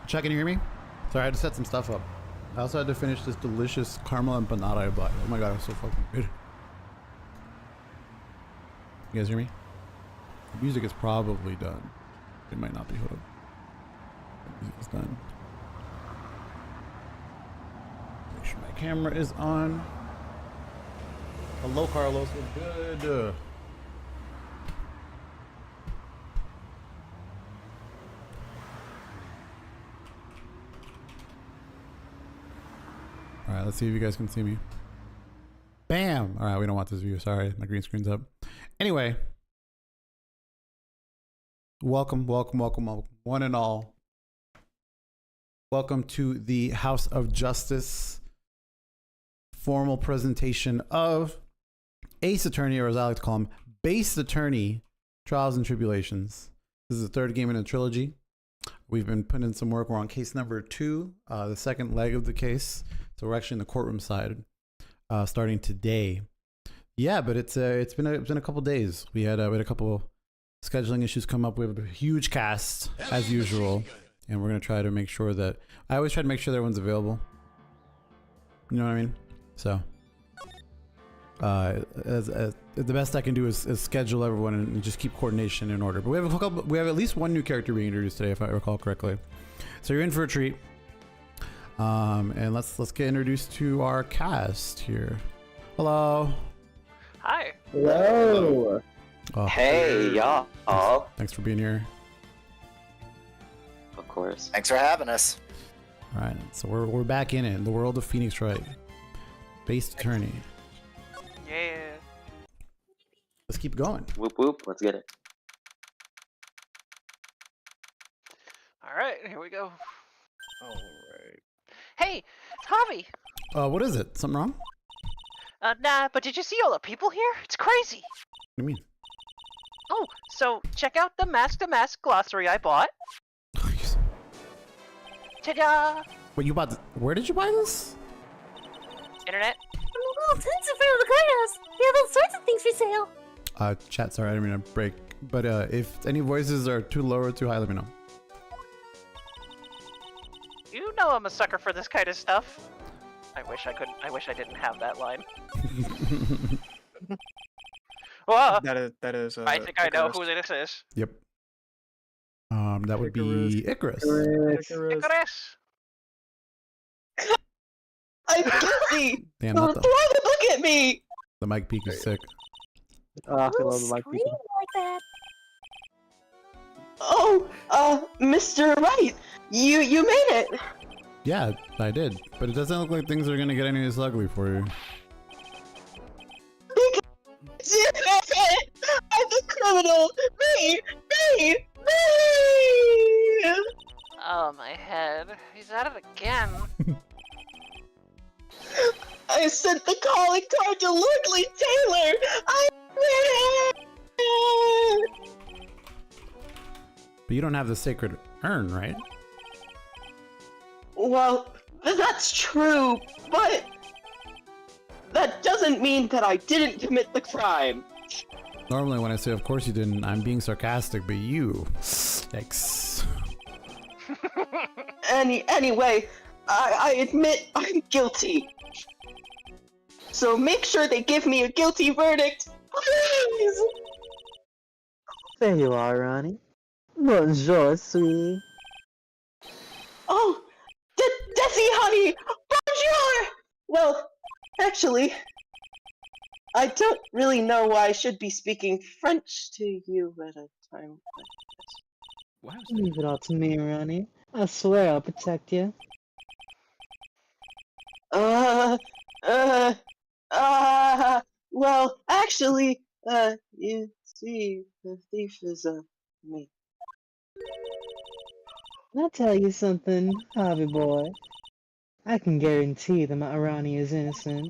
Chuck, can you hear me? Sorry, I had to set some stuff up. I also had to finish this delicious caramel empanada I bought. Oh my god, it's so fucking good. You guys hear me? The music is probably done. It might not be. Hold up. The music is done. Make sure my camera is on. Hello, Carlos. What's good? All right, let's see if you guys can see me. Bam! All right, we don't want this view. Sorry, my green screen's up. Anyway, welcome, one and all. Welcome to the House of Justice formal presentation of Ace Attorney, or as I like to call him, Base Attorney, Trials and Tribulations. This is the third game in a trilogy. We've been putting in some work. We're on case number 2, the second leg of the case. So we're actually in the courtroom side, starting today. Yeah, but it's been a couple days. We had a couple scheduling issues come up. We have a huge cast as usual, and we're gonna try to make sure that I always try to make sure that everyone's available. You know what I mean? So, the best I can do is schedule everyone and just keep coordination in order. But we have at least one new character being introduced today, if I recall correctly. So you're in for a treat. And let's get introduced to our cast here. Hello. Hi. Hello. Oh, Hey, y'all. thanks for being here. Of course. Thanks for having us. All right, so we're back in it, in the world of Phoenix Wright. Based Attorney. Yeah. Let's keep going. Whoop whoop. Let's get it. All right, here we go. All right. Hey, Javi. What is it? Something wrong? Nah, but did you see all the people here? It's crazy. What do you mean? Oh, so check out the Mask to Mask glossary I bought. Ta-da! Wait, you bought where did you buy this? Internet. Oh, tons in front of the courthouse. They have all sorts of things for sale. Chat, sorry, I didn't mean to break. But if any voices are too low or too high, let me know. You know I'm a sucker for this kind of stuff. I wish I didn't have that line. Well, That is. I think I know who this is. Yep. That would be Icarus. Icarus. I'm guilty! Damn, Why not would the look at me? mic peak is sick. I love the like that. Oh, Mr. Wright, you made it. Yeah, I did, but it doesn't look like things are gonna get any less ugly for you. I'm the criminal. Me. Oh, my head. He's at it again. I sent the calling card to Lord Lee Taylor. I win. But you don't have the sacred urn, right? Well, that's true, but that doesn't mean that I didn't commit the crime. Normally when I say of course you didn't, I'm being sarcastic, but you... Yikes. Anyway, I admit I'm guilty. So make sure they give me a guilty verdict, please! There you are, Ronnie. Bonjour, sweetie. Oh, Desi, honey! Bonjour! Well, actually, I don't really know why I should be speaking French to you at a time like this. Wow. Leave it all to me, Ronnie. I swear I'll protect you. Well, actually, you see, the thief is, me. I'll tell you something, Javi boy. I can guarantee that my Ronnie is innocent.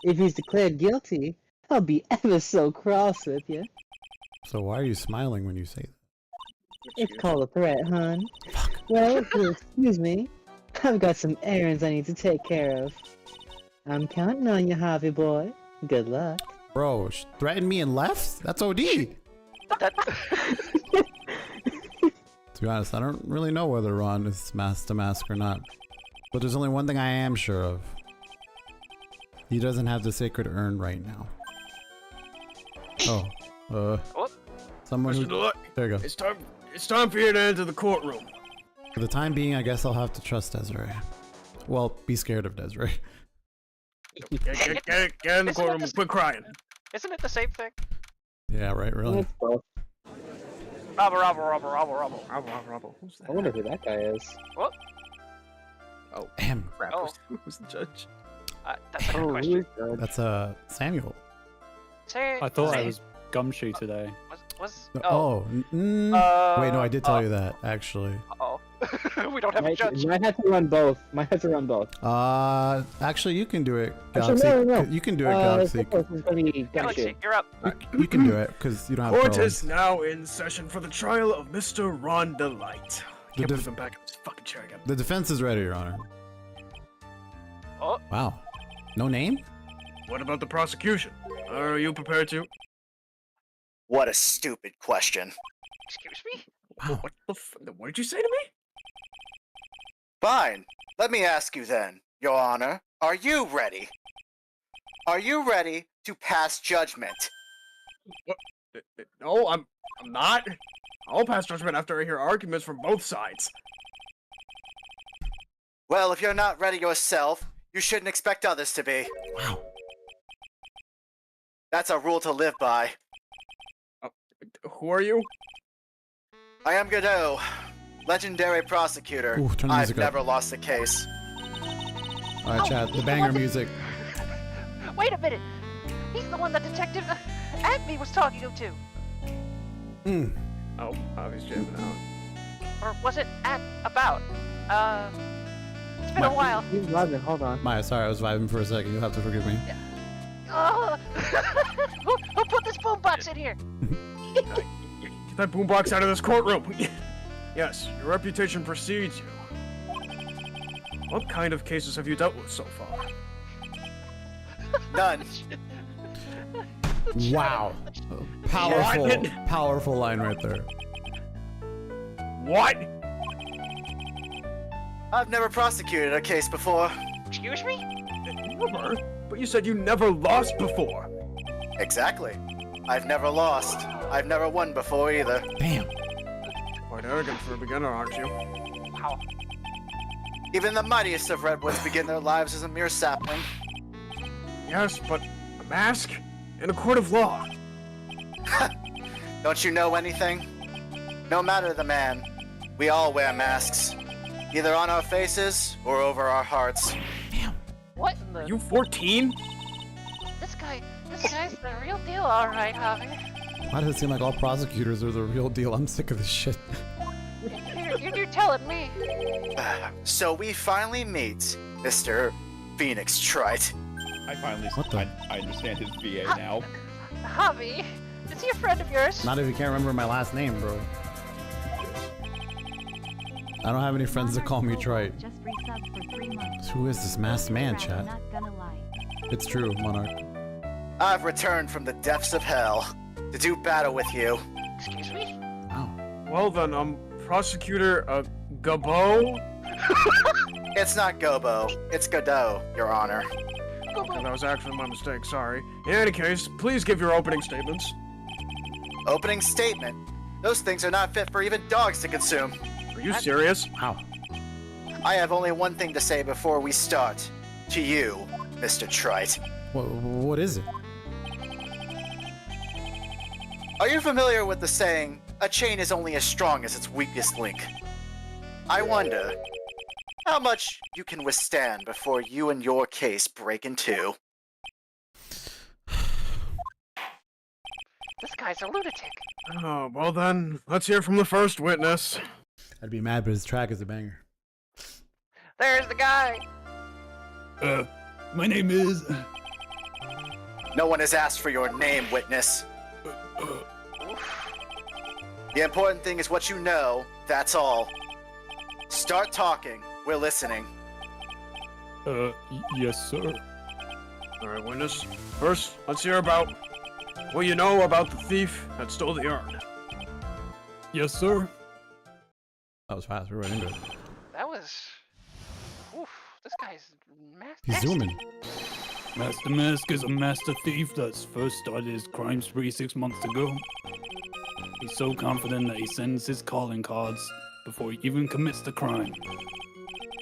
If he's declared guilty, I'll be ever so cross with you. So why are you smiling when you say that? It's called a threat, hon. Well, if you'll excuse me, I've got some errands I need to take care of. I'm counting on you, Javi boy. Good luck. Bro, threatened me and left? That's OD! That... It's To be honest, I don't really know whether Ron is mask to mask or not. But there's only one thing I am sure of. He doesn't have the sacred urn right now. Oh, someone who... There you go. It's time for you to enter the courtroom. For the time being, I guess I'll have to trust Desiree. Well, be scared of Desiree. Get in the courtroom and quit crying. Isn't it the same thing? Yeah, right, really? Robble. Who's that? I wonder who that guy is. What? Oh, Damn. crap. Oh. Who's the judge? That's a good Oh, who question. is that? That's Samuel. Say, I thought I say- was Gumshoe today. Was Oh, wait, no, I did tell you that, actually. Oh, we don't have a judge. Might have to run both. Actually, you can do it, Actually, Galaxy. no. You can do it, Galaxy. Galaxy, you're up. You can do it, because you don't have Court problems. is now in session for the trial of Mr. Ron Delight. The Can't believe I'm back in this fucking chair again. The defense is ready, Your Honor. Oh, Wow. No name? What about the prosecution? Are you prepared to? What a stupid question. excuse me? Wow. What did you say to me? Fine. Let me ask you then, Your Honor. Are you ready? Are you ready to pass judgment? No, I'm not. I'll pass judgment after I hear arguments from both sides. Well, if you're not ready yourself, you shouldn't expect others to be. Wow. That's a rule to live by. Who are you? I am Godot, legendary prosecutor. Ooh, turn the I've music up. never lost a case. Alright, Chad, the banger music. Wait a minute. He's the one that Detective Atmey was talking to. Mm. Oh, he's jamming out. Or was it about? It's been a while. He's loving. Hold on. Maya, sorry, I was vibing for a second. You'll have to forgive me. Oh, who put this boombox in here? Get that boombox out of this courtroom. Yes, your reputation precedes you. What kind of cases have you dealt with so far? None. Wow. Powerful, What? powerful line right there. What? I've never prosecuted a case before. Excuse me? Never? But you said you never lost before. Exactly. I've never lost. I've never won before either. Damn. Quite arrogant for a beginner, aren't you? Wow. Even the mightiest of redwoods begin their lives as a mere sapling. Yes, but a mask? In a court of law. Don't you know anything? No matter the man, we all wear masks. Either on our faces or over our hearts. What in the? Are you 14? This guy's the real deal, all right, Javi. Why does it seem like all prosecutors are the real deal? I'm sick of this shit. You're telling me. So we finally meet Mr. Phoenix Trite. I finally What the- I understand his VA now. Javi, is he a friend of yours? Not if you can't remember my last name, bro. I don't have any friends that call me Trite. Just resubbed for 3 months. Who is this masked man, I'm chat? not gonna lie. It's true, Monarch. I've returned from the depths of hell to do battle with you. Excuse me? Wow. Well then, prosecutor, Gabo? It's not Gobo, it's Godot, Your Honor. And that was actually my mistake, sorry. In any case, please give your opening statements. Opening statement. Those things are not fit for even dogs to consume. Are you serious? Wow. I have only one thing to say before we start. To you, Mr. Trite. What is it? Are you familiar with the saying, a chain is only as strong as its weakest link? I wonder how much you can withstand before you and your case break in two. This guy's a lunatic. Oh, well then, let's hear from the first witness. I'd be mad, but his track is a banger. There's the guy. My name is... No one has asked for your name, witness. The important thing is what you know, that's all. Start talking, we're listening. Yes, sir. Alright, witness. First, let's hear about what you know about the thief that stole the urn. Yes, sir. That was fast. We're right into it. That was. Oof. This guy's He's zooming. Master Mask is a master thief that's first started his crime spree 6 months ago. He's so confident that he sends his calling cards before he even commits the crime.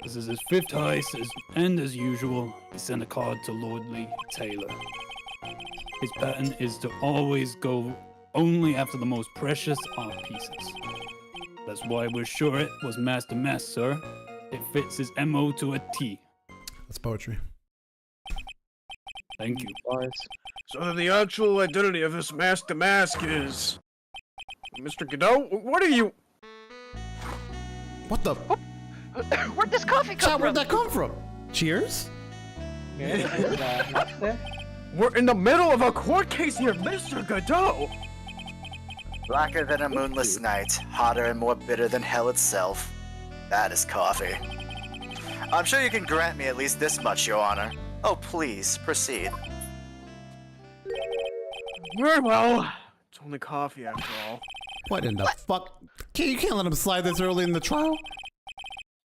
This is his 5th heist, and as usual, he sent a card to Lordly Taylor. His pattern is to always go only after the most precious art pieces. That's why we're sure it was Master Mask, sir. It fits his MO to a T. That's poetry. Thank you. So then the actual identity of this Master Mask is... Mr. Godot? What are you... What the? Where'd this coffee come Chat, from? where'd that come from? Cheers? We're in the middle of a court case here, Mr. Godot! Blacker than a moonless night, hotter and more bitter than hell itself. That is coffee. I'm sure you can grant me at least this much, Your Honor. Oh, please, proceed. Very well. It's only coffee after all. What in the fuck? You can't let him slide this early in the trial.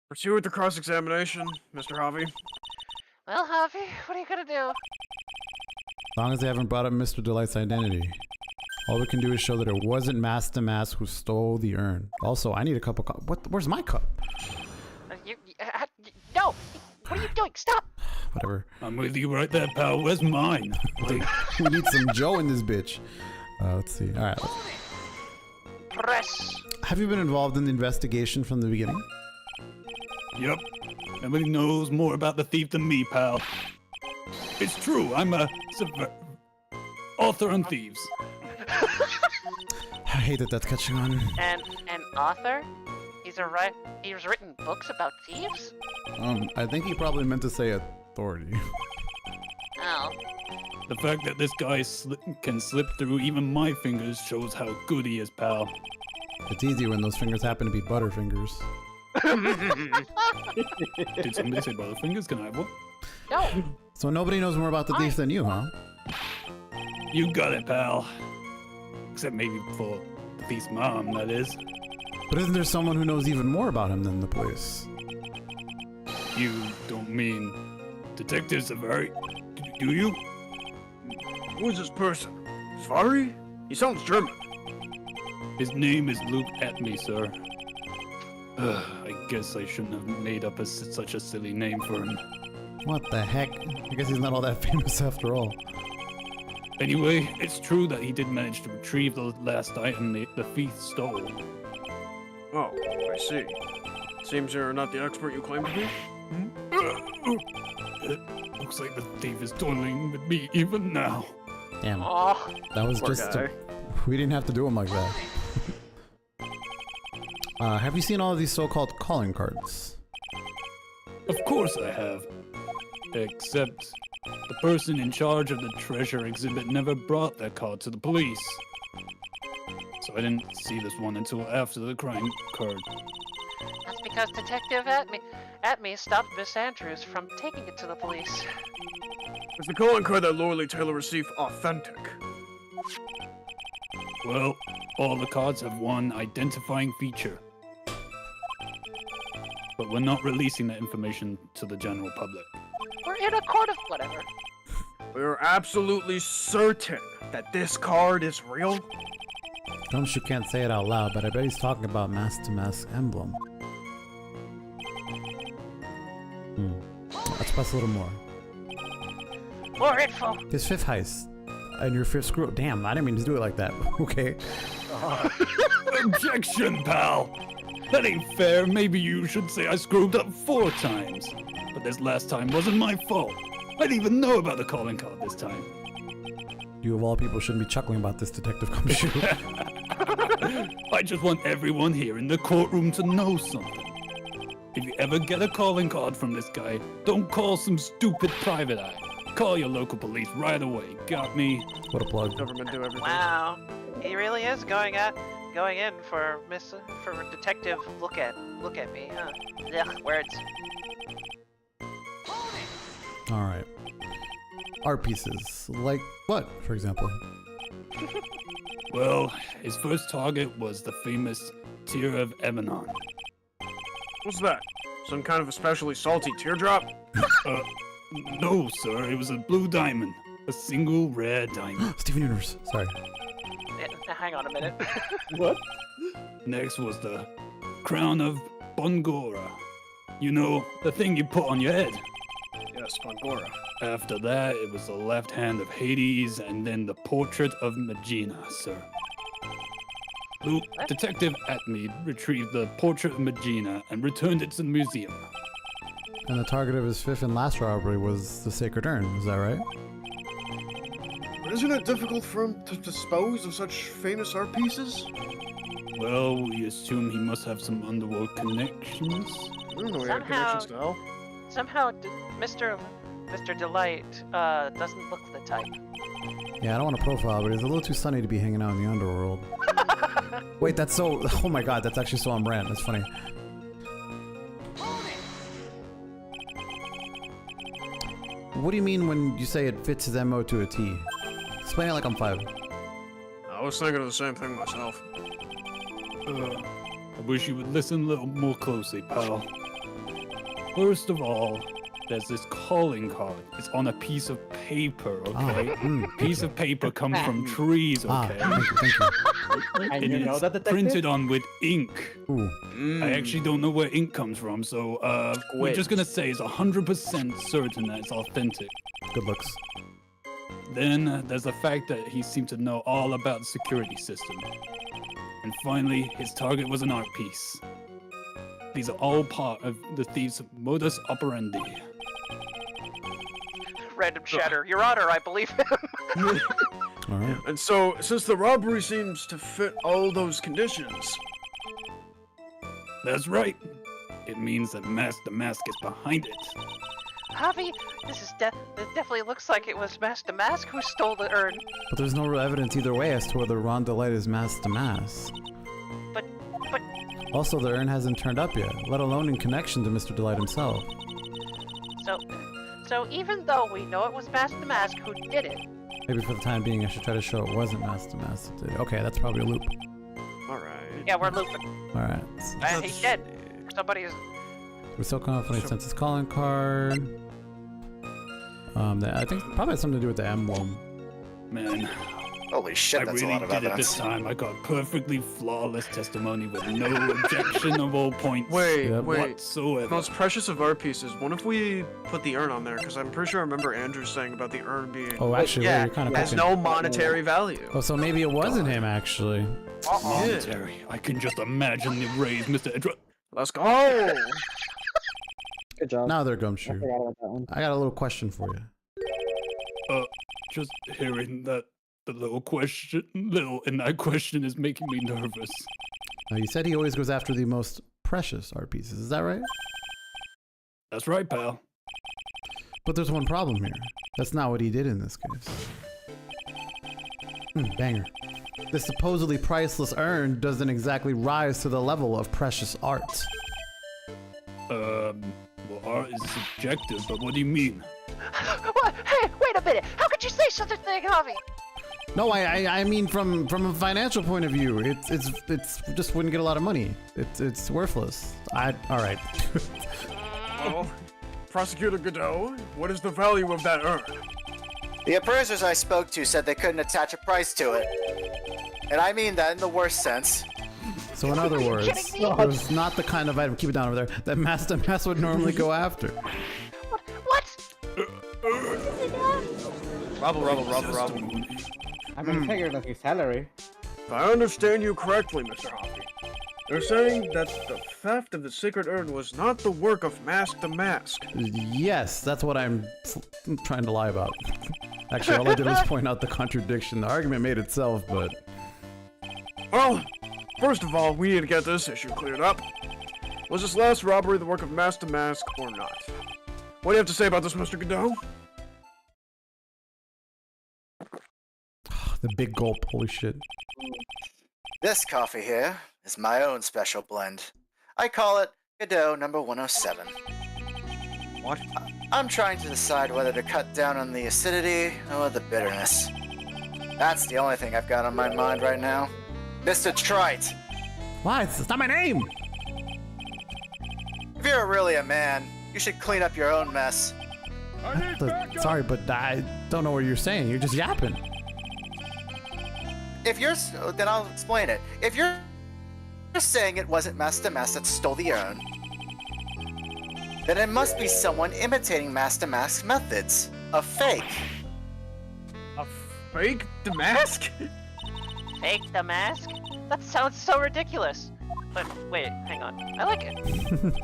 Pursue with the cross-examination, Mr. Javi. Well, Javi, what are you gonna do? As long as they haven't brought up Mr. Delight's identity. All we can do is show that it wasn't Master Mask who stole the urn. Also, I need a cup of coffee. Where's my cup? No! What are you doing? Stop! Whatever. I'm with you right there, pal. Where's mine? We need some Joe in this bitch. Let's see. All right. Press. Have you been involved in the investigation from the beginning? Yep. Nobody knows more about the thief than me, pal. It's true. I'm a author on thieves. I hate that that's catching on. And an author? He's written books about thieves? I think he probably meant to say authority. Oh. The fact that this guy can slip through even my fingers shows how good he is, pal. It's easy when those fingers happen to be butterfingers. Did somebody say butterfingers? Can I have one? No. So nobody knows more about the thief than you, huh? You got it, pal. Except maybe for the thief's mom, that is. But isn't there someone who knows even more about him than the police? You don't mean detectives are very... Do you? Who is this person? Svari? He sounds German. His name is Luke Atmey, sir. I guess I shouldn't have made up such a silly name for him. What the heck? I guess he's not all that famous after all. Anyway, it's true that he did manage to retrieve the last item the thief stole. Oh, I see. Seems you're not the expert you claim to be. It looks like the thief is toiling with me even now. Damn. Oh. That was Poor just... guy. We didn't have to do him like that. Have you seen all of these so-called calling cards? Of course I have. Except the person in charge of the treasure exhibit never brought that card to the police. So I didn't see this one until after the crime occurred. That's because Detective Atmey stopped Miss Andrews from taking it to the police. Is the calling card that Lorelei Taylor received authentic? Well, all the cards have one identifying feature. But we're not releasing that information to the general public. We're in a court of whatever. We're absolutely certain that this card is real? Gumshoe can't say it out loud, but I bet he's talking about Master Mask emblem. Let's press a little more. More info. His 5th heist. And your 5th screw. Damn, I didn't mean to do it like that. Okay. Objection, pal! That ain't fair. Maybe you should say I screwed up 4 times. But this last time wasn't my fault. I didn't even know about the calling card this time. You of all people shouldn't be chuckling about this, Detective Gumshoe. I just want everyone here in the courtroom to know something. If you ever get a calling card from this guy, don't call some stupid private eye. Call your local police right away. Got me? What a plug. Government do everything. Wow. He really is going in for Detective look at me, huh? Ugh, words. Alright. Art pieces. Like what, for example? Well, his first target was the famous Tear of Evanon. What's that? Some kind of especially salty teardrop? No, sir. It was a blue diamond. A single rare diamond. Steven Universe. Sorry. Hang on a minute. What? Next was the crown of Bongora. You know, the thing you put on your head. Yes, Pangora. After that, it was the left hand of Hades, and then the portrait of Magina, sir. Detective Atmey retrieved the portrait of Magina and returned it to the museum. And the target of his fifth and last robbery was the Sacred Urn. Is that right? But isn't it difficult for him to dispose of such famous art pieces? Well, we assume he must have some underworld connections. I don't know he had connections to hell. Somehow, Mr. Delight doesn't look the type. Yeah, I don't want to profile, but he's a little too sunny to be hanging out in the underworld. Wait, that's so... Oh my god, that's actually so on brand. That's funny. What do you mean when you say it fits his MO to a T? Explain it like I'm 5. I was thinking of the same thing myself. I wish you would listen a little more closely, pal. First of all, there's this calling card. It's on a piece of paper, okay? Piece of paper comes from trees, okay? Thank you. And And you know it's that, detective? printed on with ink. Ooh. I actually don't know where ink comes from, so we're just gonna say it's 100% certain that it's authentic. Good looks. Then there's the fact that he seemed to know all about the security system. And finally, his target was an art piece. These are all part of the thief's modus operandi. Random chatter. Your Honor, I believe him. Alright. And so, since the robbery seems to fit all those conditions, That's right. It means that Master Mask is behind it. Javi, this definitely looks like it was Master Mask who stole the urn. But there's no real evidence either way as to whether Ron Delight is masked to mask. But Also, the urn hasn't turned up yet, let alone in connection to Mr. Delight himself. so even though we know it was Master Mask who did it, Maybe for the time being, I should try to show it wasn't masked to mask. Okay, that's probably a loop. alright. yeah, we're looping. Alright. And he's dead. Somebody is. We're so confident he sent his calling card. I think probably has something to do with the emblem. Man, Holy shit, I that's really a lot of did it this evidence. time. I got perfectly flawless testimony with no objectionable points Wait, Yep. wait. whatsoever. Most precious of art pieces. What if we put the urn on there? Because I'm pretty sure I remember Andrew saying about the urn being Oh, actually, wait, yeah, you're kind of has no monetary value. Oh, so maybe it wasn't him, actually. Monetary. I can just imagine the raise, Mr. Edra. Let's go. Good job. Now they're I Gumshoe. forgot about that one. I got a little question for you. Just hearing that the little in that question is making me nervous. Now, you said he always goes after the most precious art pieces. Is that right? That's right, pal. But there's one problem here. That's not what he did in this case. Banger. This supposedly priceless urn doesn't exactly rise to the level of precious art. Well, art is subjective, but what do you mean? What? Hey, wait a minute! How could you say such a thing, Javi? No, I mean from a financial point of view, it's just wouldn't get a lot of money. It's worthless. All right. Well, Prosecutor Godot, what is the value of that urn? The appraisers I spoke to said they couldn't attach a price to it. And I mean that in the worst sense. So in other words, kidding me? it was not the kind of item, keep it down over there, that Master Mass would normally go after. What? Rubble. I've been figured of his salary. If I understand you correctly, Mr. Hoppy, you're saying that the theft of the sacred urn was not the work of Mask the Mask. Yes, that's what I'm trying to lie about. Actually, all I did was point out the contradiction. The argument made itself, but... Well, first of all, we need to get this issue cleared up. Was this last robbery the work of Mask the Mask or not? What do you have to say about this, Mr. Godot? The big gulp, holy shit. This coffee here is my own special blend. I call it Godot number 107. What? I'm trying to decide whether to cut down on the acidity or the bitterness. That's the only thing I've got on my mind right now. Mr. Trite! What? It's not my name! If you're really a man, you should clean up your own mess. Sorry, but I don't know what you're saying. You're just yapping. Then I'll explain it. If you're saying it wasn't Master Mask that stole the urn, then it must be someone imitating Master Mask's methods. A fake. A fake Damask? Fake the mask? That sounds so ridiculous. But wait, hang on. I like it.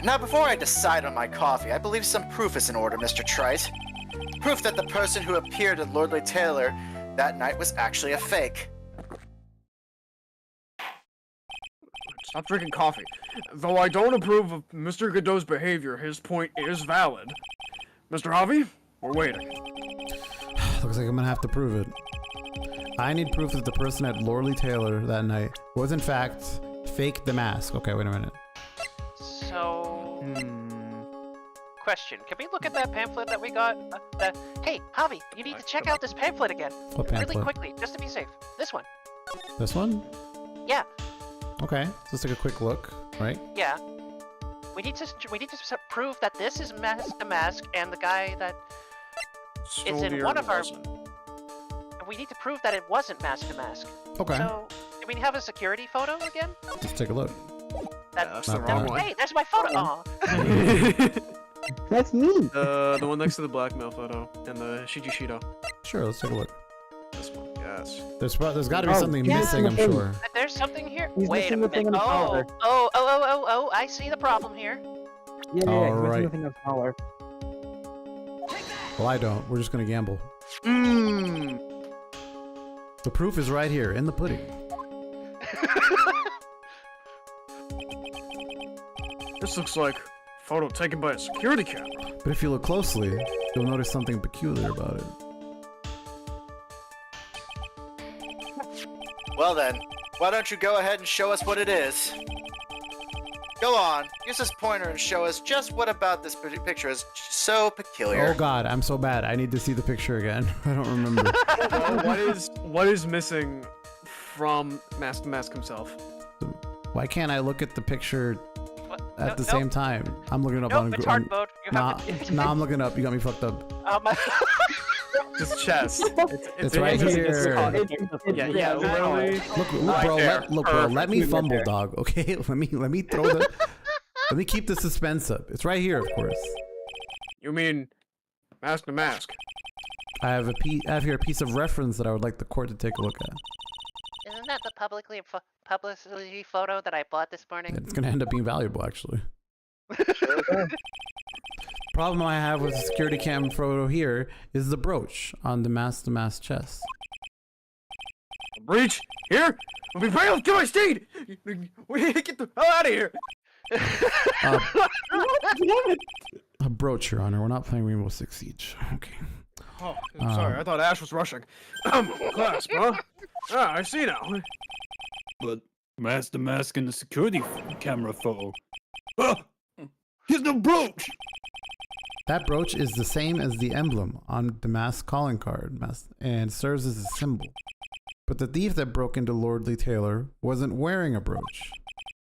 Now, before I decide on my coffee, I believe some proof is in order, Mr. Trite. Proof that the person who appeared at Lordly Taylor that night was actually a fake. Stop drinking coffee. Though I don't approve of Mr. Godot's behavior, his point is valid. Mr. Javi, we're waiting. Looks like I'm gonna have to prove it. I need proof that the person at Lordly Taylor that night was in fact fake the mask. Okay, wait a minute. So... Question, can we look at that pamphlet that we got? Hey, Javi, you need to check out this pamphlet again. What pamphlet? Really quickly, just to be safe. This one. This one? Yeah, Okay, so let's take a quick look, right? yeah. We need to prove that this is the mask and the guy that is in one of our... We need to prove that it wasn't Mask to Mask. Okay, So, do we have a security photo again? let's take a look. That's the Not wrong that. one. Hey, there's my photo! Aw. That's me. The one next to the blackmail photo and the Shijishido. Sure, let's take a look. This one, yes. There's gotta be Oh, something yeah, missing, I'm the thing. sure. There's something here? He's Wait a missing the thing minute. on the collar. Oh, I see the problem here. Yeah, Alright. he's missing the collar. Well, I don't. We're just gonna gamble. Mmm. The proof is right here, in the pudding. This looks like a photo taken by a security camera. But if you look closely, you'll notice something peculiar about it. Well then, why don't you go ahead and show us what it is? Go on, use this pointer and show us just what about this picture is so peculiar. Oh god, I'm so bad. I need to see the picture again. I don't remember. What is missing from Mask to Mask himself? Why can't I look at the picture What? at the Nope. same time? I'm looking up Nope, on it's on- hard mode. You Nah, have to... nah, I'm looking up. You got me fucked up. Just chest. It's right here. Yeah, literally. Look, Right bro. there. Look, bro. Let me Perfect. fumble, dog. Okay, let me throw the. Let me keep the suspense up. It's right here, of course. You mean Mask to Mask? I have here a piece of reference that I would like the court to take a look at. Isn't that the publicity photo that I bought this morning? It's gonna end up being valuable, actually. Problem I have with the security cam photo here is the brooch on the Mask to Mask chest. Breach here. We'll be failed to my steed. We need to get the hell out of here. A brooch, Your Honor. We're not playing Rainbow Six Siege. Okay. Oh, I'm sorry. I thought Ash was rushing. Clasp, huh? Ah, I see now. But Master Mask in the security camera photo. Ah! Here's no brooch! That brooch is the same as the emblem on the mask calling card, and serves as a symbol. But the thief that broke into Lordly Taylor wasn't wearing a brooch.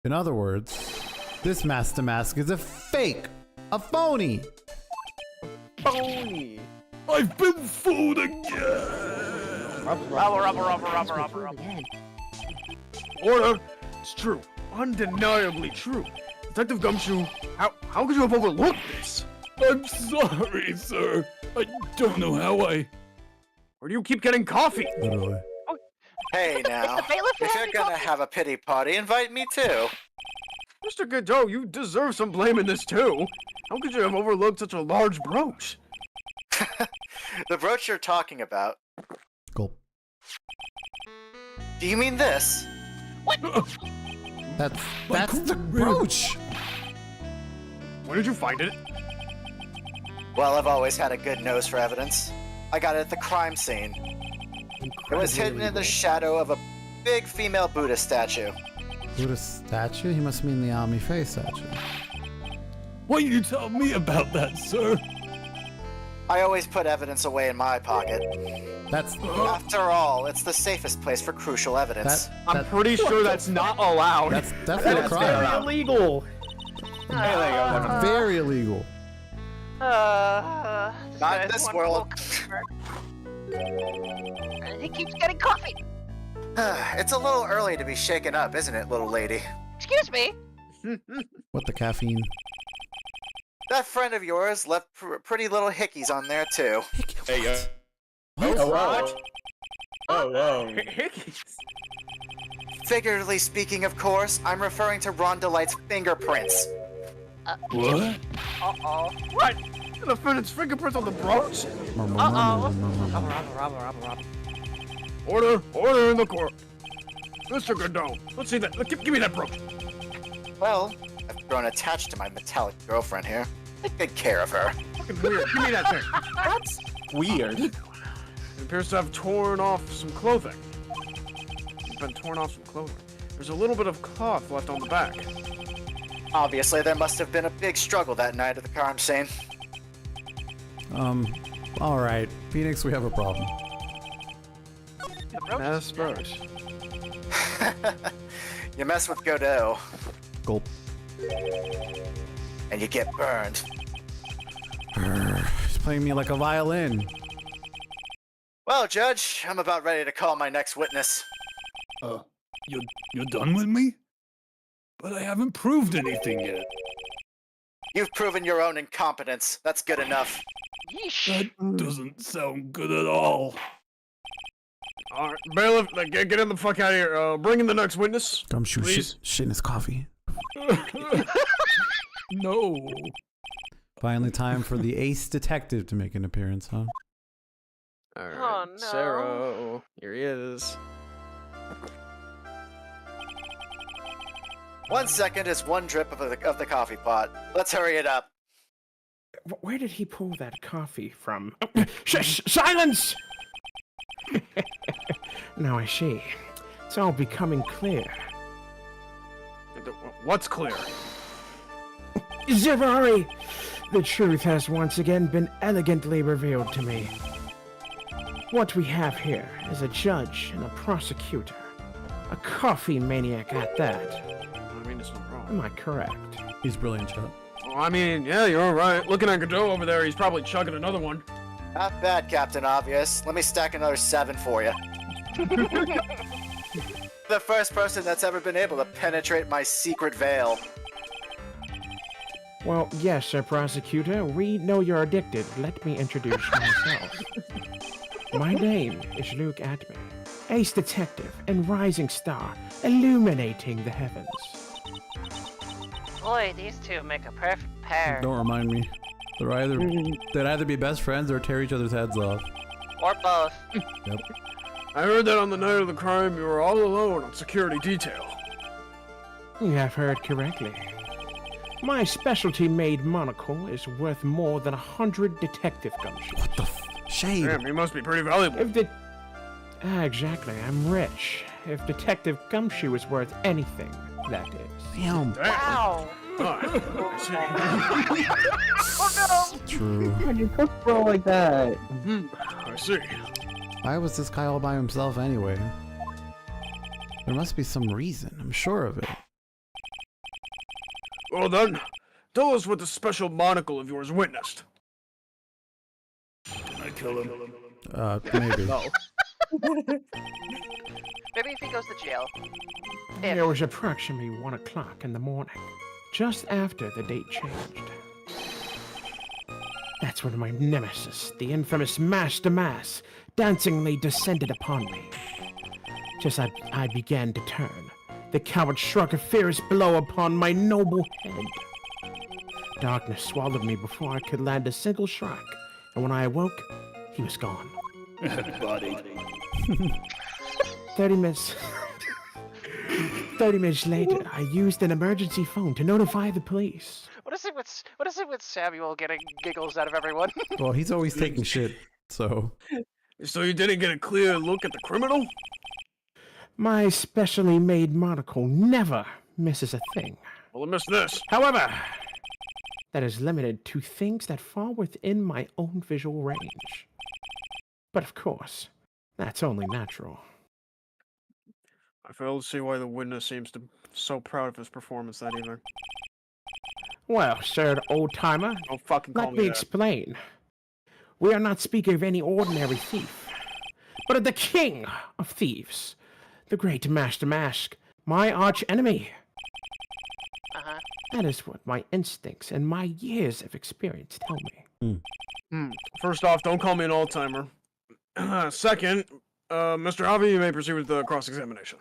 In other words, this Mask to Mask is a fake! A phony! Phony. I've been fooled again! Rubber. Order. It's true. Undeniably true. Detective Gumshoe, how could you have overlooked this? I'm sorry, sir. I don't know how I... Where do you keep getting coffee? Literally. Hey now, the bailiff if having you're gonna coffee? have a pity party, invite me too. Mr. Godot, you deserve some blame in this too. How could you have overlooked such a large brooch? The brooch you're talking about. Gulp. Do you mean this? That's the brooch! Where did you find it? Well, I've always had a good nose for evidence. I got it at the crime scene. It was hidden in the shadow of a big female Buddha statue. Buddha statue? He must mean the Atmey Faye statue. Why you tell me about that, sir? I always put evidence away in my pocket. That's After all, it's the safest place for crucial evidence. I'm pretty sure that's not allowed. that's definitely a crime. illegal. Very illegal. Not in this world. And he keeps getting coffee. It's a little early to be shaken up, isn't it, little lady? Excuse me. What the caffeine? That friend of yours left pretty little hickeys on there, too. Hey, What? Oh, wow. Oh, whoa. Hickeys. Figuratively speaking, of course, I'm referring to Rondelight's fingerprints. What? Uh-oh. What? The defendant's fingerprints on the brooch? Order in the court. Mr. Godot, let's see that. Give me that brooch. Well, I've grown attached to my metallic girlfriend here. Take good care of her. Fucking weird. Give me that thing. That's weird. It appears to have torn off some clothing. It's been torn off some clothing. There's a little bit of cloth left on the back. Obviously, there must have been a big struggle that night at the crime scene. Alright. Phoenix, we have a problem. The brooch I is suppose. You mess with Godot, Gulp. and you get burned. He's playing me like a violin. Well, Judge, I'm about ready to call my next witness. You're done with me? But I haven't proved anything yet. You've proven your own incompetence. That's good enough. Yeesh. That doesn't sound good at all. Alright, bailiff, get in the fuck out of here. Bring in the next witness. Gumshoe Please. shit in his coffee. No. Finally time for the ace detective to make an appearance, huh? Alright, Oh, no. Sarah, here he is. 1 second is one drip of the coffee pot. Let's hurry it up. Where did he pull that coffee from? Silence! Now I see. It's all becoming clear. What's clear? Zivari! The truth has once again been elegantly revealed to me. What we have here is a judge and a prosecutor. A coffee maniac at that. I mean, it's not wrong. Am I correct? He's brilliant, Chuck. Oh, I mean, yeah, you're right. Looking at Godot over there, he's probably chugging another one. Not bad, Captain Obvious. Let me stack another 7 for you. The first person that's ever been able to penetrate my secret veil. Well, yes, Sir Prosecutor, we know you're addicted. Let me introduce myself. My name is Luke Atmey, ace detective and rising star, illuminating the heavens. Boy, these two make a perfect pair. Don't remind me. They'd either be best friends or tear each other's heads off. Or both. Yep. I heard that on the night of the crime, you were all alone on security detail. You have heard correctly. My specialty-made monocle is worth more than 100 detective gumshoes. What the shade? Damn, he must be pretty valuable. Exactly, I'm rich. If Detective Gumshoe is worth anything, that is. Damn. Wow. I True. How you cook bro like that? see. Why was this guy all by himself anyway? There must be some reason. I'm sure of it. Well then, tell us what the special monocle of yours witnessed. Can I kill him? Maybe. No. Maybe if he goes to jail. It was approximately 1 o'clock in the morning, just after the date changed. That's when my nemesis, the infamous Master Mass, dancingly descended upon me. Just as I began to turn, the coward struck a fierce blow upon my noble head. Darkness swallowed me before I could land a single strike, and when I awoke, he was gone. Buddy. 30 minutes later, I used an emergency phone to notify the police. What is it with Samuel getting giggles out of everyone? Well, he's always taking shit, so. So you didn't get a clear look at the criminal? My specially made monocle never misses a thing. Well, I missed this. However, that is limited to things that fall within my own visual range. But of course, that's only natural. I fail to see why the witness seems so proud of his performance that evening. Well, sir, old-timer, Don't fucking call let me me that. explain. We are not speaking of any ordinary thief, but of the king of thieves, the great Master Mask, my arch enemy. Uh-huh. That is what my instincts and my years of experience tell me. First off, don't call me an old-timer. Second, Mr. Javi, you may proceed with the cross-examination.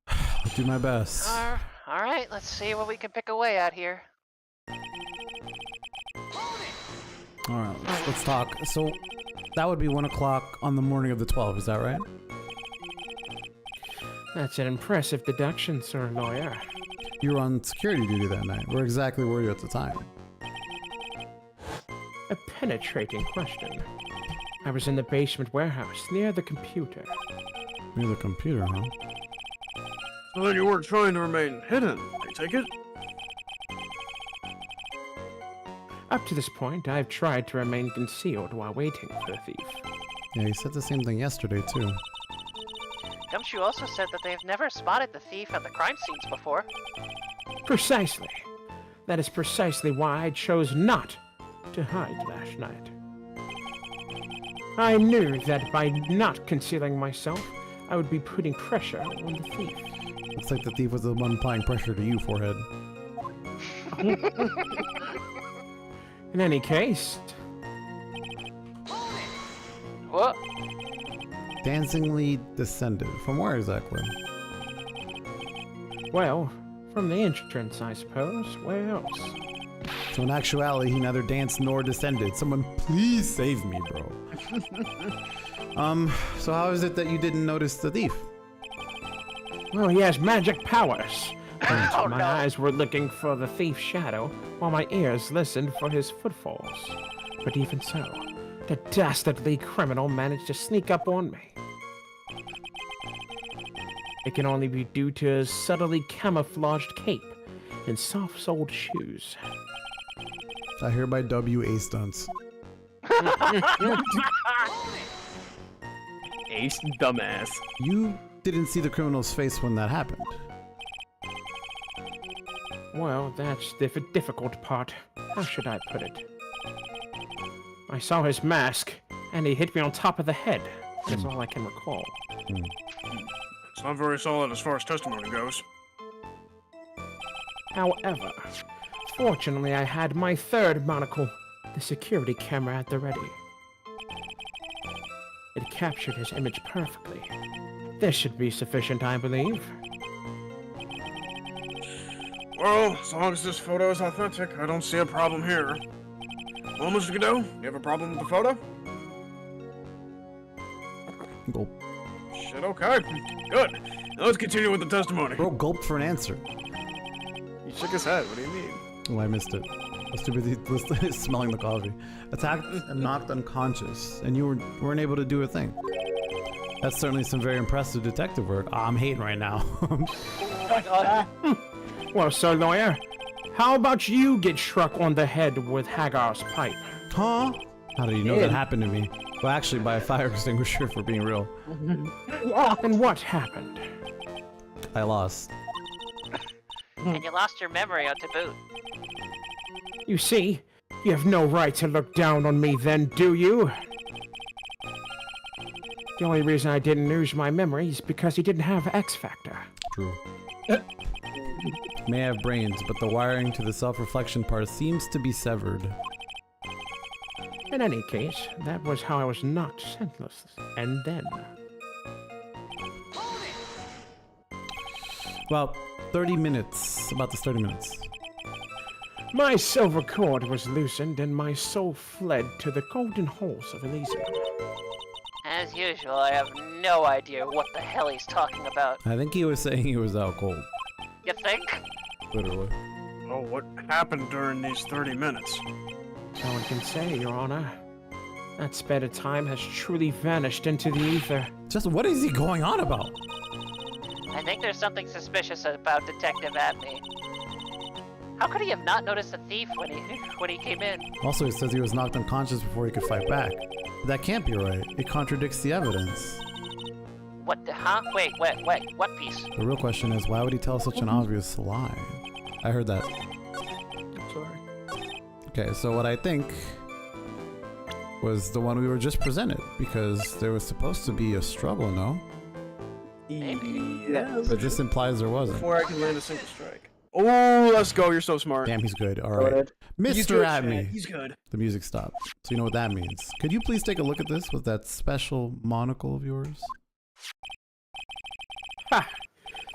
I'll do my best. All right, let's see what we can pick away at here. All right, let's talk. So that would be 1 o'clock on the morning of the 12th. Is that right? That's an impressive deduction, sir, lawyer. You were on security duty that night. Where exactly were you at the time? A penetrating question. I was in the basement warehouse near the computer. Near the computer, huh? So then you weren't trying to remain hidden, I take it? Up to this point, I've tried to remain concealed while waiting for the thief. Yeah, you said the same thing yesterday, too. Gumshoe also said that they've never spotted the thief at the crime scenes before. Precisely. That is precisely why I chose not to hide last night. I knew that by not concealing myself, I would be putting pressure on the thief. Looks like the thief was the one applying pressure to you, Forehead. In any case, What? Dancingly descended. From where exactly? well, from the entrance, I suppose. Where else? So in actuality, he neither danced nor descended. Someone please save me, bro. So how is it that you didn't notice the thief? Well, he has magic powers. And Oh, my no. eyes were looking for the thief's shadow, while my ears listened for his footfalls. But even so, the dastardly criminal managed to sneak up on me. It can only be due to his subtly camouflaged cape and soft-soled shoes. I hereby W A stunts. Ace dumbass. You didn't see the criminal's face when that happened. Well, that's the difficult part. How should I put it? I saw his mask, and he hit me on top of the head. That's all I can recall. It's not very solid as far as testimony goes. However, fortunately I had my third monocle, the security camera, at the ready. It captured his image perfectly. This should be sufficient, I believe. Well, as long as this photo is authentic, I don't see a problem here. Well, Mr. Godot, you have a problem with the photo? Gulp. Shit, okay. Good. Now let's continue with the testimony. Bro gulped for an answer. He shook his head. What do you mean? Oh, I missed it. I was too busy smelling the coffee. Attacked and knocked unconscious, and you weren't able to do a thing. That's certainly some very impressive detective work. Oh, I'm hating right now. Oh my god. Well, sir lawyer, how about you get struck on the head with Hagar's pipe? Huh? How did you know that happened to me? Well, actually, by a fire extinguisher, for being real. And what happened? I lost. And you lost your memory on to boot. You see, you have no right to look down on me then, do you? The only reason I didn't lose my memory is because he didn't have X Factor. True. May have brains, but the wiring to the self-reflection part seems to be severed. In any case, that was how I was knocked senseless. And then... About 30 minutes. About this 30 minutes. my silver cord was loosened and my soul fled to the golden halls of Elysium. As usual, I have no idea what the hell he's talking about. I think he was saying he was out cold. You think? Literally. Oh, what happened during these 30 minutes? No one can say, Your Honor. That sped of time has truly vanished into the ether. Just what is he going on about? I think there's something suspicious about Detective Atmey. How could he have not noticed the thief when he came in? Also, it says he was knocked unconscious before he could fight back. But that can't be right. It contradicts the evidence. What the, huh? Wait, what piece? The real question is, why would he tell such an obvious lie? I heard that. Okay, so what I think was the one we were just presented, because there was supposed to be a struggle, no? Yes. But this implies there wasn't. Before I can land a single strike. Oh, let's go. You're so smart. Damn, he's good. All right. He's Mr. good, Atmey. Chad. He's good. The music stopped. So you know what that means. Could you please take a look at this with that special monocle of yours? Ha!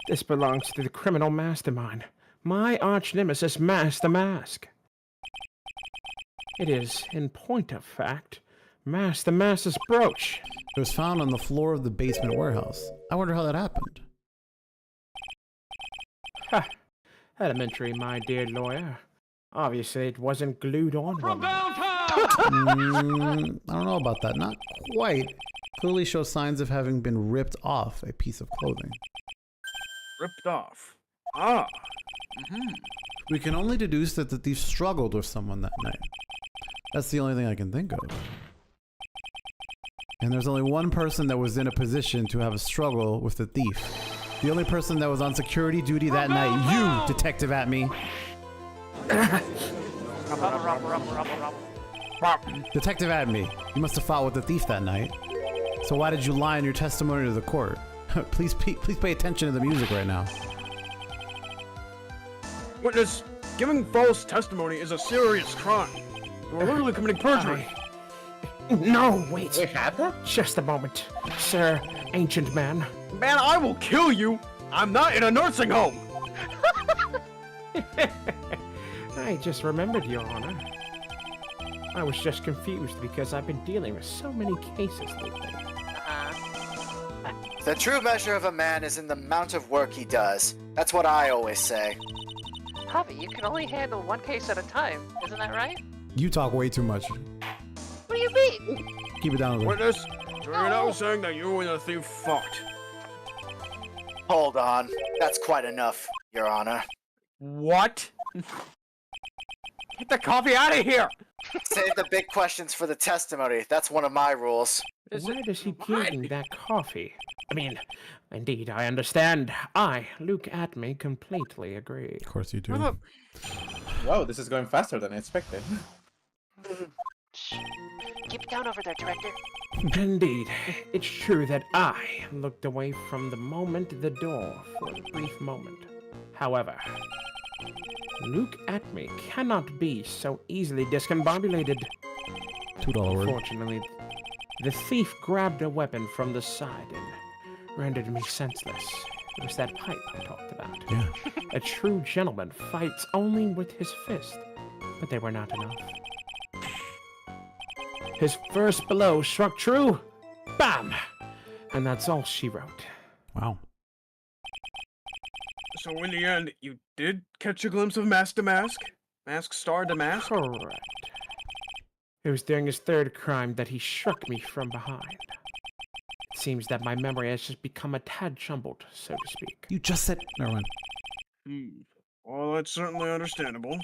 This belongs to the criminal mastermind, my arch nemesis, Master Mask. It is, in point of fact, Master Mask's brooch. It was found on the floor of the basement warehouse. I wonder how that happened. Ha! Elementary, my dear lawyer. Obviously, it wasn't glued on. From downtown! I don't know about that. Not quite. Clearly shows signs of having been ripped off a piece of clothing. Ripped off. Ah. We can only deduce that the thief struggled with someone that night. That's the only thing I can think of. And there's only one person that was in a position to have a struggle with the thief. The only person that was on security duty that night, you, Detective Atmey. Detective Atmey, you must have fought with the thief that night. So why did you lie in your testimony to the court? please pay attention to the music right now. Witness, giving false testimony is a serious crime. You are literally committing perjury. No, wait. We have that? Just a moment. Sir, ancient man. Man, I will kill you! I'm not in a nursing home! I just remembered, Your Honor. I was just confused because I've been dealing with so many cases lately. The true measure of a man is in the amount of work he does. That's what I always say. Javi, you can only handle one case at a time. Isn't that right? You talk way too much. What do you mean? Keep it down a little. Witness, you're not saying that you and the thief fought. Hold on. That's quite enough, Your Honor. What? Get the coffee out of here! Save the big questions for the testimony. That's one of my rules. Where does he getting that coffee? I mean, indeed, I understand. I, Luke Atmey, completely agree. Of course you do. Wow, this is going faster than I expected. Shh. Keep it down over there, Director. Indeed, it's true that I looked away from the the door for a brief moment. However, Luke Atmey cannot be so easily discombobulated. $2 word. Fortunately, the thief grabbed a weapon from the side and rendered me senseless. It was that pipe I talked about. Yeah. A true gentleman fights only with his fist, but they were not enough. His first blow struck true. Bam! And that's all she wrote. Wow. So in the end, you did catch a glimpse of Mask Damask? Mask Star Damask? Correct. It was during his third crime that he struck me from behind. It seems that my memory has just become a tad jumbled, so to speak. You just said... Never mind. Well, that's certainly understandable.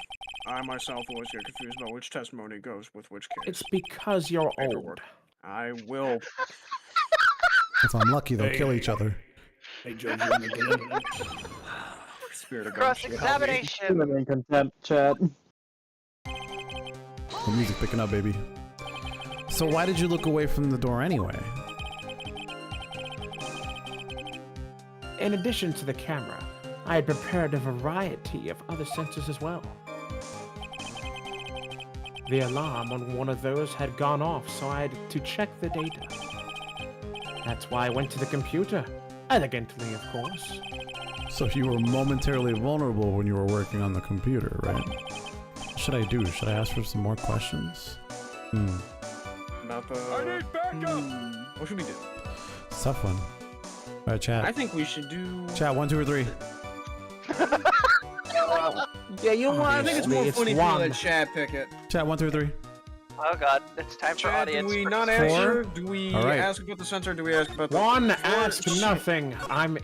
I myself always get confused about which testimony goes with which case. It's because you're old. Paperwork. I will. If I'm lucky, they'll kill each other. Hey, Judge, you wanna get into it? Spirit of Cross-examination. In contempt, chat. The music picking up, baby. So why did you look away from the door anyway? In addition to the camera, I had prepared a variety of other sensors as well. The alarm on one of those had gone off, so I had to check the data. That's why I went to the computer. Elegantly, of course. So you were momentarily vulnerable when you were working on the computer, right? What should I do? Should I ask for some more questions? About the... I need backup! What should we do? It's a tough one. Alright, chat. I think we should do... Chat, 1, 2, or 3. Yeah, you know what? I think it's more Obviously, funny it's if you one. let Chad pick it. Chat, 1, 2, or 3. Oh god, it's time for Chad, do audience. we not participation. answer? Do we All right. ask about the censor? Do we ask about the... One, Four? ask nothing. I'm...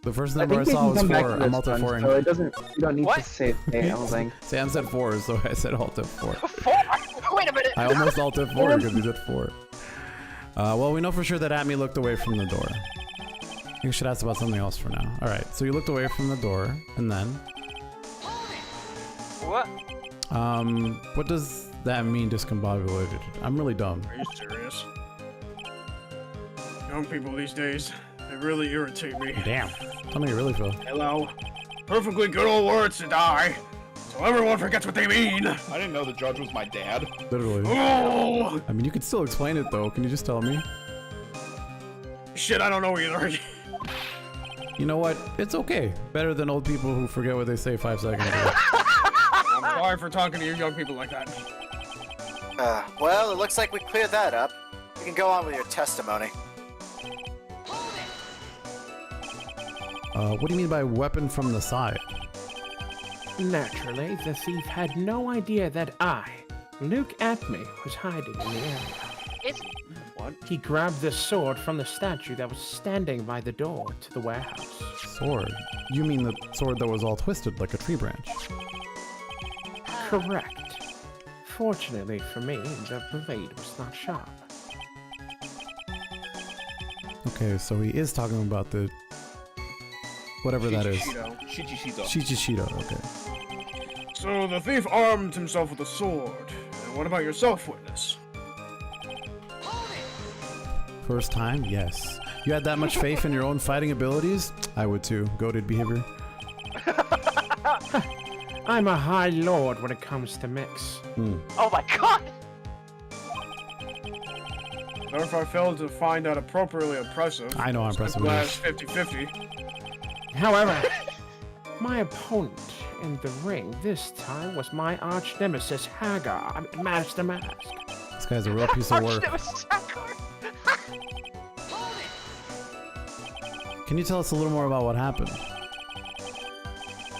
The first I number I think we saw can was come back 4. to I'm this alt one, F4ing. so it doesn't. You don't need What? to say it. I don't think. Sam said 4, so I said alt F4. 4? Wait a minute! I almost alt F4 because he said 4. Well, we know for sure that Atmey looked away from the door. You should ask about something else for now. Alright, so you looked away from the door, and then... What? What does that mean, discombobulated? I'm really dumb. Are you serious? Young people these days, they really irritate me. Damn. Tell me you really feel. Hello. Perfectly good old words to die. So everyone forgets what they mean. I didn't know the judge was my dad. Literally. Oh! I mean, you could still explain it though. Can you just tell me? Shit, I don't know either. You know what? It's okay. Better than old people who forget what they say 5 seconds ago. I'm sorry for talking to you young people like that. Well, it looks like we cleared that up. You can go on with your testimony. What do you mean by weapon from the side? Naturally, the thief had no idea that I, Luke Atmey, was hiding in the area. It's What? He grabbed the sword from the statue that was standing by the door to the warehouse. Sword? You mean the sword that was all twisted like a tree branch? Correct. Fortunately for me, the blade was not sharp. Okay, so he is talking about the... whatever that is. Shichishido. Shichishido, okay. So the thief armed himself with a sword. And what about yourself, witness? First time? Yes. You had that much faith in your own fighting abilities? I would too. Goated behavior. I'm a high lord when it comes to mix. oh my god! Or if I failed to find that appropriately impressive. I know how impressive it Last is. 50-50. However, my opponent in the ring this time was my arch nemesis Hagar, Master Mask. This guy's a real piece of work. Can you tell us a little more about what happened?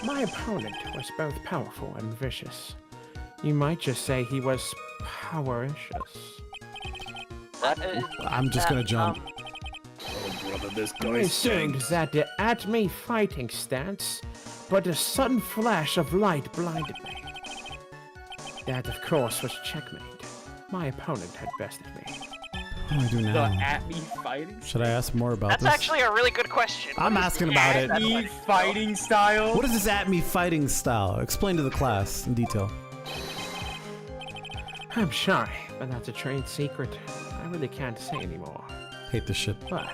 My opponent was both powerful and vicious. You might just say he was powericious. I'm just gonna jump. Oh, brother, this I guy assumed stinks. that the Atmey fighting stance, but a sudden flash of light blinded me. That, of course, was checkmate. My opponent had bested me. What do I do The now? Atmey fighting? Should I ask more about That's this? actually a really good question. I'm asking about it. Atmey fighting style? What is this Atmey fighting style? Explain to the class in detail. I'm sorry, but that's a trade secret. I really can't say anymore. Hate this shit. But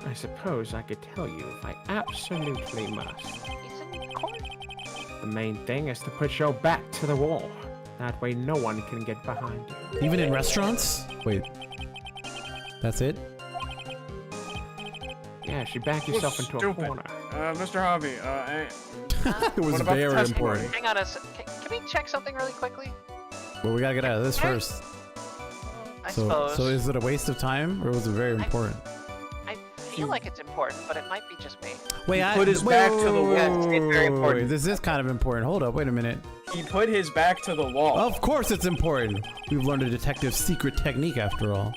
I suppose I could tell you if I absolutely must. He's in court. The main thing is to put your back to the wall. That way no one can get behind you. Even in restaurants? Wait. That's it? Yeah, you back yourself into a Stupid. corner. Mr. Javi, It was What about the very testimony? important. Hang on a sec. Can we check something really quickly? But we gotta get out of this first. I So, suppose. so is it a waste of time or was it very important? I feel like it's important, but it might be just me. Wait, put his back to the wall. Yeah, it's very important. This is kind of important. Hold up, wait a minute. He put his back to the wall. Of course it's important. We've learned a detective's secret technique after all.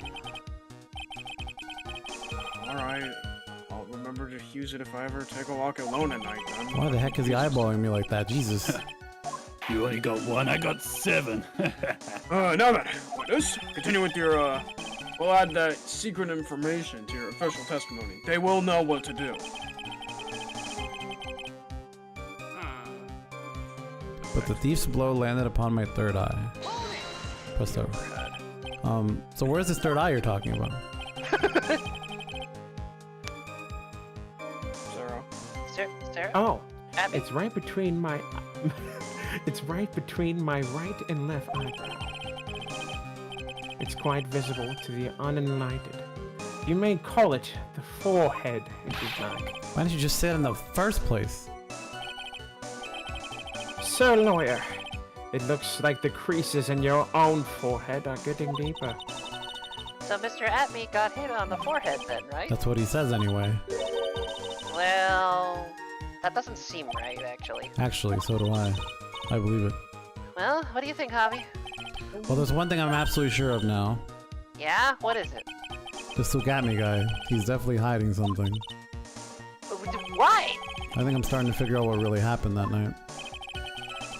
alright. I'll remember to use it if I ever take a walk alone at night, then. Why the heck is he eyeballing me like that? Jesus. You only got one, I got 7. Now then, witness, continue with your, we'll add that secret information to your official testimony. They will know what to do. But the thief's blow landed upon my third eye. Press over. So where's this third eye you're talking about? Sarah? Oh, Abby? it's right between my... it's right between my right and left eyebrow. It's quite visible to the unenlightened. You may call it the forehead, if you'd like. Why didn't you just say it in the first place? Sir Lawyer, it looks like the creases in your own forehead are getting deeper. So Mr. Atmey got hit on the forehead then, right? That's what he says anyway. Well, that doesn't seem right, actually. Actually, so do I. I believe it. Well, what do you think, Javi? Well, there's one thing I'm absolutely sure of now. Yeah? What is it? This Luke Atmey guy. He's definitely hiding something. Why? I think I'm starting to figure out what really happened that night.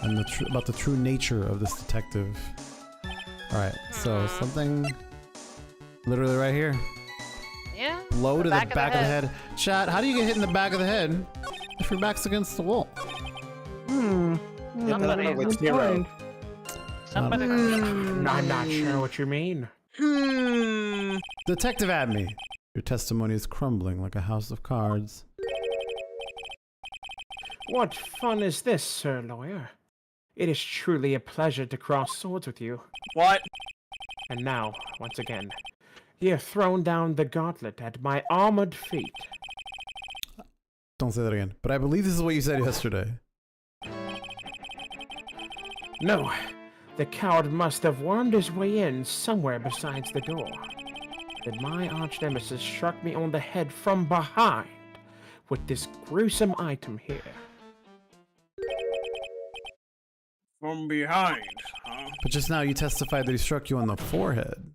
And about the true nature of this detective. Alright, so something literally right here. Yeah? Blow to the back of the head. Chat, how do you get hit in the back of the head if your back's against the wall? Somebody- With zero. Somebody. I'm not sure what you mean. Detective Atmey, your testimony is crumbling like a house of cards. What fun is this, Sir Lawyer? It is truly a pleasure to cross swords with you. What? And now, once again, you have thrown down the gauntlet at my armored feet. Don't say that again. But I believe this is what you said yesterday. No, the coward must have wormed his way in somewhere besides the door. Then my arch-nemesis struck me on the head from behind with this gruesome item here. From behind, huh? But just now you testified that he struck you on the forehead.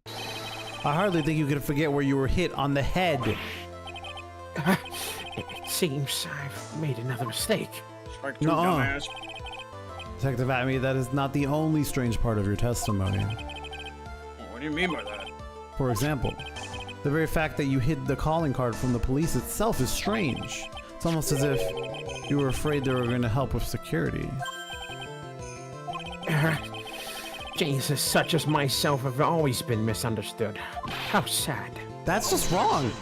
I hardly think you could forget where you were hit on the head. It seems I've made another mistake. Strike two, Nuh-uh. dumbass. Detective Atmey, that is not the only strange part of your testimony. What do you mean by that? For example, the very fact that you hid the calling card from the police itself is strange. It's almost as if you were afraid they were going to help with security. Jesus, such as myself have always been misunderstood. How sad. That's just wrong.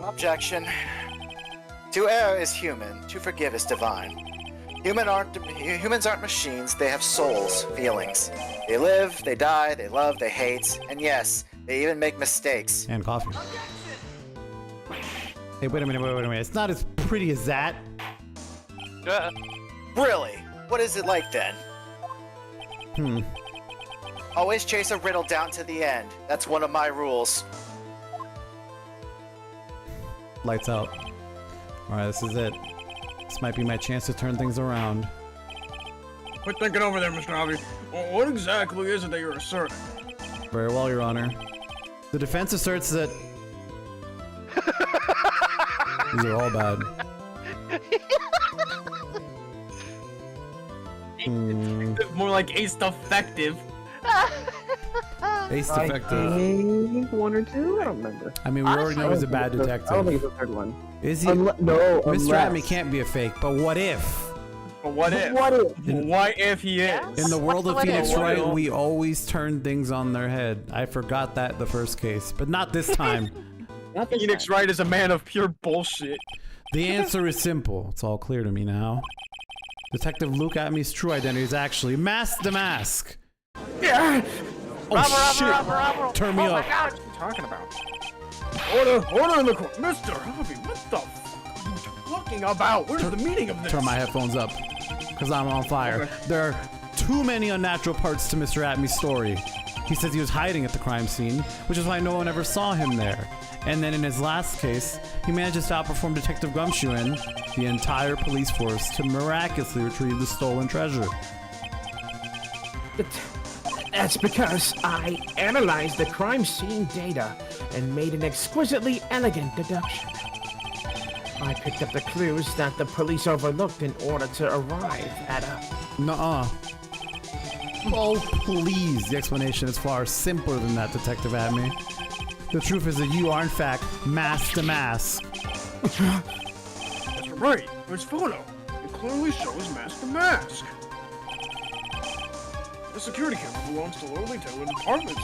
Objection. To err is human, to forgive is divine. Humans aren't machines, they have souls, feelings. They live, they die, they love, they hate, and yes, they even make mistakes. And coffee. Hey, wait a minute. It's not as pretty as that. Really? What is it like then? Always chase a riddle down to the end. That's one of my rules. Lights out. Alright, this is it. This might be my chance to turn things around. Quit thinking over there, Mr. Avi. What exactly is it that you're asserting? Very well, Your Honor. The defense asserts that... These are all bad. More like ace defective. Ace I defective. think one or two? I don't remember. I mean, we already know he's a bad I don't detective. think it's the third one. Is he? No, Mr. unless... Atmey can't be a fake, but what if? But what if? What if? What if he is? In the world of What's the Phoenix what Wright, if? we always turn things on their head. I forgot that the first case, but not this time. Not this Phoenix time. Wright is a man of pure bullshit. The answer is simple. It's all clear to me now. Detective Luke Atmey's true identity is actually Mask the Mask. Yeah. Oh shit! Robber. Turn me Oh my up. God. What are you talking about? Order in the court. Mr. Avi, what the f are you talking about? Where's the meaning of this? Turn my headphones up, because I'm on fire. Okay. There are too many unnatural parts to Mr. Atmey's story. He says he was hiding at the crime scene, which is why no one ever saw him there. And then in his last case, he manages to outperform Detective Gumshoe and the entire police force to miraculously retrieve the stolen treasure. That's because I analyzed the crime scene data and made an exquisitely elegant deduction. I picked up the clues that the police overlooked in order to arrive at a... Nuh-uh. Oh, please. The explanation is far simpler than that, Detective Atmey. The truth is that you are, in fact, Mask the Mask. That's right. His photo. It clearly shows Mask the Mask. The security camera belongs to Lorley Taylor Departments.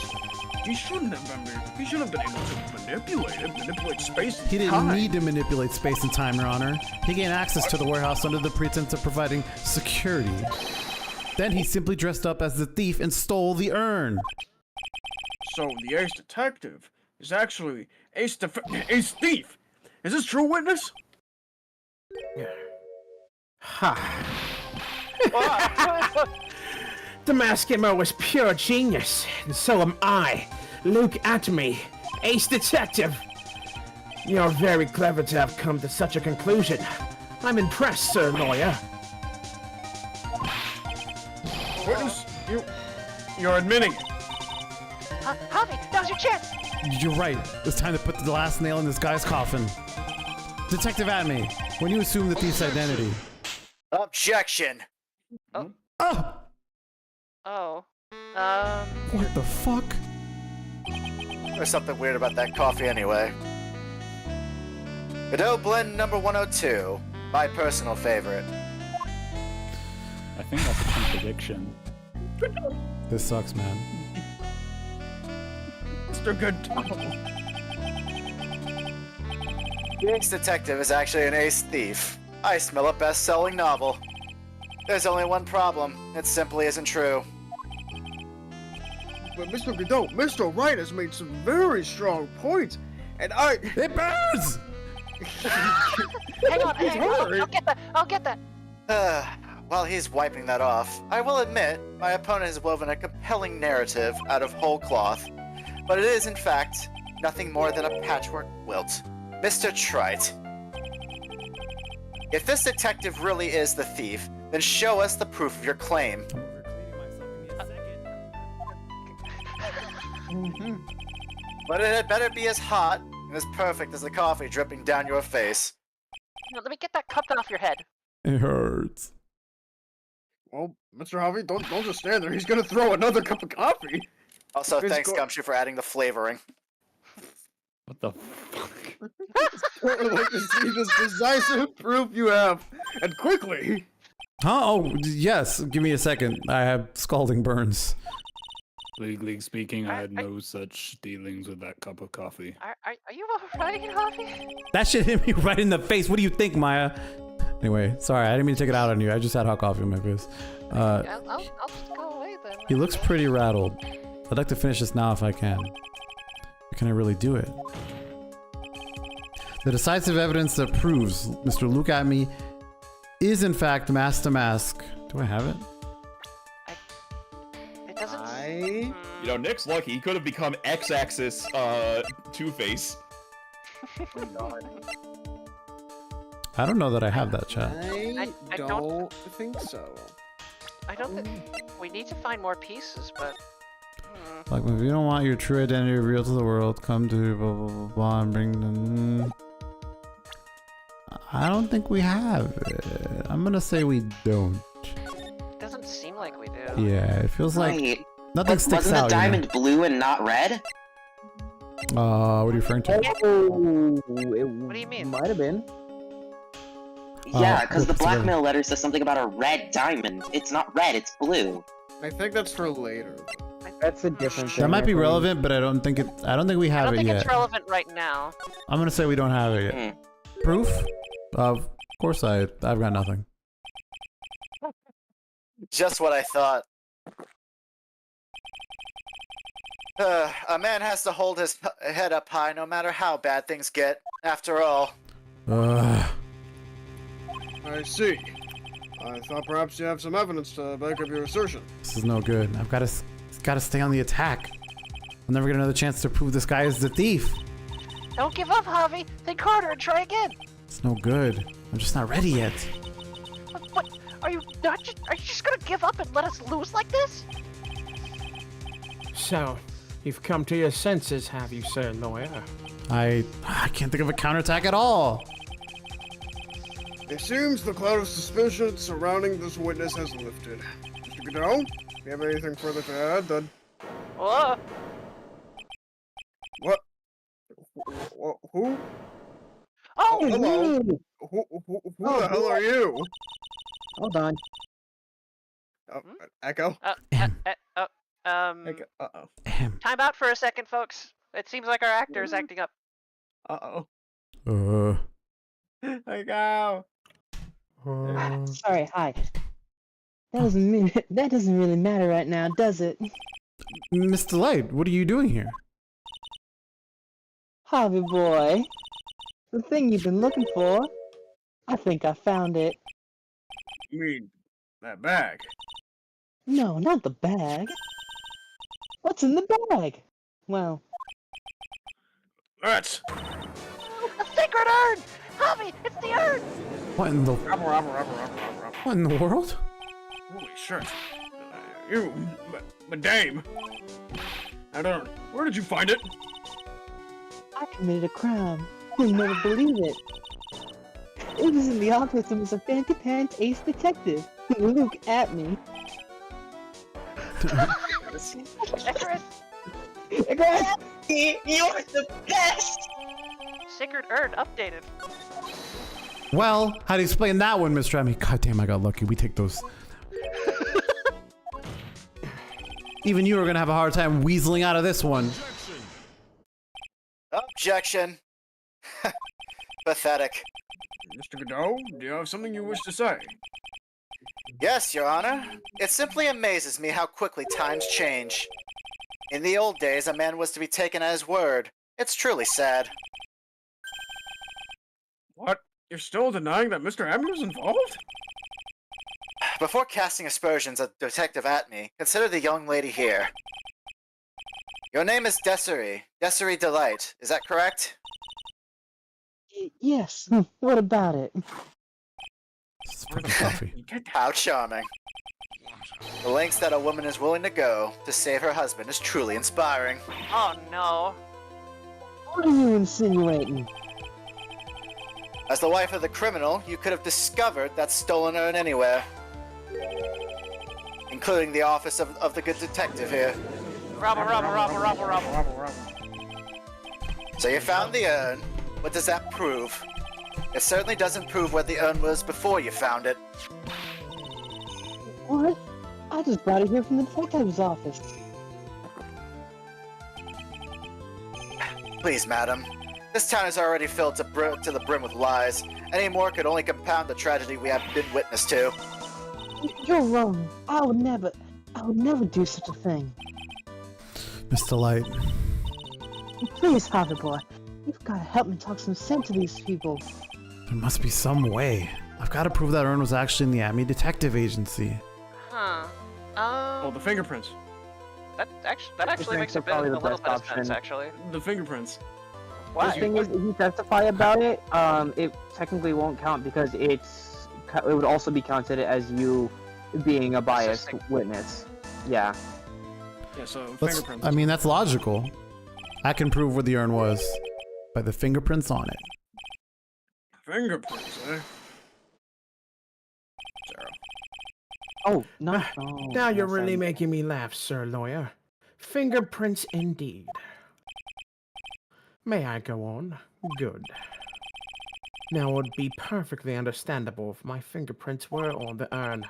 He shouldn't have been. He should have been able to manipulate space and He didn't time. need to manipulate space and time, Your Honor. He gained access to the warehouse under the pretense of providing security. Then he simply dressed up as the thief and stole the urn. So the ace detective is actually ace thief. Is this true, witness? Ha! The Maskimo was pure genius, and so am I, Luke Atmey, ace detective. You're very clever to have come to such a conclusion. I'm impressed, Sir Lawyer. Witness, you're admitting it. Javi, now's your chance. You're right. It's time to put the last nail in this guy's coffin. Detective Atmey, when you assume the thief's identity... Objection. Oh! Oh. What the fuck? There's something weird about that coffee anyway. Godot Blend number 102. My personal favorite. I think that's a contradiction. This sucks, man. Mr. Good Tom. The ace detective is actually an ace thief. I smell a best-selling novel. There's only one problem. It simply isn't true. But Mr. Godot, Mr. Wright has made some very strong points, and It burns! Hang on, I'll get that. While he's wiping that off, I will admit my opponent has woven a compelling narrative out of whole cloth, but it is, in fact, nothing more than a patchwork quilt. Mr. Trite, if this detective really is the thief, then show us the proof of your claim. But it had better be as hot and as perfect as the coffee dripping down your face. Let me get that cup off your head. It hurts. well, Mr. Harvey, don't just stand there. He's gonna throw another cup of coffee. Also, It's thanks, go- Gumshoe, for adding the flavoring. What the fuck? I would like to see this decisive proof you have, and quickly. Huh? Oh, yes. Give me a second. I have scalding burns. Legally speaking, I had no such dealings with that cup of coffee. Are you alright, Harvey? That shit hit me right in the face. What do you think, Maya? Anyway, sorry. I didn't mean to take it out on you. I just had hot coffee in my face. I'll just go away then. He looks pretty rattled. I'd like to finish this now if I can. But can I really do it? The decisive evidence that proves Mr. Luke Atmey is in fact mask to mask. Do I have it? It doesn't. You know, Nick's lucky. He could have become X-Axis Two-Face. I don't know that I have that, chat. I don't think so. I don't think we need to find more pieces, but. Like, if you don't want your true identity revealed to the world, come to blah blah blah blah and bring them. I don't think we have it. I'm gonna say we don't. It doesn't seem like we do. Yeah, it feels like Wait, nothing sticks wasn't out. the diamond blue and not red? What are you referring to? What do you mean? Might have been. Yeah, because the it's red. blackmail letter says something about a red diamond. It's not red, it's blue. I think that's for later. That's a different thing. That might be I think. relevant, but I don't think we I don't have it think yet. it's relevant right now. I'm gonna say we don't have it yet. Proof? Of course I've got nothing. Just what I thought. A man has to hold his head up high no matter how bad things get, after all. I see. I thought perhaps you have some evidence to back up your assertion. This is no good. I've got to stay on the attack. I'll never get another chance to prove this guy is the thief. Don't give up, Javi. Think harder and try again. It's no good. I'm just not ready yet. What? Are you just gonna give up and let us lose like this? So, you've come to your senses, have you, sir, lawyer? I can't think of a counterattack at all. It seems the cloud of suspicion surrounding this witness has lifted. Mr. Godot, do you have anything further to add, then? Whoa. What? Who? Oh, hello. Who the hell are you? Hold on. Echo? Echo, Uh-oh. time out for a second, folks. It seems like our actor is acting up. Uh-oh. Uh, Echo! Sorry, hi. That doesn't really matter right now, does it? Mr. Light, what are you doing here? Harvey boy. The thing you've been looking for. I think I found it. You mean that bag? No, not the bag. What's in the bag? Well, Let's. A sacred urn! Javi, it's the urn! What in the Robber. what in the world? Holy shit. You, madame. I don't know. Where did you find it? I committed a crime. You'll never believe it. It was in the office of Mr. Fancy Pants Ace Detective, Luke Atmey. Icarus, You're the best! sacred urn updated. Well, how do you explain that one, Mr. Atmey? God damn, I got lucky. We take those. Even you are going to have a hard time weaseling out of this one. Objection. Pathetic. Mr. Godot, do you have something you wish to say? Yes, Your Honor. It simply amazes me how quickly times change. In the old days, a man was to be taken at his word. It's truly sad. What? You're still denying that Mr. Atmey was involved? Before casting aspersions at Detective Atmey, consider the young lady here. Your name is Desiree Delight, is that correct? Yes. What about it? It's fucking coffee. How charming. The lengths that a woman is willing to go to save her husband is truly inspiring. Oh no. What are you insinuating? As the wife of the criminal, you could have discovered that stolen urn anywhere. Including the office of the good detective here. Robble. So you found the urn. What does that prove? It certainly doesn't prove where the urn was before you found it. What? I just brought it here from the detective's office. Please, madam. This town is already filled to the brim with lies. Any more could only compound the tragedy we have been witness to. You're wrong. I would never do such a thing. Mr. Light. Please, Father Boy, you've got to help me talk some sense to these people. There must be some way. I've got to prove that urn was actually in the Atmey Detective Agency. Huh. Oh, the fingerprints. That actually makes a little bit of sense, actually. The fingerprints. Why? The thing is, if you testify about it, it technically won't count because it would also be counted as you being a biased witness. Yeah. Yeah, so fingerprints. I mean, that's logical. I can prove where the urn was by the fingerprints on it. Fingerprints, eh? Zero. Oh, no. Now you're really making me laugh, sir lawyer. Fingerprints indeed. May I go on? Good. Now it would be perfectly understandable if my fingerprints were on the urn.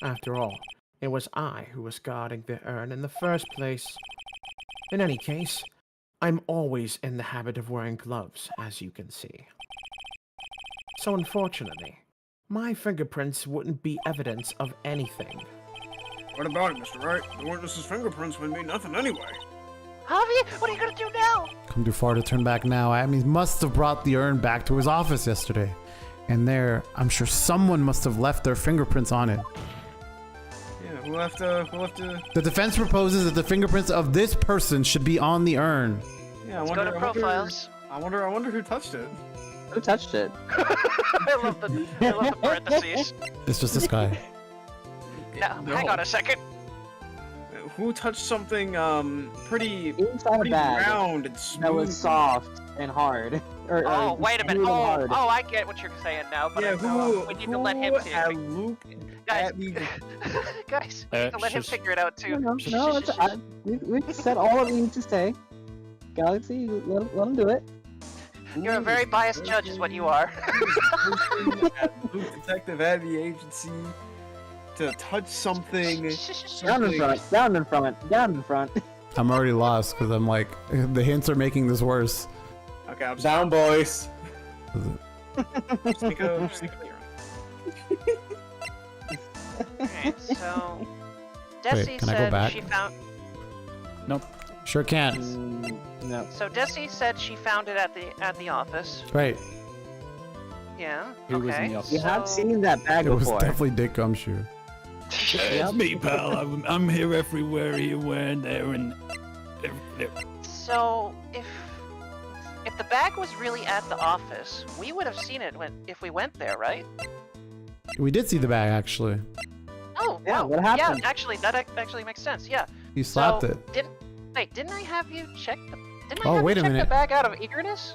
After all, it was I who was guarding the urn in the first place. In any case, I'm always in the habit of wearing gloves, as you can see. So unfortunately, my fingerprints wouldn't be evidence of anything. What about it, Mr. Wright? The witness's fingerprints would mean nothing anyway. Javi, what are you gonna do now? Come too far to turn back now. Atmey must have brought the urn back to his office yesterday. And there, I'm sure someone must have left their fingerprints on it. Yeah, we'll have to... The defense proposes that the fingerprints of this person should be on the urn. Yeah, Let's go to profiles. I wonder who touched it. Who touched it? I love the parentheses. It's just this guy. No, hang on a second. Who touched something pretty Inside a bag round and smooth? That was soft and hard. Oh, wait a minute. Oh, I get what you're saying now. But yeah, we need to let him guys, we need to let him figure it out too. No, we said all that we need to say. Galaxy, let him do it. You're a very biased judge, is what you are. Detective at the agency to touch something. Down in front. I'm already lost because I'm like, the hints are making this worse. Okay, I'm down, boys. Sneak a Okay, so Desi can I go back? said she found. Nope. Sure can't. No. So Desi said she found it at the office. Right. Yeah. Who was in the office? You have seen that bag It was before. definitely Dick Gumshoe. It's me, pal. I'm here everywhere, here and there, and there. So if the bag was really at the office, we would have seen it if we went there, right? We did see the bag, actually. Oh, Yeah, wow. what happened? Yeah, actually, that actually makes sense. Yeah. You slapped so, it. Didn't I have you check the? Didn't Oh, I have wait you a check minute. the bag out of eagerness?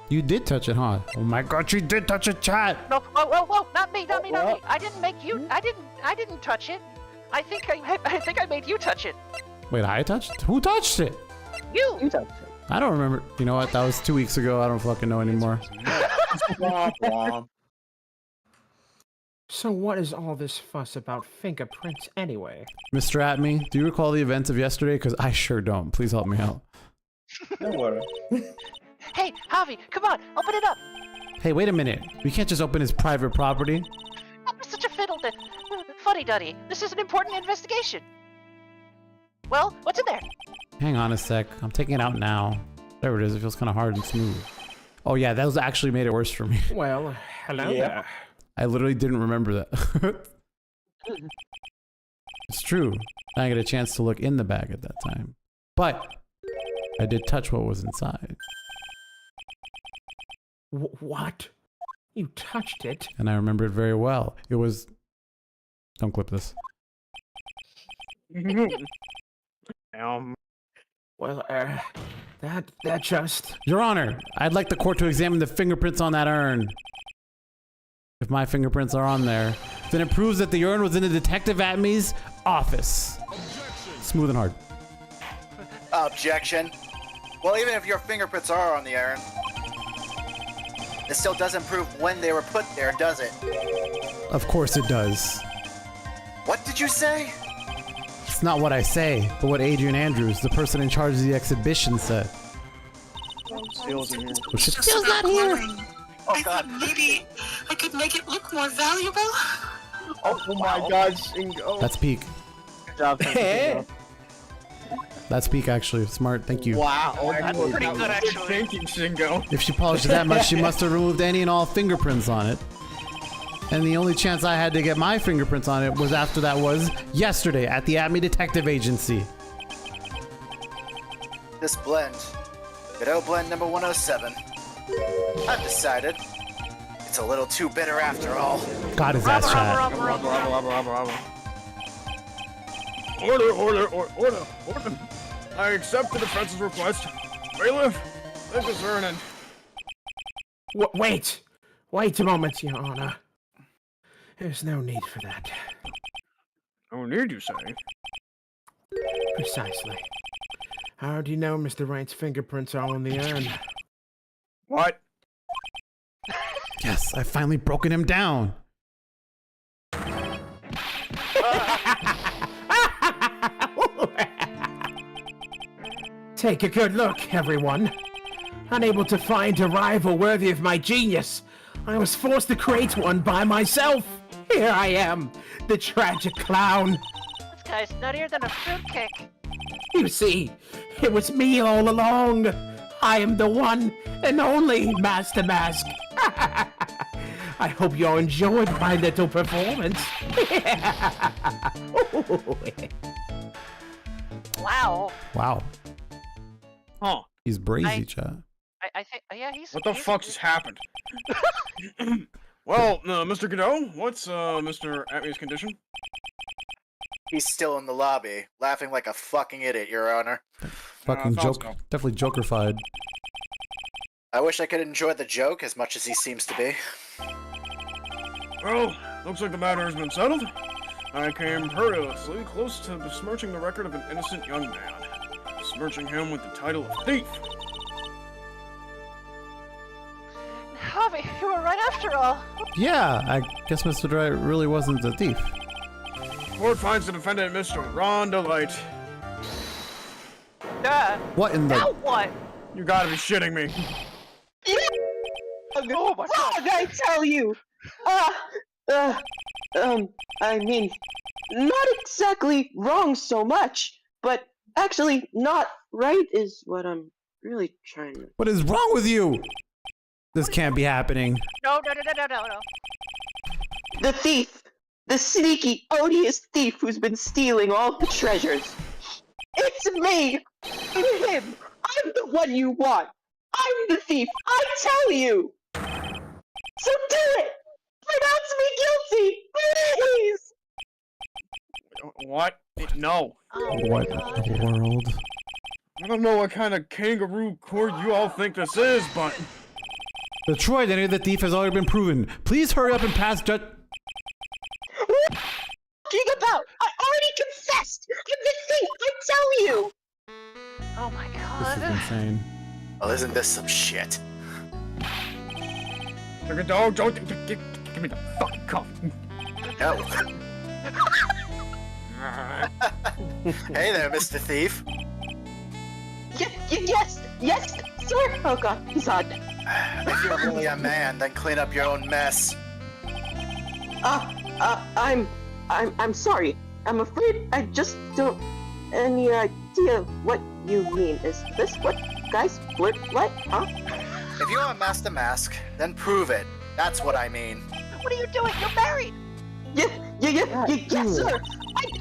You did touch it, huh? Oh my god, you did touch it, chat! No, whoa, not me. I didn't make you. I didn't touch it. I think I made you touch it. Wait, I touched? Who touched it? You touched it. I don't remember. You know what? That was 2 weeks ago. I don't fucking know anymore. Womp womp. So what is all this fuss about fingerprints anyway? Mr. Atmey, do you recall the events of yesterday? Because I sure don't. Please help me out. Don't worry. Hey, Javi, come on, open it up. Hey, wait a minute. We can't just open his private property. That was such a fuddy-duddy. This is an important investigation. Well, what's in there? Hang on a sec. I'm taking it out now. There it is. It feels kind of hard and smooth. Oh yeah, that was actually made it worse for me. Well, hello there. I literally didn't remember that. It's true. I didn't get a chance to look in the bag at that time. But I did touch what was inside. What? You touched it? And I remember it very well. It was... Don't clip this. Well, that just... Your Honor, I'd like the court to examine the fingerprints on that urn. If my fingerprints are on there, then it proves that the urn was in the Detective Atmey's office. Smooth and hard. Objection. Well, even if your fingerprints are on the urn, it still doesn't prove when they were put there, does it? Of course it does. What did you say? It's not what I say, but what Adrian Andrews, the person in charge of the exhibition, said. Steel's in here. Steel's not here! Oh god. Maybe I could make it look more valuable. Oh my god, Shingo. That's peak. Good job. Hey. That's peak, actually. Smart, thank you. Wow. That's pretty good, actually. Thank you, Shingo. If she polished it that much, she must have removed any and all fingerprints on it. And the only chance I had to get my fingerprints on it was after that was yesterday at the Atmey Detective Agency. This blend, Godot blend number 107. I've decided it's a little too bitter after all. God, his ass chat. Order. I accept the defense's request. Bailiff, this is Vernon. Wait a moment, Your Honor. There's no need for that. No need, you say? Precisely. How do you know Mr. Wright's fingerprints are on the urn? What? Yes, I've finally broken him down. Take a good look, everyone. Unable to find a rival worthy of my genius, I was forced to create one by myself. Here I am, the tragic clown. This guy's nuttier than a fruitcake. You see, it was me all along. I am the one and only Master Mask. I hope you all enjoyed my little performance. Wow. Wow. Huh. He's brazy, chat. I think, yeah, he's... What the fuck just happened? Well, Mr. Godot, what's, Mr. Atmey's condition? He's still in the lobby, laughing like a fucking idiot, Your Honor. Fucking joke. so. Definitely jokerfied. I wish I could enjoy the joke as much as he seems to be. Well, looks like the matter has been settled. I came perilously close to besmirching the record of an innocent young man. Besmirching him with the title of thief. Javi, you were right after all. Yeah, I guess Mr. Dwight really wasn't a thief. Court finds the defendant Mr. Ron Delight. What in the... Now what? You gotta be shitting me. Oh my god. I tell you! I mean, not exactly wrong so much, but actually not right is what I'm really trying to... What is wrong with you? This can't be happening. No. The thief! The sneaky, odious thief who's been stealing all the treasures! It's me! I'm him! I'm the one you want! I'm the thief! I tell you! So do it! Pronounce me guilty! Please! What? No. What in the world? I don't know what kind of kangaroo court you all think this is, but... The true identity of the thief has already been proven. Please hurry up and pass What are you talking about? I already confessed! I'm the thief! I tell you! Oh my This god. is insane. Well, isn't this some shit? Don't give me the fucking cuff. No. Hey there, Mr. Thief. Yes, sir. Oh God, he's on. If you're really a man, then clean up your own mess. I'm sorry. I'm afraid I just don't any idea what you mean. Is this what guys flirt like, huh? If you're a Master Mask, then prove it. That's what I mean. What are you doing? You're married! Yes, sir!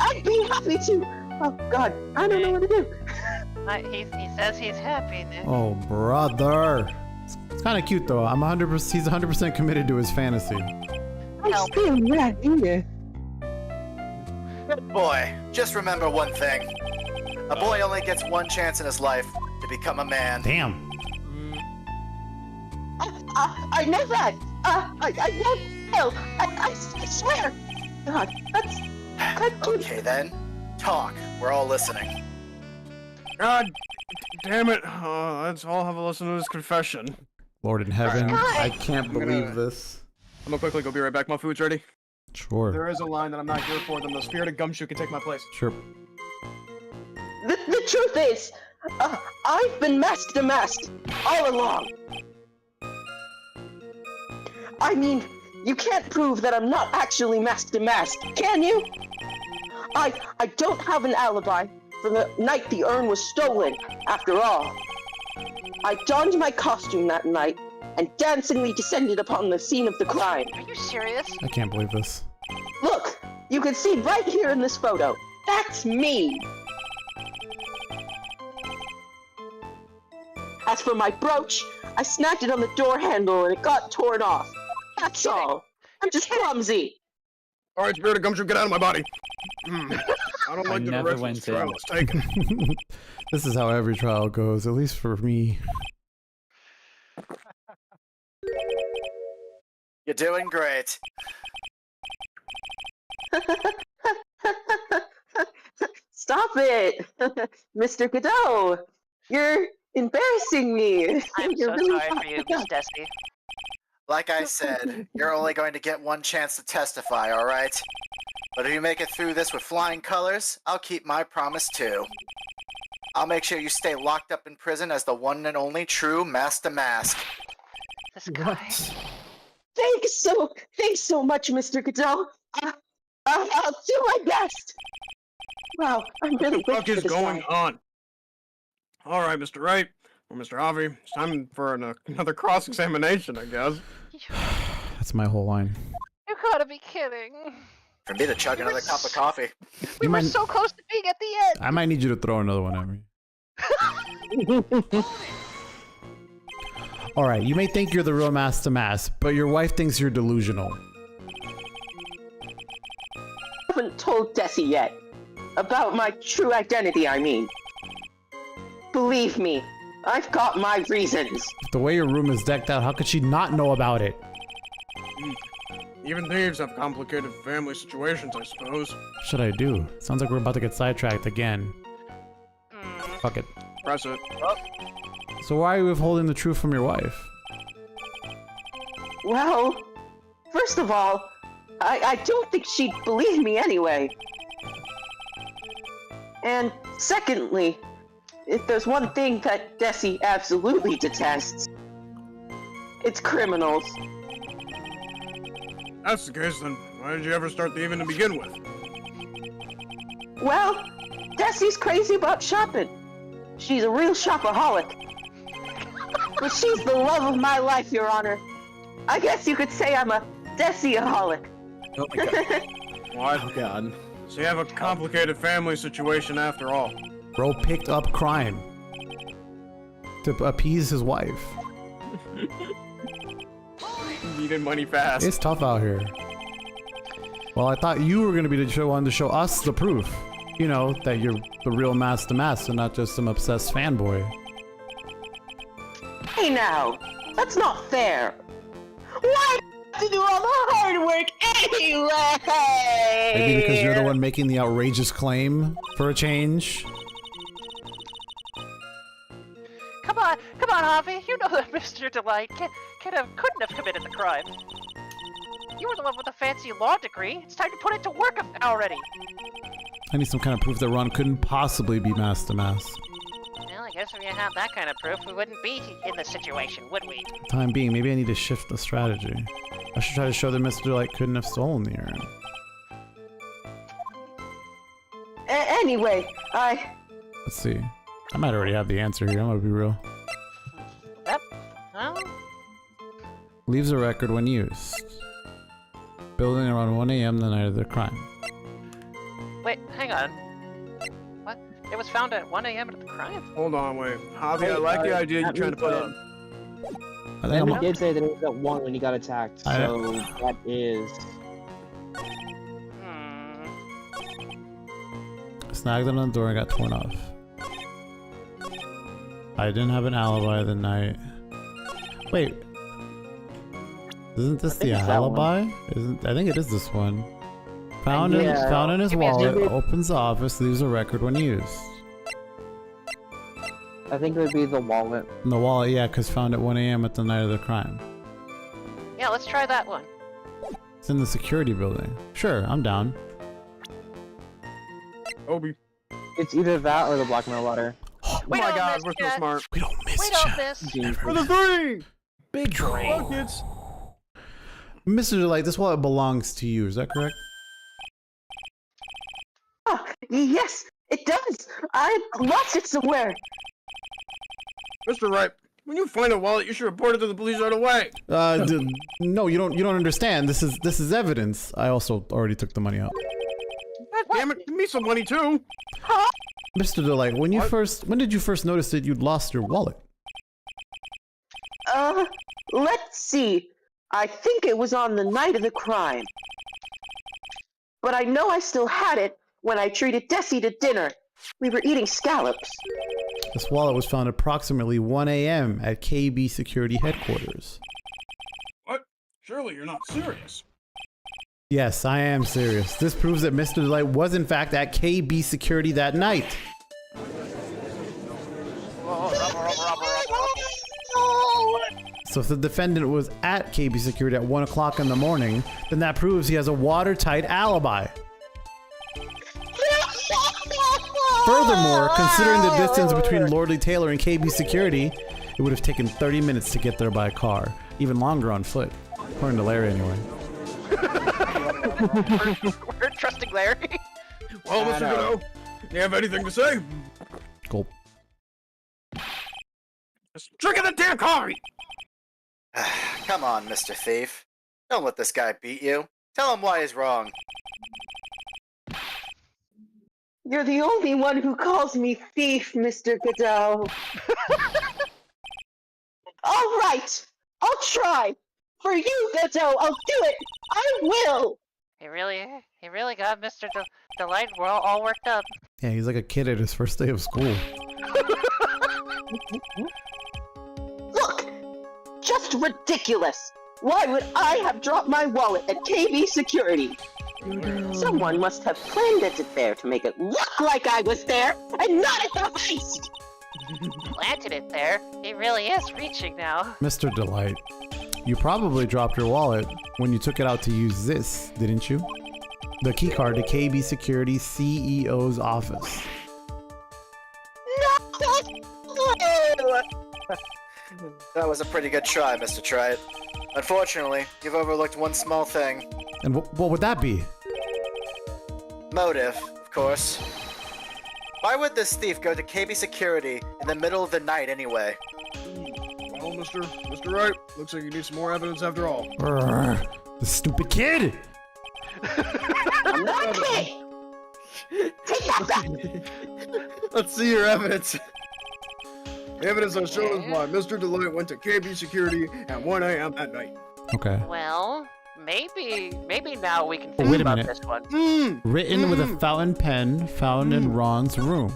I'd be happy to! Oh, God, I don't know what to do. He says he's happy. Oh, brother. It's kind of cute, though. He's 100% committed to his fantasy. I'm still right here. Good boy. Just remember one thing. A boy only gets one chance in his life to become a man. Damn. I know that! I won't fail! I swear! God, that's... Okay, then. Talk. We're all listening. God damn it. Let's all have a listen to his confession. Lord in heaven, I can't I'm believe gonna- this. I'm gonna quickly go be right back. My food's ready. Sure. There is a line that I'm not here for, then the spirit of Gumshoe can take my place. Sure. The truth is, I've been masked to mask all along. I mean, you can't prove that I'm not actually masked to mask, can you? I don't have an alibi for the night the urn was stolen, after all. I donned my costume that night and dancingly descended upon the scene of the crime. Are you serious? I can't believe this. Look, you can see right here in this photo. That's me. As for my brooch, I snagged it on the door handle and it got torn off. That's all. I'm just clumsy. Alright, spirit of Gumshoe, get out of my body. I don't like the never direction this went trial in. is taken. This is how every trial goes, at least for me. You're doing great. Stop it! Mr. Godot! You're embarrassing me! I'm You're so really sorry for you, Miss Desi. Like I said, you're only going to get one chance to testify, alright? But if you make it through this with flying colors, I'll keep my promise too. I'll make sure you stay locked up in prison as the one and only true Master Mask. This guy. Thanks so much, Mr. Godot. I'll do my best. Wow, I'm really What the fuck waiting is for this going guy. on? Alright, Mr. Wright, or Mr. Javi, it's time for another cross-examination, I guess. That's my whole line. You gotta be kidding. For me to chug another cup of coffee. We were so close to being at the end. I might need you to throw another one at me. Alright, you may think you're the real Master Mask, but your wife thinks you're delusional. I haven't told Desi yet. About my true identity, I mean. Believe me, I've got my reasons. The way your room is decked out, how could she not know about it? Even thieves have complicated family situations, I suppose. What should I do? Sounds like we're about to get sidetracked again. Fuck it. Press it. So why are you withholding the truth from your wife? Well, first of all, I don't think she'd believe me anyway. And secondly, if there's one thing that Desi absolutely detests, it's criminals. That's the case, then why did you ever start thieving to begin with? Well, Desi's crazy about shopping. She's a real shopaholic. But she's the love of my life, Your Honor. I guess you could say I'm a Desi-aholic. Oh my god. What? Oh god. So you have a complicated family situation after all. Bro picked up crime to appease his wife. Needed money fast. It's tough out here. Well, I thought you were gonna be the one to show us the proof. You know, that you're the real Master Mask and not just some obsessed fanboy. Hey now, that's not fair. Why do I have to do all the hard work anyway? Maybe because you're the one making the outrageous claim for a change. Come on, Javi. You know that Mr. Delight couldn't have committed the crime. You were the one with the fancy law degree. It's time to put it to work already. I need some kind of proof that Ron couldn't possibly be Mass to Mass. Well, I guess if you had that kind of proof, we wouldn't be in this situation, would we? Time being, maybe I need to shift the strategy. I should try to show that Mr. Delight couldn't have stolen the urn. Anyway, Let's see. I might already have the answer here, I'm gonna be real. Yep. Well... Leaves a record when used. Building around 1 a.m. the night of the crime. Wait, hang on. What? It was found at 1 a.m. at the crime? Hold on, wait. Javi, I like the idea you're trying to put up. He did say that it was at 1 when he got attacked, so that is... Snagged it on the door and got torn off. I didn't have an alibi the night. Wait. Isn't this the alibi? I think it is this one. Found in his wallet, opens the office, leaves a record when used. I think it would be the wallet. The wallet, yeah, because found at 1 a.m. at the night of the crime. Yeah, let's try that one. It's in the security building. Sure, I'm down. Obi. It's either that or the blackmail letter. Oh my god, we're so smart. We don't miss For the three! Big draw. Buckets. Mr. Delight, this wallet belongs to you, is that correct? Oh, yes, it does. I lost it somewhere. Mr. Wright, when you find a wallet, you should report it to the police right away. No, you don't understand. This is evidence. I also already took the money out. God damn it, give me some money too. Huh? Mr. Delight, when did you first notice that you'd lost your wallet? Let's see. I think it was on the night of the crime. But I know I still had it when I treated Desi to dinner. We were eating scallops. This wallet was found approximately 1 a.m. at KB Security Headquarters. What? Surely you're not serious. Yes, I am serious. This proves that Mr. Delight was in fact at KB Security that night. So if the defendant was at KB Security at 1 o'clock in the morning, then that proves he has a watertight alibi. Furthermore, considering the distance between Lordly Taylor and KB Security, it would have taken 30 minutes to get there by car. Even longer on foot. According to Larry, anyway. We're trusting Larry. Well, Mr. Godot, do you have anything to say? Gulp. Just drinking the damn coffee! Come on, Mr. Thief. Don't let this guy beat you. Tell him why he's wrong. You're the only one who calls me thief, Mr. Godot. All right, I'll try. For you, Godot, I'll do it. I will. He really got Mr. Delight all worked up. Yeah, he's like a kid at his first day of school. Look, just ridiculous. Why would I have dropped my wallet at KB Security? Someone must have planted it there to make it look like I was there and not at the heist. Planted it there. He really is reaching now. Mr. Delight, you probably dropped your wallet when you took it out to use this, didn't you? The keycard to KB Security CEO's office. No! That was a pretty good try, Mr. Try It. Unfortunately, you've overlooked one small thing. And what would that be? Motive, of course. Why would this thief go to KB Security in the middle of the night anyway? Well, Mr. Wright, looks like you need some more evidence after all. The stupid kid! I'm not a kid! Take that back! Let's see your evidence. The evidence I show is why Mr. Delight went to KB Security at 1 a.m. that night. Okay. Well, maybe now we can Oh, think wait a about minute. this one. Written with a fountain pen found in Ron's room.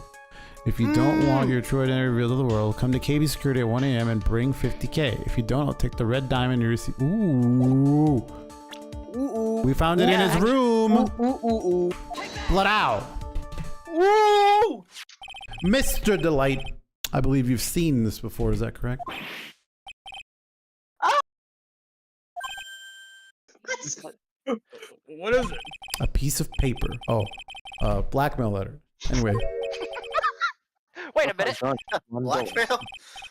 If you don't want your true identity revealed to the world, come to KB Security at 1 a.m. and bring 50K. If you don't, I'll take the red diamond you receive. Ooh. We found it in his room. Blood out. Mr. Delight, I believe you've seen this before, is that correct? Let's What is it? A piece of paper. Oh, blackmail letter. Anyway, Wait a minute. Blackmail?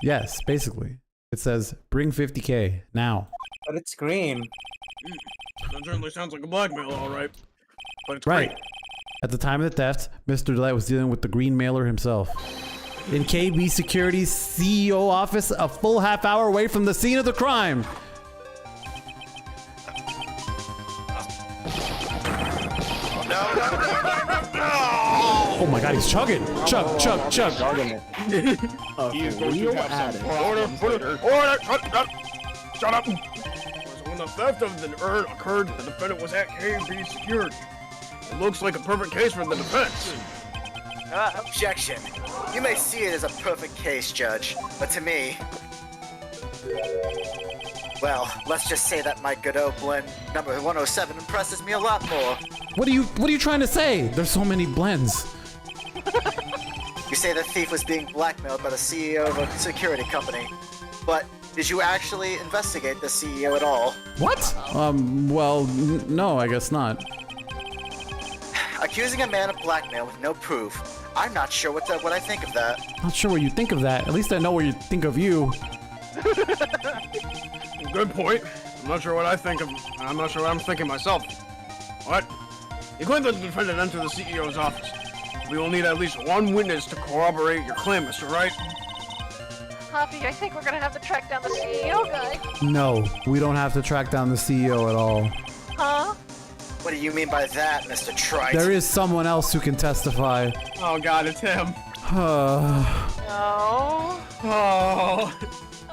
yes, basically. It says, bring 50K now. But it's green. That certainly sounds like a blackmail, all right. But it's Right. green. At the time of the theft, Mr. Delight was dealing with the green mailer himself. In KB Security's CEO office, a full half hour away from the scene of the crime. Oh my god, he's chugging. Chug. He is going to have some Order! Shut up! When the theft of the urn occurred, the defendant was at KB Security. It looks like a perfect case for the defense. Objection. You may see it as a perfect case, Judge, but to me... Well, let's just say that my Godot blend number 107 impresses me a lot more. What are you trying to say? There's so many blends. You say the thief was being blackmailed by the CEO of a security company, but did you actually investigate the CEO at all? What? Well, no, I guess not. Accusing a man of blackmail with no proof. I'm not sure what I think of that. Not sure what you think of that. At least I know what you think of you. Good point. I'm not sure what I think of. I'm not sure what I'm thinking myself. What? You claim that the defendant entered the CEO's office. We will need at least one witness to corroborate your claim, Mr. Wright. Javi, I think we're gonna have to track down the CEO guy. No, we don't have to track down the CEO at all. Huh? What do you mean by that, Mr. Trite? There is someone else who can testify. Oh god, it's him. No. Oh.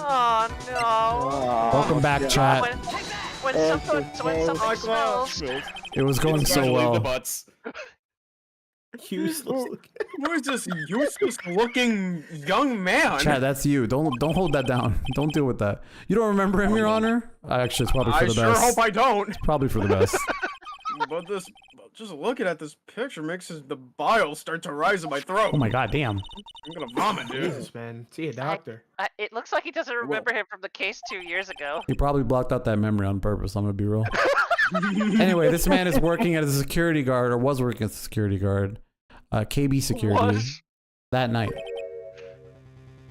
Oh no. Welcome back, chat. When something smells. It was going so well. Useless. Who is this useless looking young man? Chat, that's you. Don't hold that down. Don't deal with that. You don't remember him, Your Honor? Actually, it's probably for the best. I sure hope I don't. It's probably for the best. But just looking at this picture makes the bile start to rise in my throat. Oh my god, damn. I'm gonna vomit, dude. Jesus, man. See a doctor. It looks like he doesn't remember him from the case 2 years ago. He probably blocked out that memory on purpose, I'm gonna be real. Anyway, this man is working as a security guard, or was working as a security guard. KB Security. That night.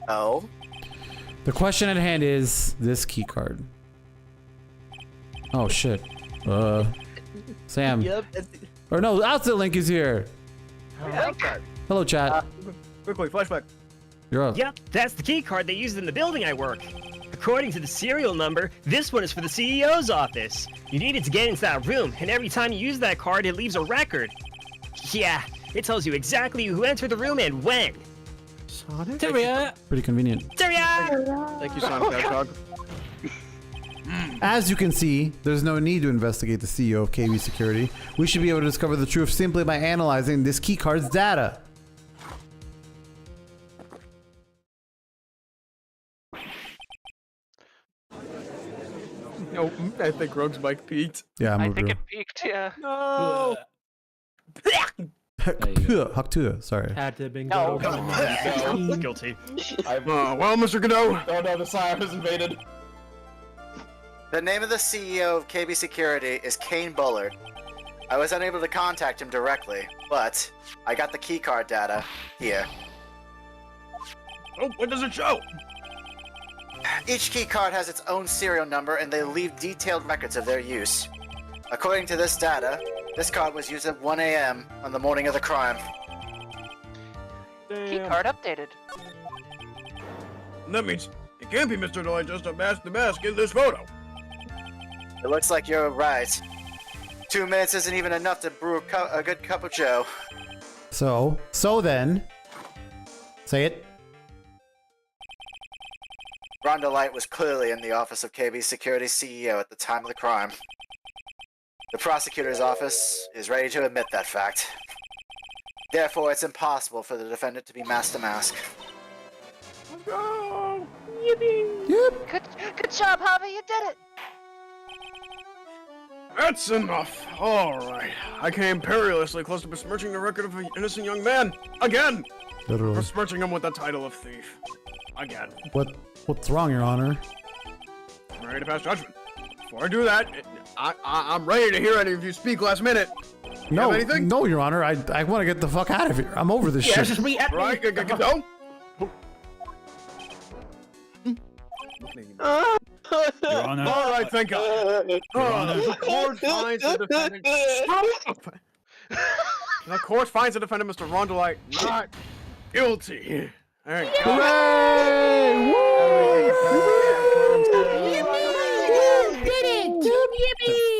Oh? The question at hand is this key card. Oh shit. Sam. Yep. Or no, Outset Link is here. Hello, chat. Quickly, flashback. You're up. Yep, that's the key card they used in the building I work. According to the serial number, this one is for the CEO's office. You needed to get into that room, and every time you use that card, it leaves a record. Yeah, it tells you exactly who entered the room and when. Sonic? Tyria! Pretty convenient. Tyria! Thank you, Sonic Hedgehog. As you can see, there's no need to investigate the CEO of KB Security. We should be able to discover the truth simply by analyzing this keycard's data. No, I think Rogue's mic peaked. Yeah, I think it peaked, yeah. No! Haktua, sorry. Had to have been No. good. Guilty. Well, Mr. Godot. Oh no, the Scion has invaded. The name of the CEO of KB Security is Kane Bullard. I was unable to contact him directly, but I got the keycard data here. Oh, what does it show? Each keycard has its own serial number and they leave detailed records of their use. According to this data, this card was used at 1 a.m. on the morning of the crime. Key card updated. That means it can't be Mr. Delight just a mask to mask in this photo. It looks like you're right. 2 minutes isn't even enough to brew a good cup of joe. So then, say it. Rhonda Light was clearly in the office of KB Security's CEO at the time of the crime. The prosecutor's office is ready to admit that fact. Therefore, it's impossible for the defendant to be mask to mask. Go! Yippee! Yep. Good job, Javi, you did it! That's enough. Alright. I came perilously close to besmirching the record of an innocent young man. Again! Literally. Besmirching him with the title of thief. Again. What's wrong, Your Honor? I'm ready to pass judgment. before I do that, I'm ready to hear any of you speak last minute. You No, have anything? no, Your Honor. I want to get the fuck out of here. I'm over this shit. Just me, Atmey. Right, go. Your Honor. All right, thank God. The court finds the defendant. The court finds the defendant, Mr. Rondelite, not guilty. There you go. Hooray!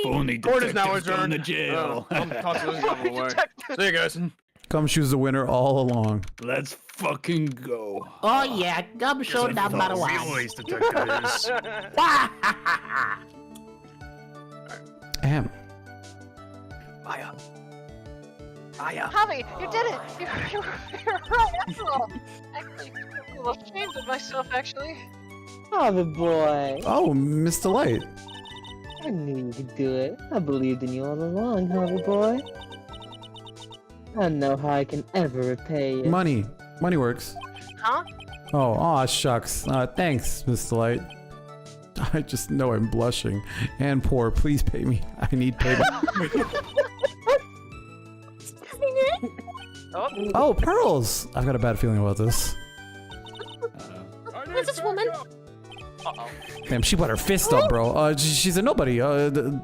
Phony Court is now detective's going adjourned. to jail. I'm tossing this guy away. See you guys. Gumshoe's the winner all along. Let's fucking go. Oh yeah, Gumshoe number one. Real detective is. Ahem. Maya. Javi, you did it! You're right, after all. Actually, I'm a little ashamed of myself, actually. Harvey boy. Oh, Mr. Light. I knew you could do it. I believed in you all along, Harvey boy. I know how I can ever repay you. Money. Money works. Huh? Oh, aw, shucks. Thanks, Mr. Light. I just know I'm blushing and poor. Please pay me. I need payment. Oh, pearls! I've got a bad feeling about this. Who's this woman? Uh-oh. Damn, she put her fist up, bro. She's a nobody. From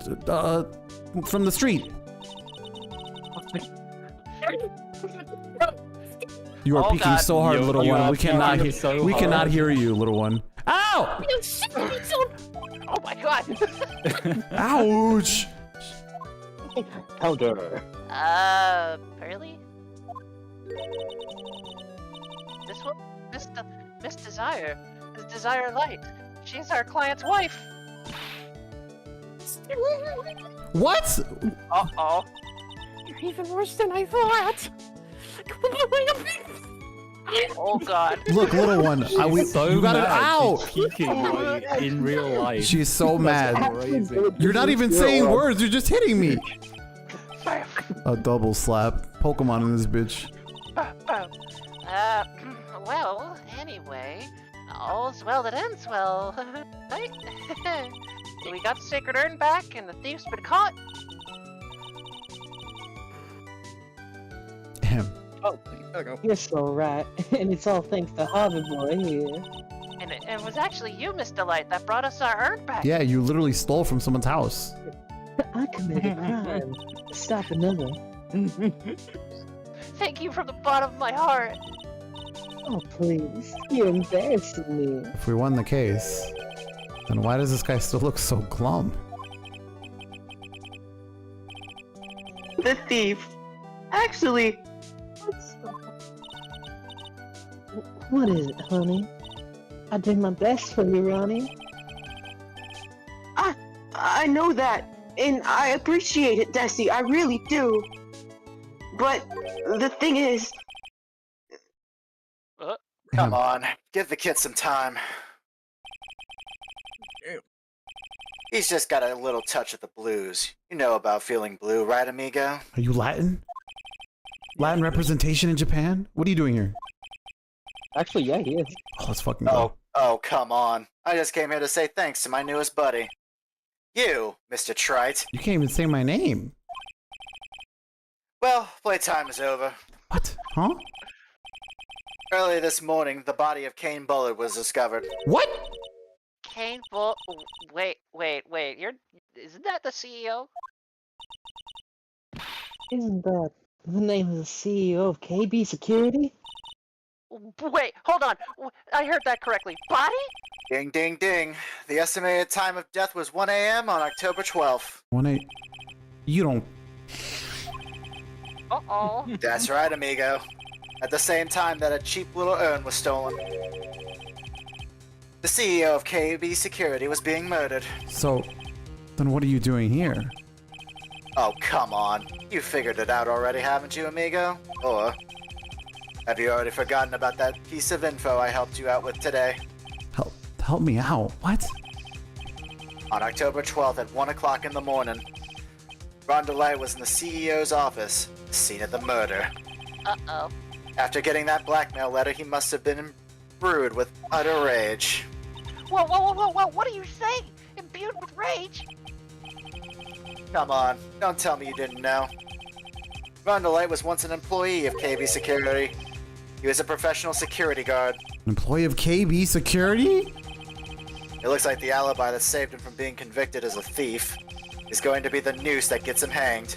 the street. You are Oh, peeking God. so hard, little you one. are We cannot peeking so we hard. cannot hear you, little one. Ow! Oh my god! Ouch! Elder. Pearly? This one? Miss Desire. Desire Light. She's our client's wife. What? Uh-oh. You're even worse than I thought. Oh god. Look, little one. You got it. Ow! Peeking in real life. She's so mad. Crazy. You're not even saying words. You're just hitting me. A double slap. Pokemon in this bitch. Well, anyway, all's well that ends well, right? We got the sacred urn back, and the thief's been caught. Ahem. Oh, there we go. You're so right, and it's all thanks to Harvey boy here. And it was actually you, Miss Delight, that brought us our urn back. Yeah, you literally stole from someone's house. I committed a crime. Stop another. Thank you from the bottom of my heart. Oh please, you're embarrassing me. If we won the case, then why does this guy still look so glum? The thief. Actually, What is it, honey? I did my best for you, Ronnie. I know that, and I appreciate it, Desi. I really do. But the thing is, Come on, give the kid some time. He's just got a little touch of the blues. You know about feeling blue, right, amigo? Are you Latin? Latin representation in Japan? What are you doing here? Actually, yeah, he is. Oh, let's fucking go. Oh, come on. I just came here to say thanks to my newest buddy. You, Mr. Trite. You can't even say my name. Well, playtime is over. What? Huh? Early this morning, the body of Kane Bullard was discovered. What? Kane Bull. Wait. Isn't that the CEO? Isn't that the name of the CEO of KB Security? Wait, hold on. I heard that correctly. Body? Ding, ding, ding. The estimated time of death was 1 a.m. on October 12th. 1-8. You don't. Uh-oh. That's right, amigo. At the same time that a cheap little urn was stolen. The CEO of KB Security was being murdered. So, then what are you doing here? Oh, come on. You figured it out already, haven't you, amigo? Or have you already forgotten about that piece of info I helped you out with today? Help me out. What? On October 12th at 1 o'clock in the morning, Rondelay was in the CEO's office, scene of the murder. Uh-oh. After getting that blackmail letter, he must have been imbued with utter rage. Whoa, what are you saying? Imbued with rage? Come on, don't tell me you didn't know. Rondelite was once an employee of KB Security. He was a professional security guard. An employee of KB Security? It looks like the alibi that saved him from being convicted as a thief is going to be the noose that gets him hanged.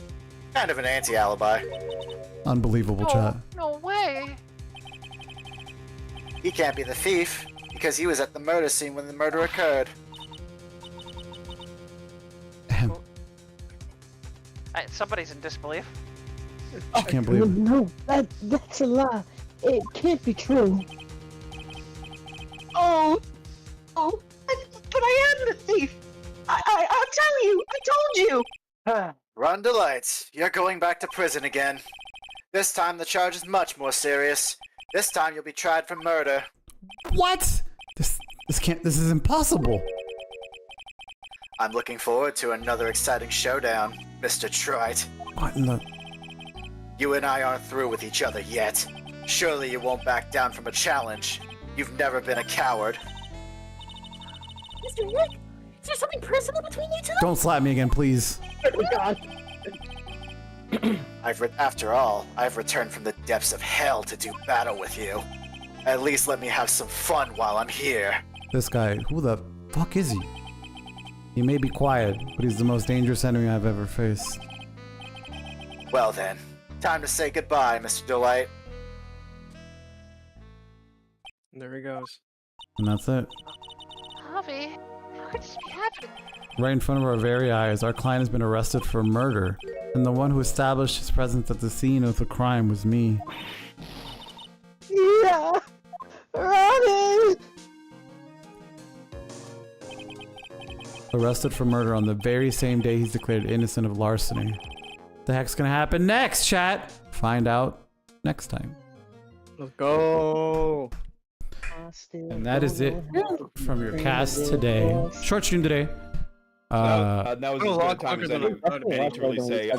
Kind of an anti-alibi. Unbelievable, chat. No way. He can't be the thief, because he was at the murder scene when the murder occurred. Somebody's in disbelief. I can't believe it. No, that's a lie. It can't be true. Oh, but I am the thief. I'll tell you. I told you. Rondelite, you're going back to prison again. This time the charge is much more serious. This time you'll be tried for murder. What? This is impossible. I'm looking forward to another exciting showdown, Mr. Trite. What in the... You and I aren't through with each other yet. Surely you won't back down from a challenge. You've never been a coward. Mr. Nick, is there something personal between you two? Don't slap me again, please. Oh God. After all, I've returned from the depths of hell to do battle with you. At least let me have some fun while I'm here. This guy, who the fuck is he? He may be quiet, but he's the most dangerous enemy I've ever faced. Well then, time to say goodbye, Mr. Delight. There he goes. And that's it. Javi, how could this be happening? Right in front of our very eyes, our client has been arrested for murder. And the one who established his presence at the scene of the crime was me. Yeah! Robin! Arrested for murder on the very same day he's declared innocent of larceny. What the heck's gonna happen next, chat? Find out next time. Let's go. And that is it from your cast today. Short stream today. That was as good a time as any to really say.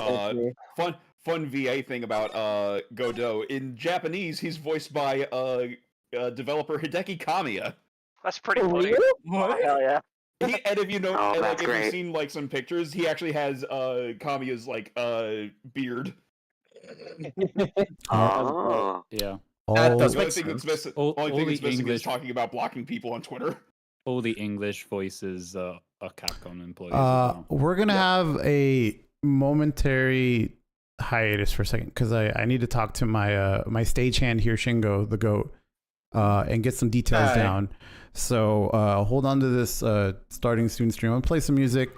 Fun VA thing about Godot. In Japanese, he's voiced by developer Hideki Kamiya. That's pretty funny. What? Hell yeah. And if you know, Oh, like that's if great. you've seen like some pictures, he actually has Kamiya's like beard. Oh. Yeah. All, The only thing that's missing, only thing the that's missing is English- talking about blocking people on Twitter. All the English voices are Capcom employees. as well. we're gonna have a momentary hiatus for a second because I need to talk to my my stagehand here, Shingo the goat, and get some details down. So hold on to this starting student stream. I'm gonna play some music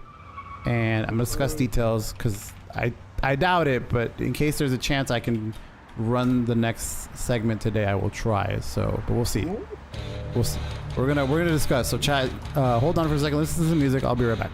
and I'm gonna discuss details because I doubt it, but in case there's a chance I can run the next segment today, I will try. So, but we'll see. We'll see. We're gonna discuss. So chat, hold on for a second. Listen to some music. I'll be right back.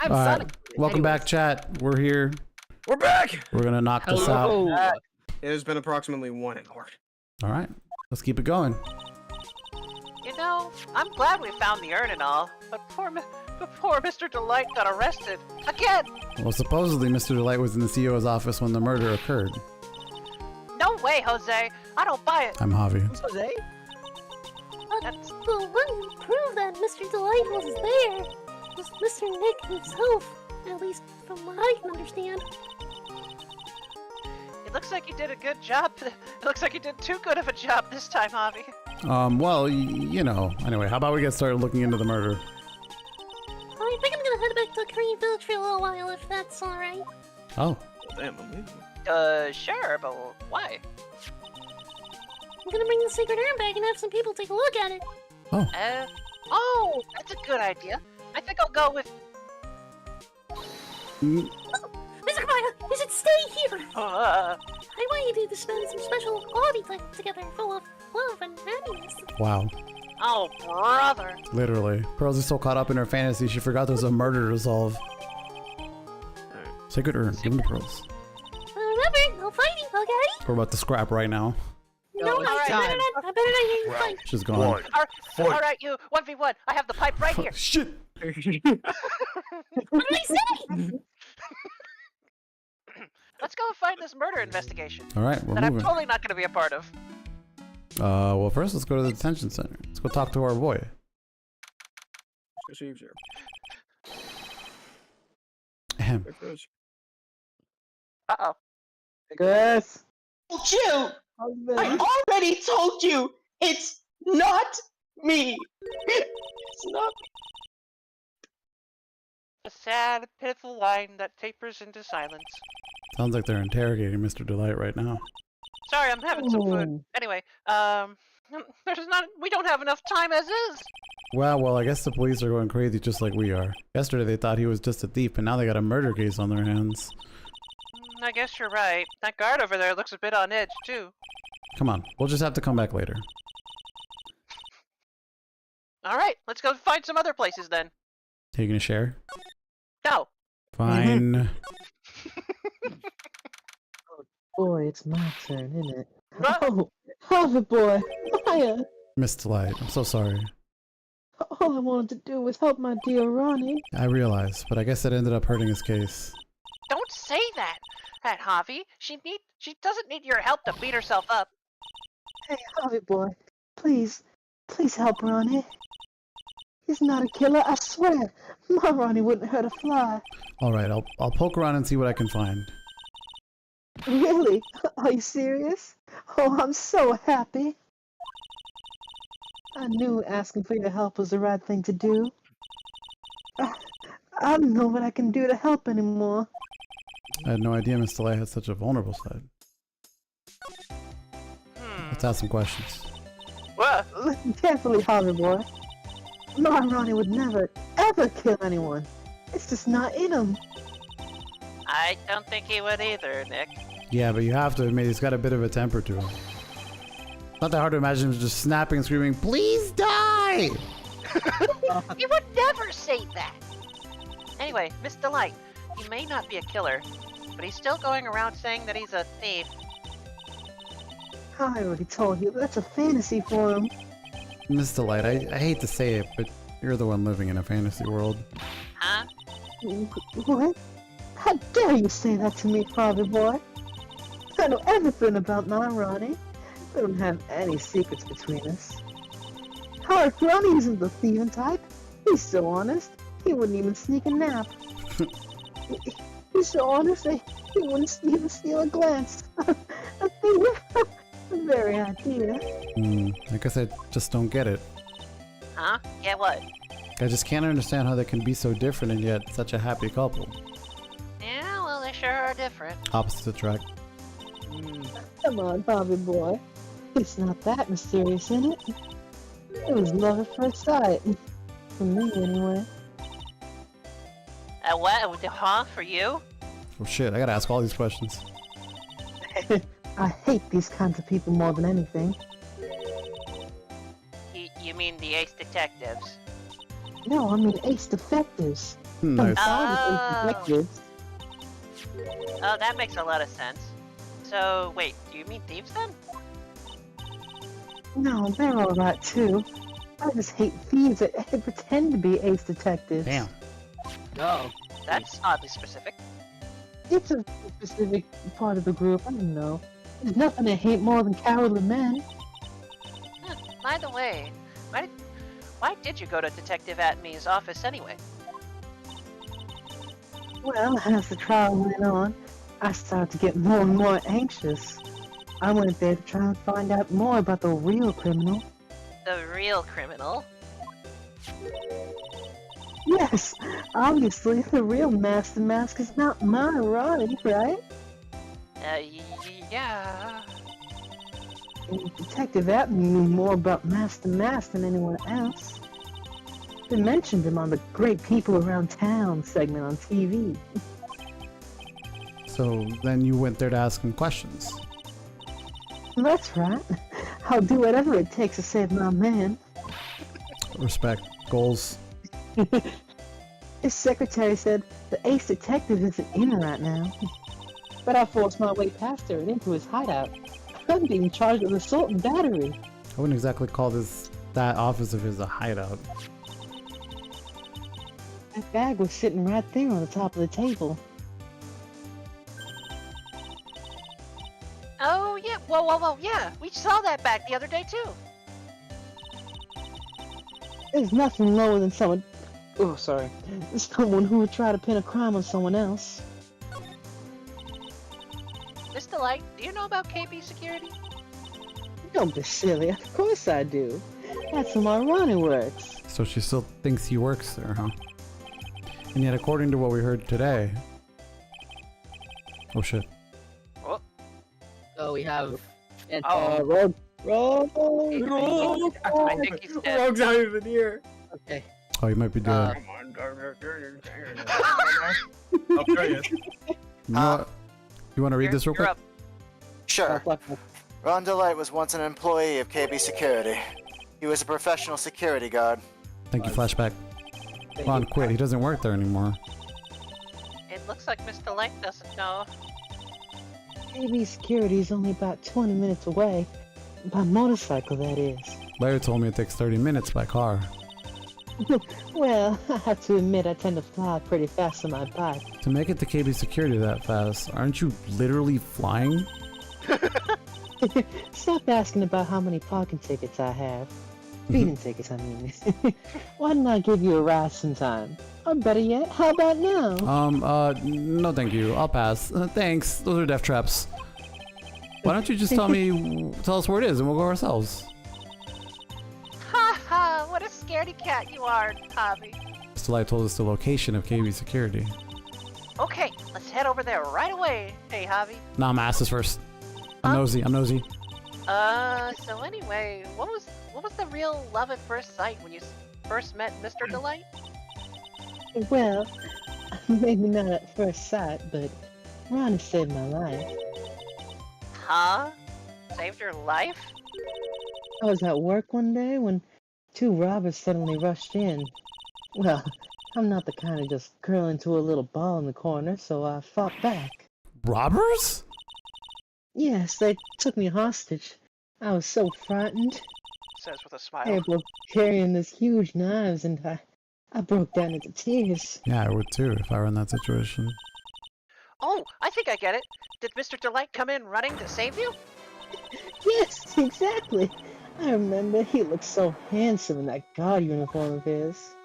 I'm All right. Sonic. Welcome back, chat. We're here. We're back! We're gonna knock this out. It has been approximately 1 hour. All right. Let's keep it going. You know, I'm glad we found the urn and all, but poor Mr. Delight got arrested again. Well, supposedly Mr. Delight was in the CEO's office when the murder occurred. No way, Jose. I don't buy it. I'm Javi. Jose? Well, one who proved that Mr. Delight was there was Mr. Nick himself, at least from what I can understand. It looks like you did a good job. It looks like you did too good of a job this time, Javi. Well, you know. Anyway, how about we get started looking into the murder? I think I'm gonna head back to Green Village for a little while, if that's alright. Oh. Damn, I'm leaving. Sure, but why? I'm gonna bring the sacred urn back and have some people take a look at it. Oh, that's a good idea. I think I'll go with... Mm. Oh, Mr. Kamaya, you should stay here! I want you to spend some special quality time together full of love and happiness. Wow. Oh, brother. Literally. Pearls is so caught up in her fantasy, she forgot there was a murder to solve. Sacred urn. Give him the pearls. Remember, no fighting, okay? We're about to scrap right now. No, I better not hear you fight. She's gone. Alright, you. 1v1. I have the pipe right here. Shit. What did I say? Let's go and find this murder investigation. All right, we're that moving. I'm totally not going to be a part of. Well, first let's go to the detention center. Let's go talk to our boy. Ahem. Uh-oh. Chris. Jill, I already told you it's not me. It's not me. A sad, pitiful line that tapers into silence. Sounds like they're interrogating Mr. Delight right now. Sorry, I'm having some food. Anyway, we don't have enough time as is. Well, I guess the police are going crazy just like we are. Yesterday they thought he was just a thief, and now they got a murder case on their hands. I guess you're right. That guard over there looks a bit on edge, too. Come on, we'll just have to come back later. Alright, let's go find some other places then. Taking a share? No. Fine. Boy, it's my turn, isn't it? Oh, Harvey boy, Maya. Miss Delight, I'm so sorry. All I wanted to do was help my dear Ronnie. I realize, but I guess it ended up hurting his case. Don't say that, Javi. She doesn't need your help to beat herself up. Hey, Harvey boy, please help Ronnie. He's not a killer, I swear. My Ronnie wouldn't hurt a fly. Alright, I'll poke around and see what I can find. Really? Are you serious? Oh, I'm so happy. I knew asking for your help was the right thing to do. I don't know what I can do to help anymore. I had no idea Miss Delight had such a vulnerable side. Let's ask some questions. What? Listen carefully, Harvey boy. My Ronnie would never, ever kill anyone. It's just not in him. I don't think he would either, Nick. Yeah, but you have to admit he's got a bit of a temper to him. Not that hard to imagine him just snapping and screaming, "Please die!" You would never say that. Anyway, Miss Delight, he may not be a killer, but he's still going around saying that he's a thief. I already told you, that's a fantasy for him. Miss Delight, I hate to say it, but you're the one living in a fantasy world. Huh? What? How dare you say that to me, Harvey boy? I know everything about my Ronnie. We don't have any secrets between us. Our Ronnie isn't the thieving type. He's so honest, he wouldn't even sneak a nap. He's so honest that he wouldn't even steal a glance. A thief? The very idea. I guess I just don't get it. Huh? Get what? I just can't understand how they can be so different and yet such a happy couple. Yeah, well, they sure are different. Opposite attract. Come on, Bobby boy. It's not that mysterious, is it? It was love at first sight. For me, anyway. What? Huh? For you? Oh shit, I gotta ask all these questions. I hate these kinds of people more than anything. You mean the ace detectives? No, I mean ace defectives. Nice. Oh, that makes a lot of sense. So, wait, do you mean thieves then? No, they're alright too. I just hate thieves that pretend to be ace detectives. Damn. Oh, that's oddly specific. It's a specific part of the group, I don't know. There's nothing I hate more than cowardly men. By the way, why did you go to Detective Atmey's office anyway? Well, as the trial went on, I started to get more and more anxious. I went there to try and find out more about the real criminal. The real criminal? Yes, obviously the real Master Mask is not my Ronnie, right? Yeah. And Detective Atmey knew more about Master Mask than anyone else. They mentioned him on the Great People Around Town segment on TV. So then you went there to ask him questions. That's right. I'll do whatever it takes to save my man. Respect. Goals. His secretary said the ace detective isn't in right now. But I forced my way past her and into his hideout. I'm being charged with assault and battery. I wouldn't exactly call that office of his a hideout. That bag was sitting right there on the top of the table. Oh, yeah. Whoa, yeah. We saw that back the other day, too. There's nothing lower than someone... Oh, sorry. Someone who would try to pin a crime on someone else. Miss Delight, do you know about KB security? Don't be silly. Of course I do. That's how my Ronnie works. So she still thinks he works there, huh? And yet, according to what we heard today... Oh, shit. So we have... Rogue. I think he's dead. Rogue's not even here. Okay. Oh, you might be dead. You want to read this real quick? Sure. Ron Delight was once an employee of KB Security. He was a professional security guard. Thank you, flashback. Ron quit. He doesn't work there anymore. It looks like Miss Delight doesn't know. KB Security is only about 20 minutes away. By motorcycle, that is. Larry told me it takes 30 minutes by car. Well, I have to admit I tend to fly pretty fast on my bike. To make it to KB Security that fast, aren't you literally flying? Stop asking about how many parking tickets I have. Speeding tickets, I mean. Why didn't I give you a ride sometime? Or better yet, how about now? No thank you. I'll pass. Thanks. Those are death traps. Why don't you just tell us where it is and we'll go ourselves? Ha ha! What a scaredy cat you are, Javi. Mr. Light told us the location of KB Security. Okay, let's head over there right away. Hey, Javi. Nah, I'm ask this first. I'm nosy. So anyway, what was the real love at first sight when you first met Mr. Delight? Well, maybe not at first sight, but Ronnie saved my life. Huh? Saved your life? I was at work one day when two robbers suddenly rushed in. Well, I'm not the kind of just curl into a little ball in the corner, so I fought back. Robbers? Yes, they took me hostage. I was so frightened. Says with a smile. They were carrying these huge knives, and I broke down into tears. Yeah, I would too if I were in that situation. Oh, I think I get it. Did Mr. Delight come in running to save you? Yes, exactly. I remember he looked so handsome in that guard uniform of his.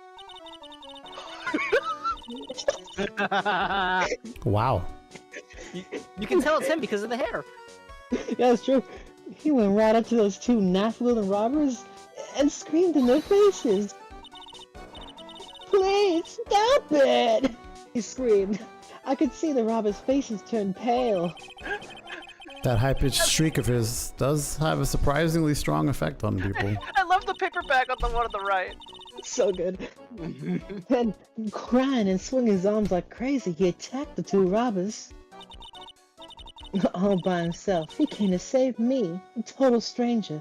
Wow. You can tell it's him because of the hair. Yeah, that's true. He went right up to those two knife-wielding robbers and screamed in their faces. Please, stop it! He screamed. I could see the robbers' faces turn pale. That high-pitched shriek of his does have a surprisingly strong effect on people. I love the paperback on the one on the right. So good. And crying and swinging his arms like crazy, he attacked the two robbers. All by himself. He came to save me, a total stranger.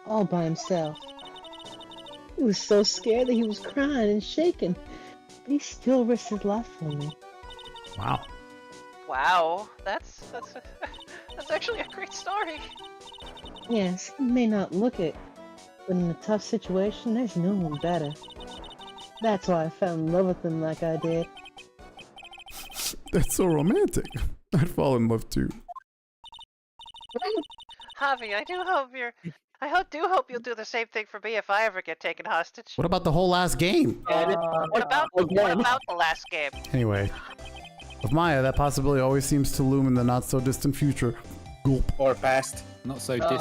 All by himself. He was so scared that he was crying and shaking. but he still risked his life for me. Wow. Wow, that's actually a great story. Yes, he may not look it, but in a tough situation, there's no one better. That's why I fell in love with him like I did. That's so romantic. I'd fall in love too. Javi, I do hope you'll do the same thing for me if I ever get taken hostage. What about the whole last game? What about the last game? Anyway, with Maya, that possibility always seems to loom in the not so distant future. Gulp. Or past. Not so distant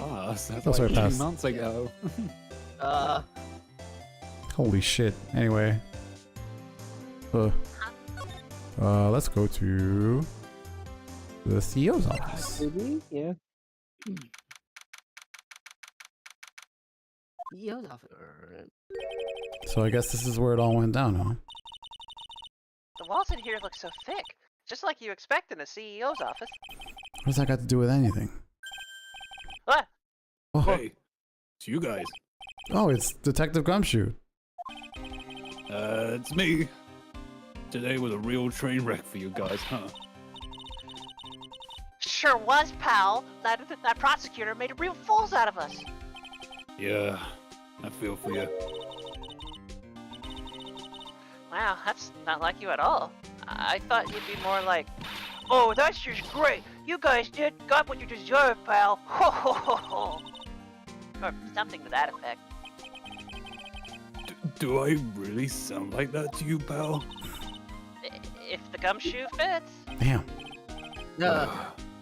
past. That's like sorry, 2 past. months ago. Holy shit. Anyway. Let's go to the CEO's office. Yeah. So I guess this is where it all went down, huh? The walls in here look so thick, just like you expect in a CEO's office. What does that got to do with anything? What? Oh, Hey, it's you guys. oh, it's Detective Gumshoe. It's me. Today was a real train wreck for you guys, huh? Sure was, pal. That prosecutor made real fools out of us. Yeah, I feel for you. Wow, that's not like you at all. I thought you'd be more like, oh, that's just great. You guys got what you deserve, pal. Ho ho ho ho. Or something to that effect. Do I really sound like that to you, pal? If the gumshoe fits. Damn.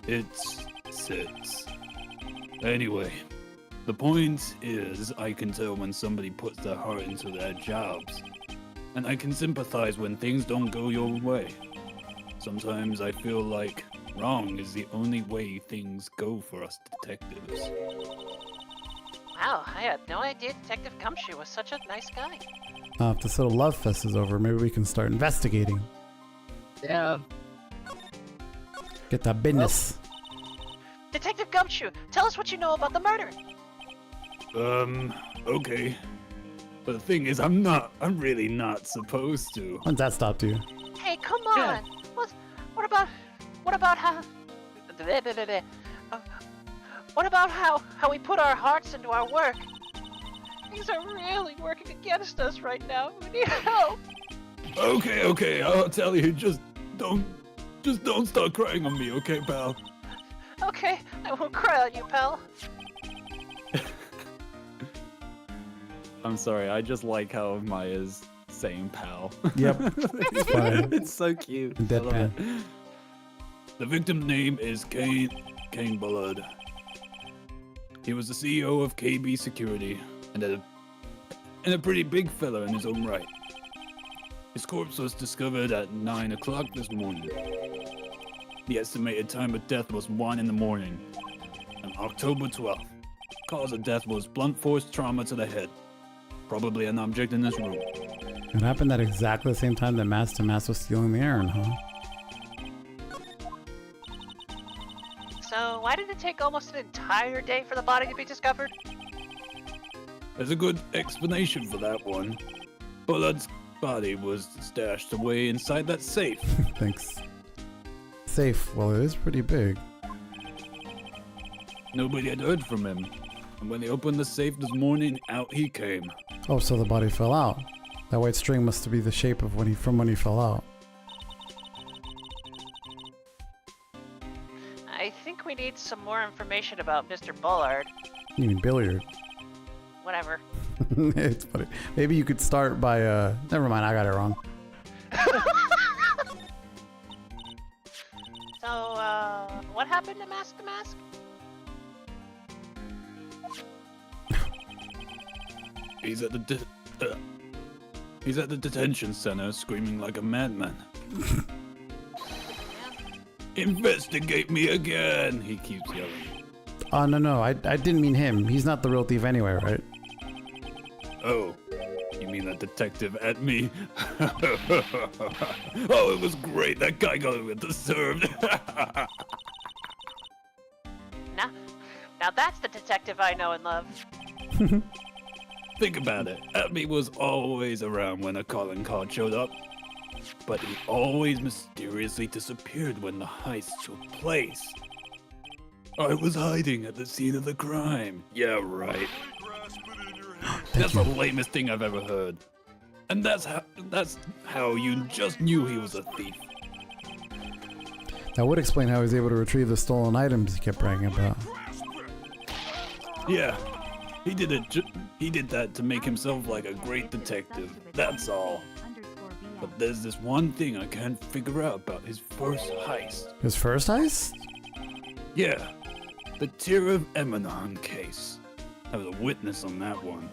It's 6. Anyway, the point is I can tell when somebody puts their heart into their jobs. And I can sympathize when things don't go your way. Sometimes I feel like wrong is the only way things go for us detectives. Wow, I had no idea Detective Gumshoe was such a nice guy. If this little love fest is over, maybe we can start investigating. Yeah. Get that business. Detective Gumshoe, tell us what you know about the murder. Okay. But the thing is, I'm really not supposed to. When's that stopped you? Hey, come on. What about how? What about how we put our hearts into our work? Things are really working against us right now. We need help. Okay, I'll tell you. Just don't start crying on me, okay, pal? Okay, I won't cry on you, pal. I'm sorry, I just like how Maya's saying pal. Yep, it's fine. It's so cute. Deadpan. The victim's name is Kane Bullard. He was the CEO of KB Security and a pretty big fella in his own right. His corpse was discovered at 9 o'clock this morning. The estimated time of death was 1 in the morning. On October 12th, cause of death was blunt force trauma to the head. Probably an object in this room. It happened at exactly the same time that Master Mass was stealing the urn, huh? So why did it take almost an entire day for the body to be discovered? There's a good explanation for that one. Bullard's body was stashed away inside that safe. Thanks. Safe. Well, it is pretty big. Nobody had heard from him. And when they opened the safe this morning, out he came. Oh, so the body fell out. That white string must be the shape of when he fell out. I think we need some more information about Mr. Bullard. You mean billiard? Whatever. It's funny. Maybe you could start by never mind, I got it wrong. So, what happened to Mask the Mask? He's at the detention center screaming like a madman. Investigate me again, he keeps yelling. No, I didn't mean him. He's not the real thief anyway, right? Oh, you mean that detective Atmey? Oh, it was great. That guy got what it deserved. Now that's the detective I know and love. Think about it. Atmey was always around when a calling card showed up. But he always mysteriously disappeared when the heist took place. I was hiding at the scene of the crime. Yeah, right. That's the lamest thing I've ever heard. And that's how you just knew he was a thief. That would explain how he was able to retrieve the stolen items he kept bragging about. Yeah, he did it. He did that to make himself like a great detective. That's all. But there's this one thing I can't figure out about his first heist. His first heist? Yeah, the Tear of Emanon case. I was a witness on that one.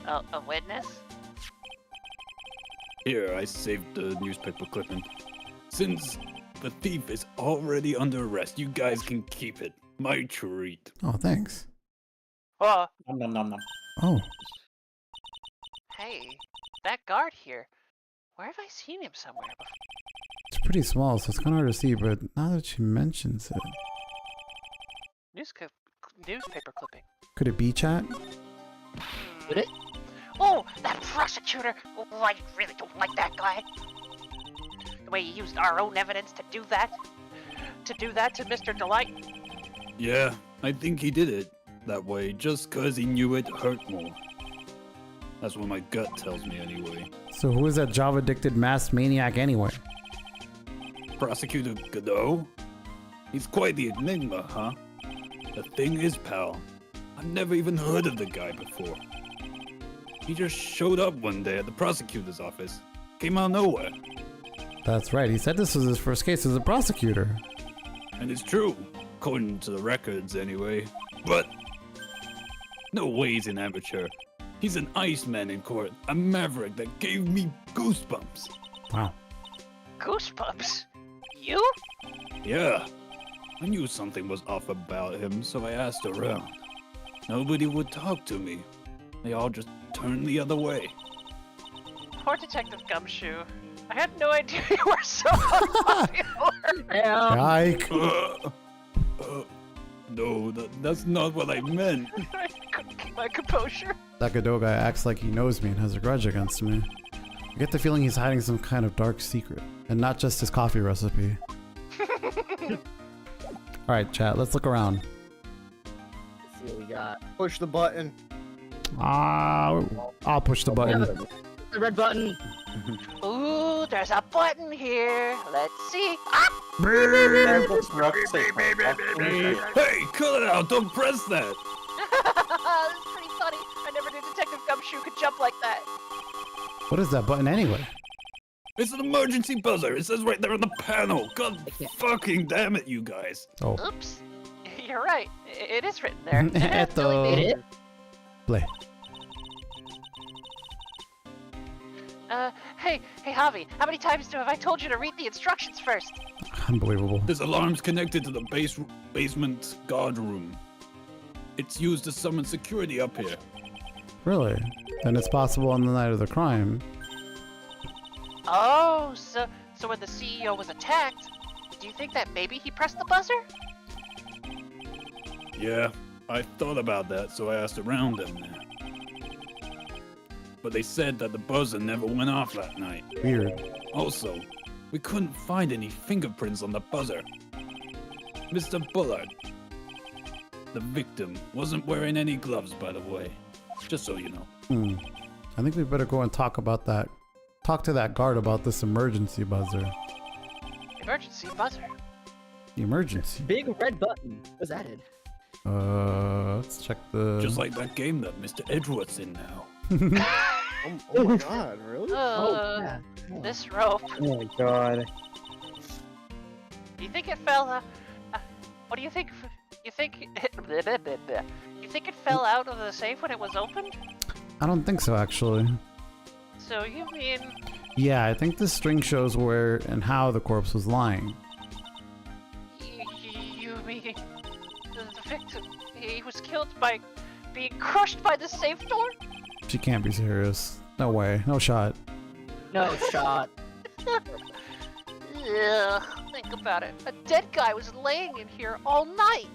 A witness? Here, I saved the newspaper clipping. Since the thief is already under arrest, you guys can keep it. My treat. Oh, thanks. Oh. Oh. Hey, that guard here. Where have I seen him somewhere before? It's pretty small, so it's kind of hard to see, but now that she mentions it. Newspaper clipping. Could it be chat? Could it? Oh, that prosecutor! Oh, I really don't like that guy. The way he used our own evidence to do that. To do that to Mr. Delight. Yeah, I think he did it that way just cause he knew it hurt more. That's what my gut tells me anyway. So who is that Java-addicted masked maniac anyway? Prosecutor Godot? He's quite the enigma, huh? The thing is, pal, I've never even heard of the guy before. He just showed up one day at the prosecutor's office. Came out of nowhere. That's right, he said this was his first case as a prosecutor. And it's true, according to the records anyway. But no way he's an amateur. He's an Iceman in court, a maverick that gave me goosebumps. Wow. Goosebumps? You? Yeah. I knew something was off about him, so I asked around. Nobody would talk to me. They all just turned the other way. Poor Detective Gumshoe. I had no idea you were so unpopular. Yike. No, that's not what I meant. I couldn't keep my composure. That Godot guy acts like he knows me and has a grudge against me. I get the feeling he's hiding some kind of dark secret, and not just his coffee recipe. Alright, chat, let's look around. Let's see what we got. Push the button. I'll push the button. The red button. Ooh, there's a button here. Let's see. Ah! Hey, cut it out! Don't press that! That's pretty funny. I never knew Detective Gumshoe could jump like that. What is that button anyway? It's an emergency buzzer. It says right there on the panel. God fucking damn it, you guys. Oh. Oops. You're right. It is written there. Eto. Play. Hey, Javi, how many times have I told you to read the instructions first? Unbelievable. This alarm's connected to the basement guard room. It's used to summon security up here. Really? Then it's possible on the night of the crime. Oh, so when the CEO was attacked, do you think that maybe he pressed the buzzer? Yeah, I thought about that, so I asked around down there. But they said that the buzzer never went off that night. Weird. Also, we couldn't find any fingerprints on the buzzer. Mr. Bullard, the victim, wasn't wearing any gloves, by the way. Just so you know. I think we better go and talk about that. Talk to that guard about this emergency buzzer. Emergency buzzer? Emergency? Big red button was added. Let's check the... Just like that game that Mr. Edward's in now. Oh my god, really? Yeah. This rope. Oh my god. Do you think it fell? What do you think? You think? You think it fell out of the safe when it was opened? I don't think so, actually. So you mean? Yeah, I think this string shows where and how the corpse was lying. You mean the victim? He was killed by being crushed by the safe door? She can't be serious. No way. No shot. No shot. Yeah, think about it. A dead guy was laying in here all night.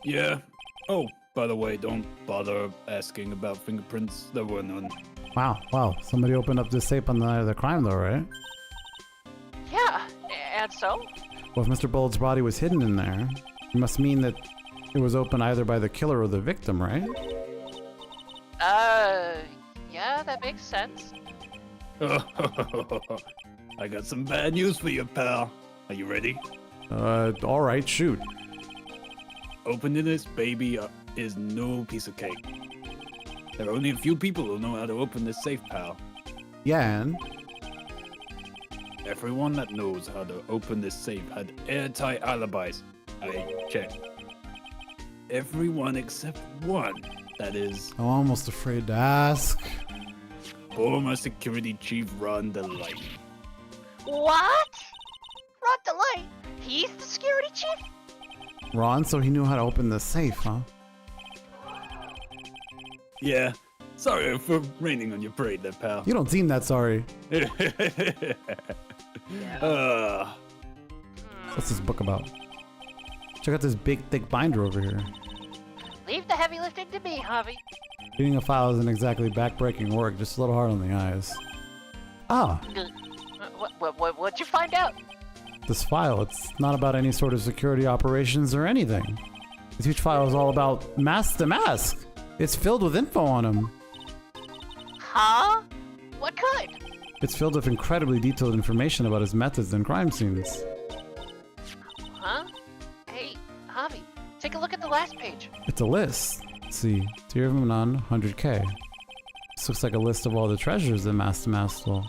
Yeah. Oh, By the way, don't bother asking about fingerprints. There were none. Wow. Somebody opened up this safe on the night of the crime, though, right? Yeah, and so? Well, if Mr. Bullard's body was hidden in there, it must mean that it was opened either by the killer or the victim, right? Yeah, that makes sense. I got some bad news for you, pal. Are you ready? Alright, shoot. Opening this baby is no piece of cake. There are only a few people who know how to open this safe, pal. Yeah, and? Everyone that knows how to open this safe had airtight alibis. I checked. Everyone except one. That is... I'm almost afraid to ask. Former security chief Ron Delight. What? Rod Delight? He's the security chief? Ron, so he knew how to open the safe, huh? Yeah. Sorry for raining on your parade there, pal. You don't seem that sorry. What's this book about? Check out this big, thick binder over here. Leave the heavy lifting to me, Javi. Reading a file isn't exactly back-breaking work, just a little hard on the eyes. Ah! What'd you find out? This file, it's not about any sort of security operations or anything. This huge file is all about Mask to Mask. It's filled with info on him. Huh? What kind? It's filled with incredibly detailed information about his methods and crime scenes. Huh? Hey, Javi, take a look at the last page. It's a list. Let's see. Dear Manon, 100K. This looks like a list of all the treasures that Mask to Mask stole.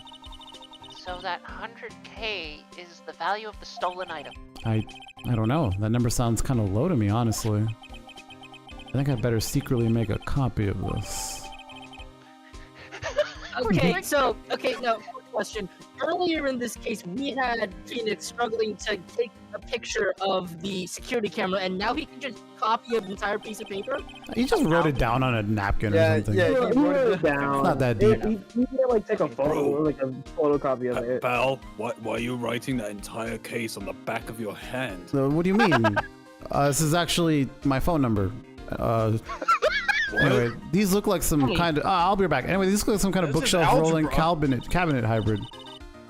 So that 100K is the value of the stolen item. I don't know. That number sounds kind of low to me, honestly. I think I better secretly make a copy of this. Okay, now, question. Earlier in this case, we had Phoenix struggling to take a picture of the security camera, and now he can just copy an entire piece of paper? He just wrote it down on a napkin or something. Yeah, he wrote it down. It's not that deep. He didn't like take a photo, like a photocopy of it. Pal, why are you writing that entire case on the back of your hand? So what do you mean? This is actually my phone number. Anyway, these look like some kind of... I'll be right back. Anyway, these look like some kind of bookshelf rolling cabinet hybrid.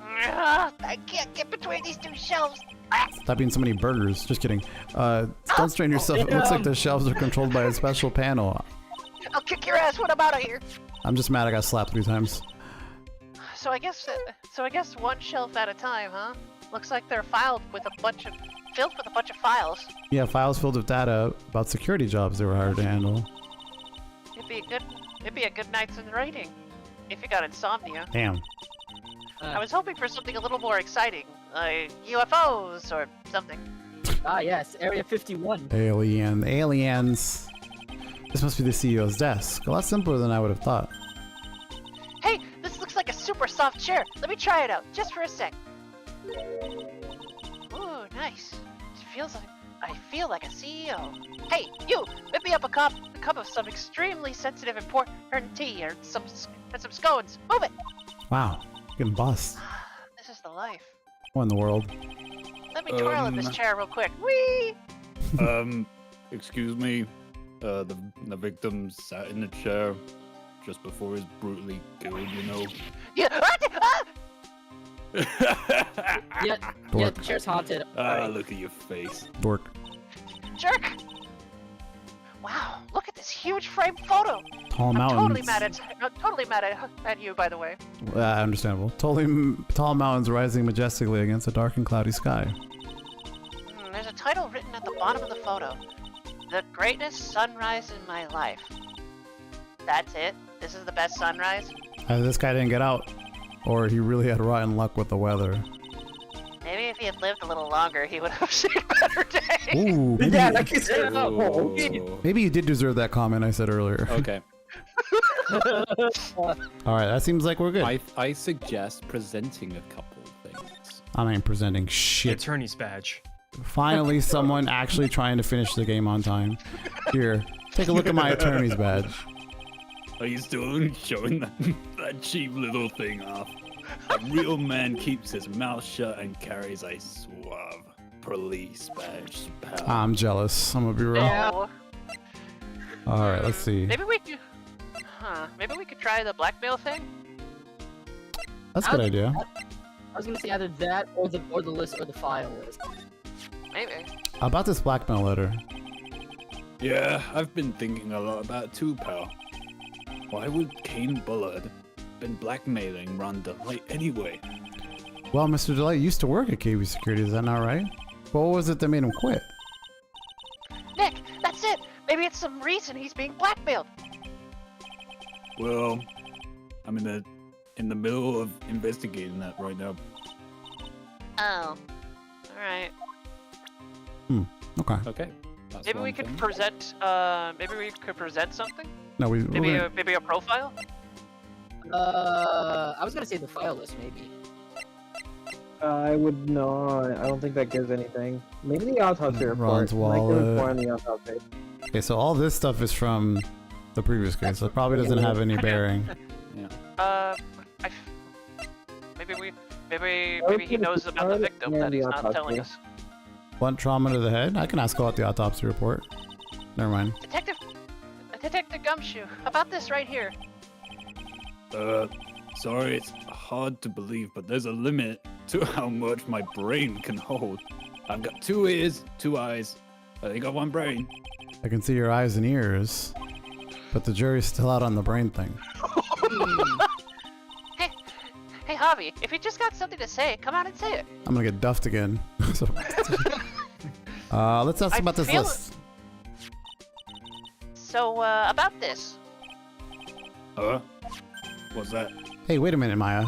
I can't get between these two shelves. Stop eating so many burgers. Just kidding. Don't strain yourself. It looks like the shelves are controlled by a special panel. I'll kick your ass when I'm out of here. I'm just mad I got slapped 3 times. So I guess one shelf at a time, huh? Looks like they're filled with a bunch of files. Yeah, files filled with data about security jobs they were hired to handle. It'd be a good night's in writing, if you got insomnia. Damn. I was hoping for something a little more exciting, like UFOs or something. Ah, yes, Area 51. Aliens. This must be the CEO's desk. A lot simpler than I would have thought. Hey, this looks like a super soft chair. Let me try it out, just for a sec. Ooh, nice. I feel like a CEO. Hey, you! Whip me up a cup of some extremely sensitive, important tea or some scones. Move it! Wow, getting bossed. This is the life. What in the world? Let me twirl in this chair real quick. Whee! Excuse me. The victim sat in the chair just before he was brutally killed, you know? Yeah! Yeah, the chair's haunted. Look at your face. Dork. Jerk! Wow, look at this huge frame photo. Tall I'm mountains. totally mad at you, by the way. Understandable. Tall mountains rising majestically against a dark and cloudy sky. There's a title written at the bottom of the photo. The greatest sunrise in my life. That's it? This is the best sunrise? This guy didn't get out. Or he really had rotten luck with the weather. Maybe if he had lived a little longer, he would have seen better days. Ooh, maybe, Yeah, like you said. Oh. maybe you did deserve that comment I said earlier. Okay. Alright, that seems like we're good. I suggest presenting a couple things. I ain't presenting shit. Attorney's badge. Finally, someone actually trying to finish the game on time. Here, take a look at my attorney's badge. Are you still showing that cheap little thing off? A real man keeps his mouth shut and carries a suave police badge, pal. I'm jealous. I'm gonna be real. Oh. All right, let's see. Maybe we could. Maybe we could try the blackmail thing. That's a good idea. I was gonna say either that or the list or the file list. Maybe. How about this blackmail letter? Yeah, I've been thinking a lot about it too, pal. Why would Kane Bullard been blackmailing Ron Delight anyway? Well, Mr. Delight used to work at KB Security, is that not right? What was it that made him quit? Nick, that's it. Maybe it's some reason he's being blackmailed. Well, I'm in the middle of investigating that right now. Oh. Alright. Okay. Okay. Maybe we could present. Maybe we could present something. No, Maybe a profile. I was gonna say the file list, maybe. I would not. I don't think that gives anything. Maybe the autopsy report. Ron's wallet. Like the report on the autopsy. Okay, so all this stuff is from the previous case, so it probably doesn't have any bearing. Maybe he knows about the victim that he's not telling us. Blunt trauma to the head? I can ask about the autopsy report. Never mind. Detective Gumshoe, about this right here. Sorry, it's hard to believe, but there's a limit to how much my brain can hold. I've got 2 ears, 2 eyes. I think got 1 brain. I can see your eyes and ears, but the jury's still out on the brain thing. Hey, Javi, if you just got something to say, come out and say it. I'm gonna get duffed again. So, let's ask about this list. So, about this. What's that? Hey, wait a minute, Maya.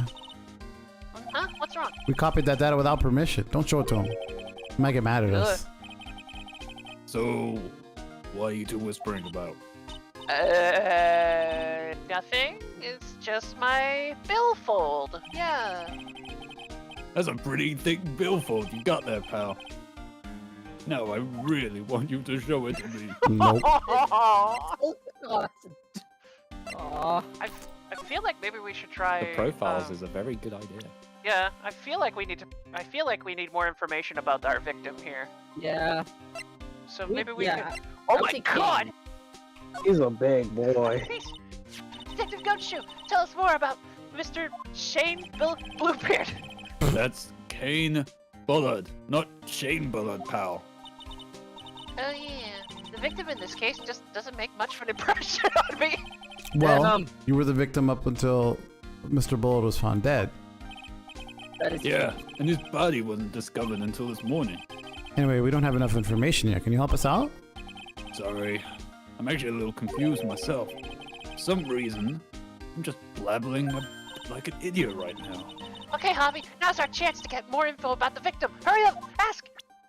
Huh? What's wrong? We copied that data without permission. Don't show it to him. He might get mad at us. So, what are you two whispering about? Nothing. It's just my billfold. Yeah. That's a pretty thick billfold you got there, pal. No, I really want you to show it to me. Nope. I feel like maybe we should try. The profiles is a very good idea. Yeah, I feel like we need more information about our victim here. Yeah. So maybe we yeah, could. Oh my God! He's a big boy. Please, Detective Gumshoe, tell us more about Mr. Shane Bluebeard. That's Kane Bullard, not Shane Bullard, pal. Oh yeah, the victim in this case just doesn't make much of an impression on me. Well, you were the victim up until Mr. Bullard was found dead. Yeah, and his body wasn't discovered until this morning. Anyway, we don't have enough information yet. Can you help us out? Sorry, I'm actually a little confused myself. For some reason, I'm just blabbling like an idiot right now. Okay, Javi, now's our chance to get more info about the victim. Hurry up, ask.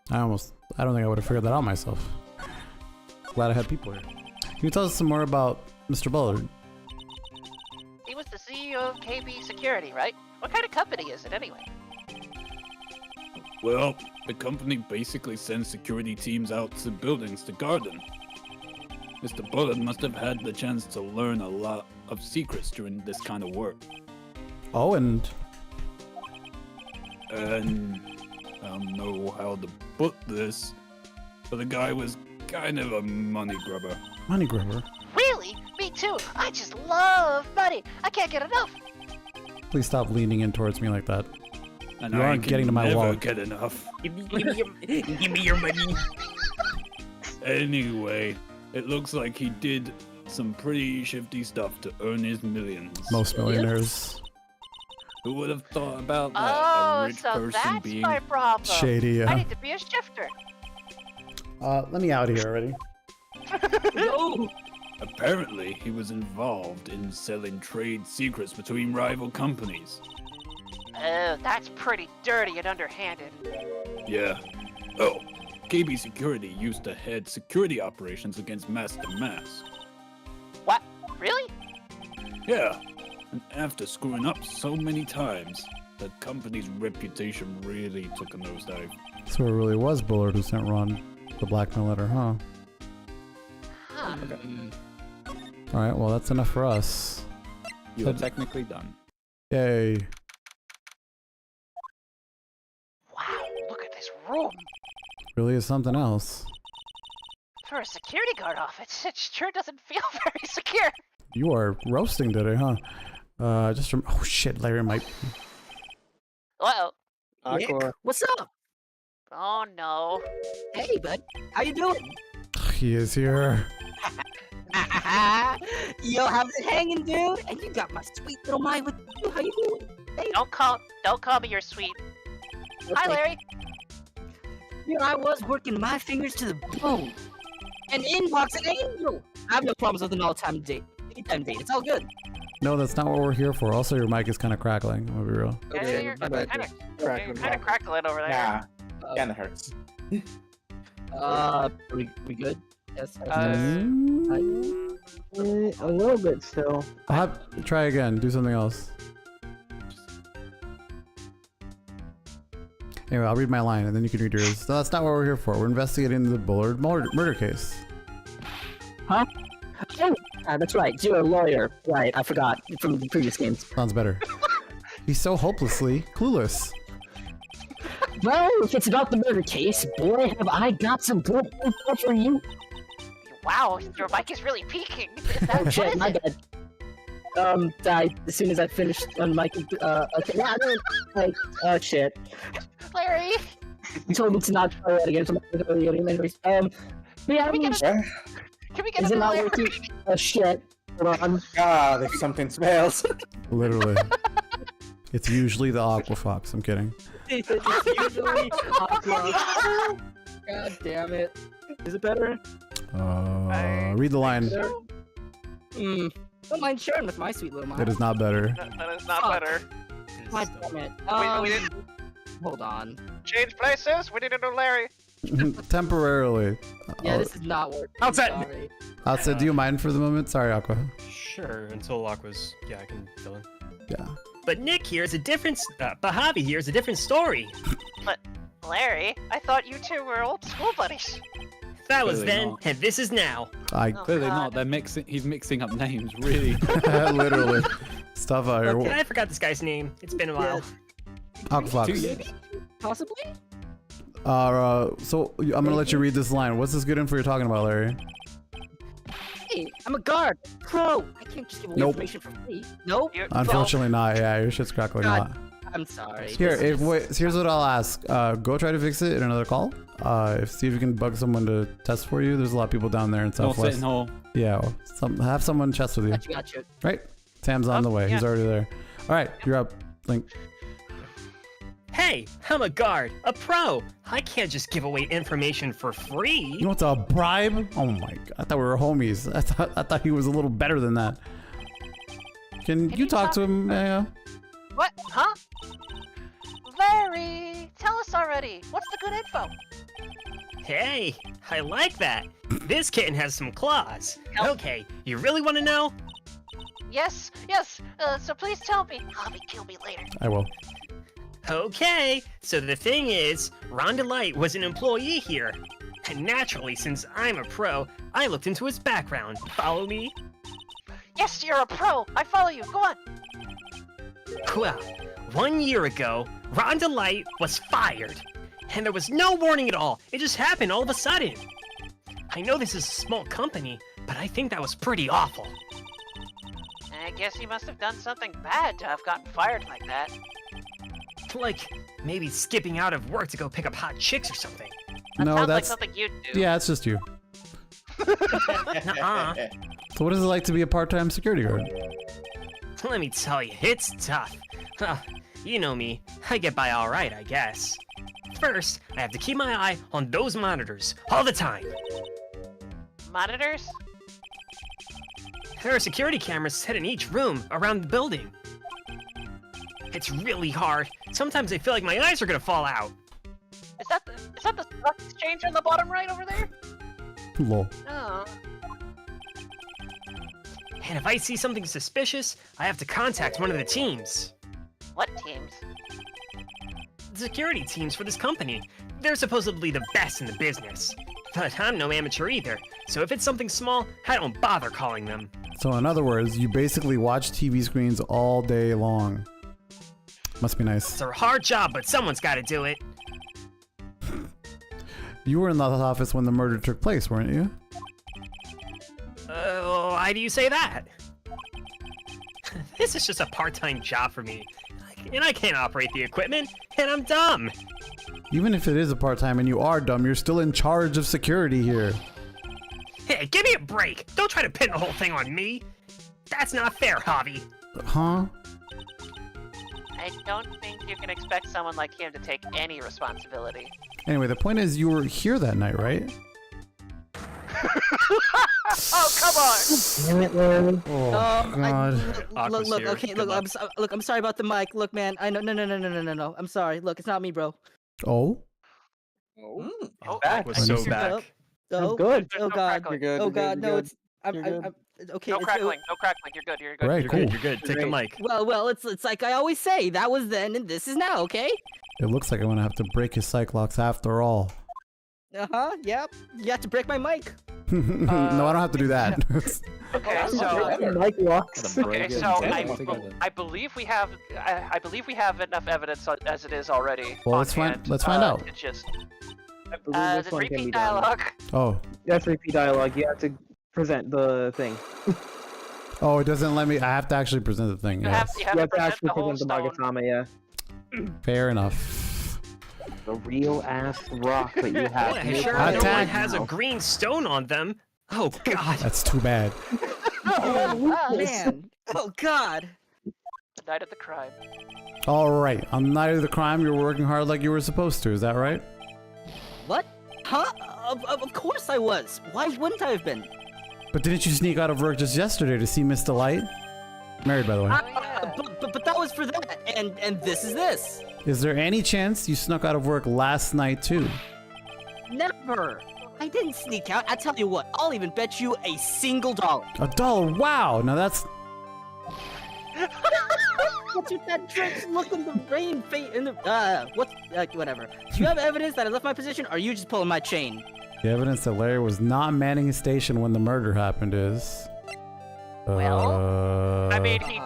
I don't think I would have figured that out myself. Glad I had people here. Can you tell us some more about Mr. Bullard? He was the CEO of KB Security, right? What kind of company is it anyway? Well, the company basically sends security teams out to buildings to guard them. Mr. Bullard must have had the chance to learn a lot of secrets during this kind of work. Oh, and I don't know how to put this, but the guy was kind of a money grubber. Money grubber? Really? Me too. I just love money. I can't get enough. Please stop leaning in towards me like that. And you aren't getting to my never wallet. Get enough. Give me your money. Anyway, it looks like he did some pretty shifty stuff to earn his millions. Most millionaires. Who would have thought about that? Oh, a rich so person that's being my problem. Shady, yeah. I need to be a shifter. Let me out of here already. No. Apparently, he was involved in selling trade secrets between rival companies. Oh, that's pretty dirty and underhanded. Yeah. Oh, KB Security used to head security operations against Master Mask. What? Really? Yeah. And after screwing up so many times, the company's reputation really took a nosedive. So it really was Bullard who sent Ron the blackmail letter, huh? Okay. Alright, well that's enough for us. You are technically done. Yay. Wow, look at this room. Really is something else. For a security guard office, it sure doesn't feel very secure. You are roasting today, huh? Oh shit, Larry might. Well, Nick, what's up? oh no. Hey, bud. How you doing? He is here. Yo, how's it hanging, dude? And you got my sweet little mind with you. How you doing? Hey. Don't call me your sweet. Hi, Larry. You know, I was working my fingers to the bone. An inbox an angel. I have no problems with an all-time date. Anytime date. It's all good. No, that's not what we're here for. Also, your mic is kind of crackling. I'll be real. Yeah, you're kind of crackling over there. Yeah, kinda hurts. We good? Yes. A little bit still. Try again. Do something else. Anyway, I'll read my line and then you can read yours. No, that's not what we're here for. We're investigating the Bullard murder case. Huh? Oh, that's right. You're a lawyer. Right, I forgot from the previous games. Sounds better. He's so hopelessly clueless. Well, if it's about the murder case, boy, have I got some good info for you. Wow, your mic is really peaking. Oh shit, my bad. Died as soon as I finished on my okay, yeah, I don't, shit. Larry! You told me to not try that again, so I'm not gonna do it again anyways. Yeah, Can we get is it not working? Oh shit. Hold on. God, if something smells. Literally. It's usually the Aqua Fox. I'm kidding. It's usually Aqua. God damn it. Is it better? Read the line. Don't mind sharing with my sweet little mind. It is not better. That is not better. God damn it. We didn't Hold on. change places. We need a new Larry. Temporarily. Yeah, this is not working. Outside. Sorry. Outside, do you mind for the moment? Sorry, Aqua. Sure, until Aqua's. Yeah, I can fill in. Yeah. But Nick here is a different. Bahavi here is a different story. But Larry, I thought you two were old school buddies. That was Clearly then, not. and this is now. Clearly not. They're mixing. He's mixing up names, really. Literally. Stuff out here. Okay, I forgot this guy's name. It's been a while. Aqua Fox. 2 years. Possibly? So I'm gonna let you read this line. What's this good info you're talking about, Larry? Hey, I'm a guard. Pro. I can't just give away Nope. information for free. Nope. Unfortunately not. Yeah, your shit's crackling a lot. I'm sorry. Here, here's what I'll ask. Go try to fix it in another call. See if you can bug someone to test for you. There's a lot of people down there in North Southwest. Sitting Hall. Yeah, have someone test with you. Gotcha. Right? Sam's on the way. He's already there. All right, you're up, Link. Hey, I'm a guard, a pro. I can't just give away information for free. You want a bribe? Oh my god! I thought we were homies. I thought he was a little better than that. Can you talk to him? What? Huh? Larry, tell us already. What's the good info? Hey, I like that. This kitten has some claws. Okay, you really want to know? Yes. So please tell me. Hobby, kill me later. I will. Okay, so the thing is, Rhonda Light was an employee here. And naturally, since I'm a pro, I looked into his background. Follow me? Yes, you're a pro. I follow you. Go on. Well, 1 year ago, Rhonda Light was fired. And there was no warning at all. It just happened all of a sudden. I know this is a small company, but I think that was pretty awful. I guess you must have done something bad to have gotten fired like that. Like, maybe skipping out of work to go pick up hot chicks or something. That No, sounds like that's something you'd do. Yeah, it's just you. Nuh-uh. So what is it like to be a part-time security guard? Let me tell you, it's tough. You know me, I get by alright, I guess. First, I have to keep my eye on those monitors all the time. Monitors? There are security cameras set in each room around the building. It's really hard. Sometimes I feel like my eyes are gonna fall out. Is that the stock exchange on the bottom right over there? Lol. Oh. And if I see something suspicious, I have to contact one of the teams. What teams? The security teams for this company. They're supposedly the best in the business. But I'm no amateur either, so if it's something small, I don't bother calling them. So in other words, you basically watch TV screens all day long. Must be nice. It's a hard job, but someone's gotta do it. You were in the office when the murder took place, weren't you? Why do you say that? This is just a part-time job for me. And I can't operate the equipment, and I'm dumb. Even if it is a part-time and you are dumb, you're still in charge of security here. Hey, give me a break. Don't try to pin the whole thing on me. That's not fair, Javi. Huh? I don't think you can expect someone like him to take any responsibility. Anyway, the point is you were here that night, right? Oh, come on! Damn it, Larry. Oh, God. Look, okay, look, I'm sorry about the mic. Look, man, I know, no. I'm sorry. Look, it's not me, bro. Oh? Oh, back. was so back. Oh, good. Oh, God. You're good. Oh, God, no, it's... I'm okay. No it's- crackling, no crackling. You're good, you're good. Right, cool. You're good. Take the mic. Well, it's like I always say. That was then, and this is now. Okay. It looks like I'm gonna have to break his Cyclops after all. Yep. You have to break my mic. No, I don't have to do that. Okay, so Mike walks. okay, so I believe we have enough evidence as it is already. Well, let's find out. It's just I believe this the one can repeat be done. dialogue. Oh. That's repeat dialogue. You have to present the thing. Oh, it doesn't let me. I have to actually present the thing. You Yes. have to present actually the whole present the stone. Magatama, yeah. Fair enough. The real ass rock that you have. Yeah, sure. No one Attack. has a green stone on them. Oh God. That's too bad. Oh man. Oh God. Night of the crime. All right. On the night of the crime, you were working hard like you were supposed to. Is that right? What? Huh? Of course I was. Why wouldn't I have been? But didn't you sneak out of work just yesterday to see Miss Delight? Married, by the way. But that was for that, and this is this. Is there any chance you snuck out of work last night too? Never. I didn't sneak out. I tell you what, I'll even bet you a single dollar. $1? Wow. Now that's. What's with that drenched look in the rain face in the whatever. Do you have evidence that I left my position, or are you just pulling my chain? The evidence that Larry was not manning his station when the murder happened is. Well, I mean, he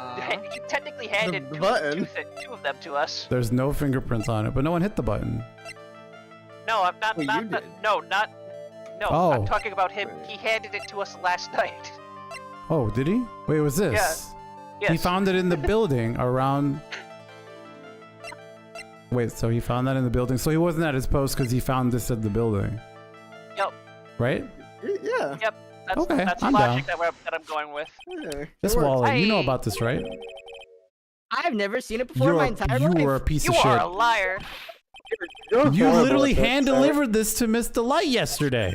technically handed The two of them to us. There's no fingerprints on it, but no one hit the button. No, I'm not. Well, you did. No, Oh. I'm talking about him. He handed it to us last night. Oh, did he? Wait, was this? Yeah. He Yes. found it in the building around. Wait, so he found that in the building? So he wasn't at his post because he found this at the building, Yep. right? Yeah. Yep. That's, Okay, that's the I'm logic down. that I'm going with. Yeah. This Wally, you know about this, right? I've never seen it before in my entire life. You were a piece You of are shit. a liar. You literally hand delivered this to Miss Delight yesterday.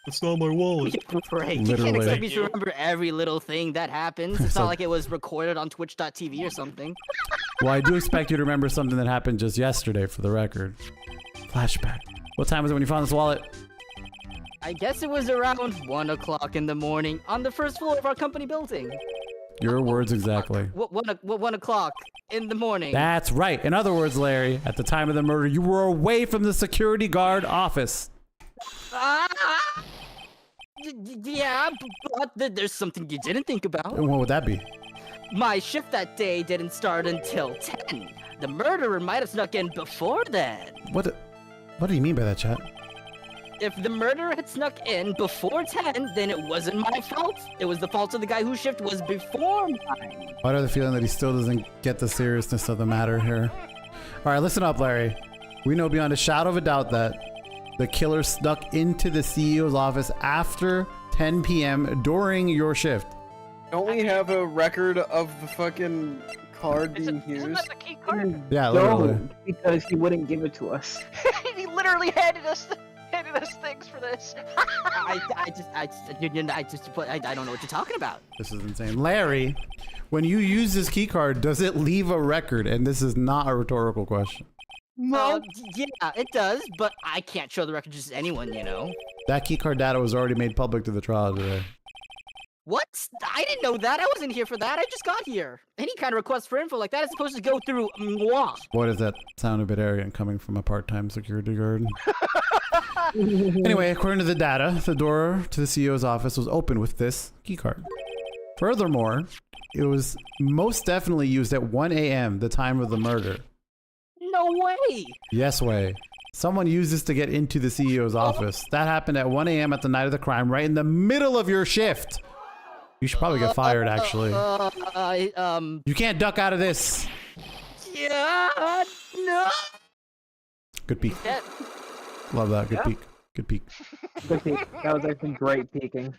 It's not my wallet. Right. You Literally. can't expect me to remember every little thing that happens. It's So- not like it was recorded on Twitch.tv or something. Well, I do expect you to remember something that happened just yesterday, for the record. Flashback. What time was it when you found this wallet? I guess it was around 1 o'clock in the morning on the first floor of our company building. Your words exactly. What 1 o'clock in the morning? That's right. In other words, Larry, at the time of the murder, you were away from the security guard office. Yeah, but there's something you didn't think about. And what would that be? My shift that day didn't start until 10. The murderer might have snuck in before then. What do you mean by that, chat? If the murderer had snuck in before 10, then it wasn't my fault. It was the fault of the guy whose shift was before mine. I have the feeling that he still doesn't get the seriousness of the matter here. All right, listen up, Larry. We know beyond a shadow of a doubt that the killer snuck into the CEO's office after 10 p.m. during your shift. Don't we have a record of the fucking card being used? Isn't that the key card? Yeah, literally. No, because he wouldn't give it to us. He literally handed us things for this. I don't know what you're talking about. This is insane. Larry, when you use this key card, does it leave a record? And this is not a rhetorical question. Yeah, it does, but I can't show the record just to anyone, you know. That key card data was already made public to the trial today. What? I didn't know that. I wasn't here for that. I just got here. Any kind of request for info like that is supposed to go through moi. Boy, does that sound a bit arrogant coming from a part-time security guard. Anyway, according to the data, the door to the CEO's office was open with this key card. Furthermore, it was most definitely used at 1 a.m., the time of the murder. No way. Yes way. Someone used this to get into the CEO's office. That happened at 1 a.m. at the night of the crime, right in the middle of your shift. You should probably get fired, actually. You can't duck out of this. Yeah, no. Good peek. Dead. Love that. Good peek. Good peek. Good peek. That was actually great peeking.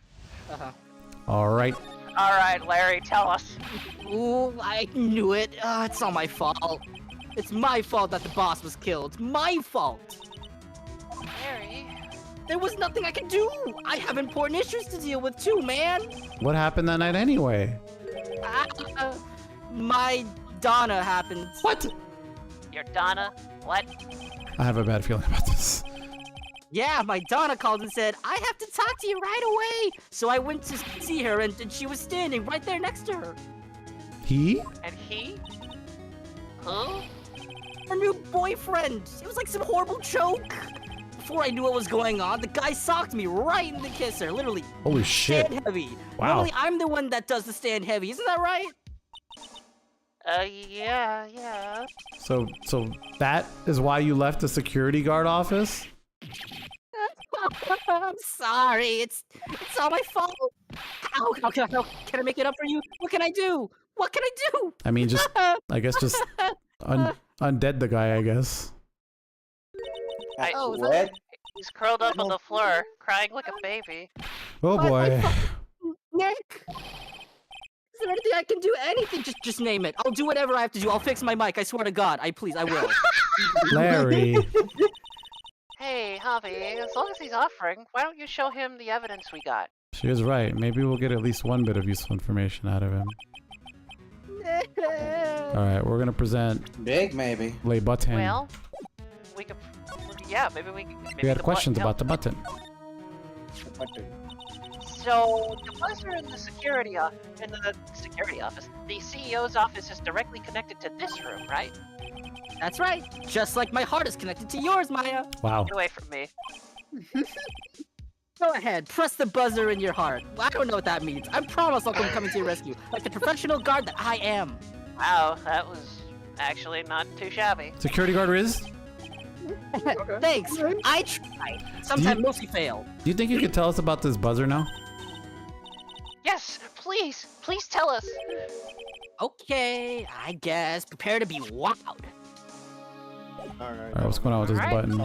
All right. All right, Larry, tell us. Ooh, I knew it. It's not my fault. It's my fault that the boss was killed. My fault. Larry. There was nothing I could do. I have important issues to deal with too, man. What happened that night anyway? My Donna happened. What? Your Donna? What? I have a bad feeling about this. Yeah, my Donna called and said, I have to talk to you right away. So I went to see her and she was standing right there next to her. He? And he? Who? Her new boyfriend. It was like some horrible joke. Before I knew what was going on, the guy socked me right in the kisser, literally. Holy shit. Stand heavy. Wow. Normally, I'm the one that does the stand heavy. Isn't that right? Yeah. So that is why you left the security guard office? I'm sorry. It's all my fault. How can I make it up for you? What can I do? What can I do? I mean, I guess just undead the guy, I guess. What? He's curled up on the floor, crying like a baby. Oh boy. Nick! Is there anything I can do? Anything? Just name it. I'll do whatever I have to do. I'll fix my mic. I swear to God. I will. Larry. Hey, Javi, as long as he's offering, why don't you show him the evidence we got? She was right. Maybe we'll get at least one bit of useful information out of him. Alright, we're gonna present... Big, maybe. Lay button. Well, we could... Yeah, maybe we could... We had questions about the button. So, the buzzer in the security office, the CEO's office is directly connected to this room, right? That's right. Just like my heart is connected to yours, Maya. Wow. Get away from me. Go ahead, press the buzzer in your heart. I don't know what that means. I promise I'll come coming to your rescue, like the professional guard that I am. Wow, that was actually not too shabby. Security guard Riz? Thanks. I try. Sometimes mostly fail. Do you think you could tell us about this buzzer now? Yes, please tell us. Okay, I guess. Prepare to be wowed. Alright, what's going on with this button?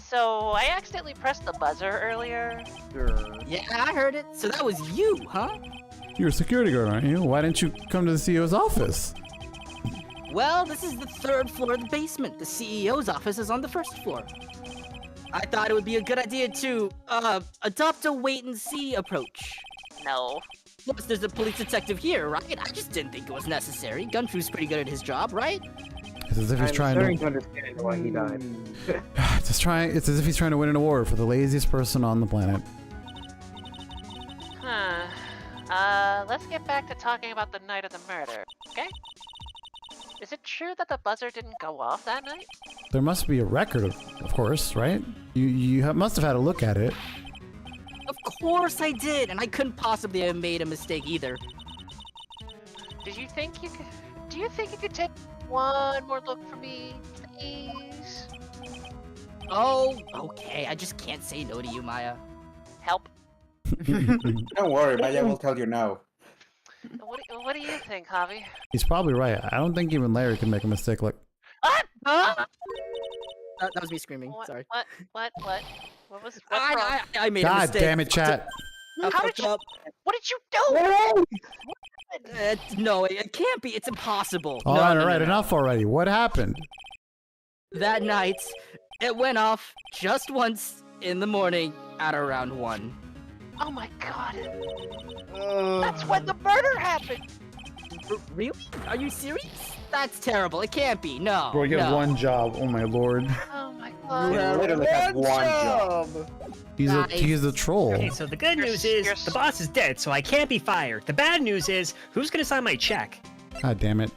So, I accidentally pressed the buzzer earlier. Sure. Yeah, I heard it. So that was you, huh? You're a security guard, aren't you? Why didn't you come to the CEO's office? Well, this is the 3rd floor of the basement. The CEO's office is on the 1st floor. I thought it would be a good idea to, adopt a wait-and-see approach. No. Plus, there's a police detective here, right? I just didn't think it was necessary. Gumshoe's pretty good at his job, right? It's as if he's trying to understand why he died. It's as if he's trying to win an award for the laziest person on the planet. Let's get back to talking about the night of the murder, okay? Is it true that the buzzer didn't go off that night? There must be a record, of course, right? You must have had a look at it. Of course I did, and I couldn't possibly have made a mistake either. Do you think you could take one more look for me, please? Oh, okay. I just can't say no to you, Maya. Help. Don't worry, Maya will tell you no. What do you think, Javi? He's probably right. I don't think even Larry can make a mistake like... That was me screaming. Sorry. What was wrong? I made a God mistake. damn it, chat. What did you do? No, it can't be. It's impossible. All right, enough already. What happened? That night, it went off just once in the morning at around 1. Oh my god. That's when the murder happened. Really? Are you serious? That's terrible. It can't be. No. Bro, you have one job. Oh my lord. Oh my god. You literally have one job. He's a troll. Okay, so the good news is the boss is dead, so I can't be fired. The bad news is who's gonna sign my check? God damn it.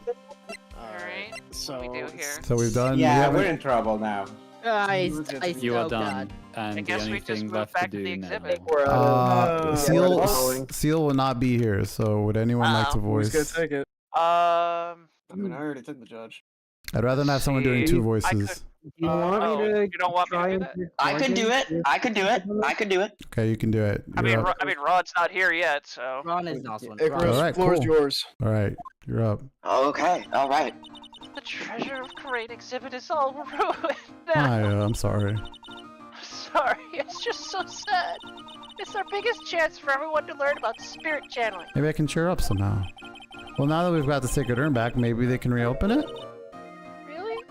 Alright, so we do here. So we've done... Yeah, we're in trouble now. You are done, and the only thing left to do now. Seal will not be here, so would anyone like to voice? Who's gonna take it? I mean, I already took the judge. I'd rather not have someone doing two I voices. You want me to you don't want me to do that? I could do it. I could do it. I could do it. Okay, you can do it. I mean, You're up. Rod's not here yet, so. Ron is also in. Icarus, All right, floor is cool. yours. All right, you're up. Okay, all right. The treasure of Crane exhibit is all ruined now. Hi, I'm sorry. I'm sorry, it's just so sad. It's our biggest chance for everyone to learn about spirit channeling. Maybe I can cheer up somehow. Well, now that we've got the sacred urn back, maybe they can reopen it? Really?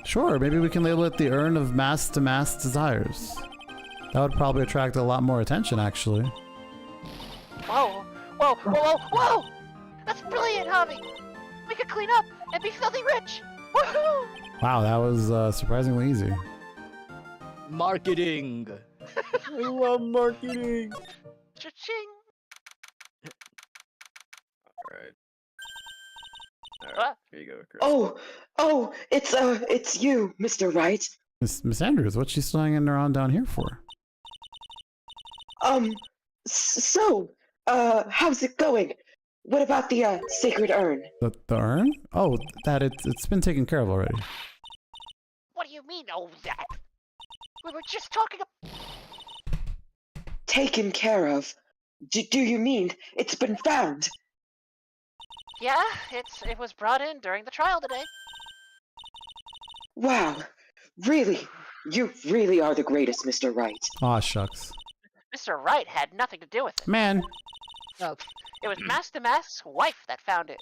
Sure, maybe we can label it the Urn of Mass to Mass Desires. That would probably attract a lot more attention, actually. Whoa, whoa, whoa, whoa, whoa! That's brilliant, Javi! We could clean up and be filthy rich! Woohoo! Wow, that was surprisingly easy. Marketing. I love marketing. Cha-ching! Alright. What? Alright, here you go, Chris. Oh, it's you, Mr. Wright. Miss Andrews, what's she still hanging around down here for? So, how's it going? What about the, sacred urn? The urn? Oh, it's been taken care of already. What do you mean, oh, that? We were just talking about. Taken care of? Do you mean it's been found? Yeah, it was brought in during the trial today. Wow, really? You really are the greatest, Mr. Wright. Aw, shucks. Mr. Wright had nothing to do with it. Man. Oh, it was Master Mask's wife that found it.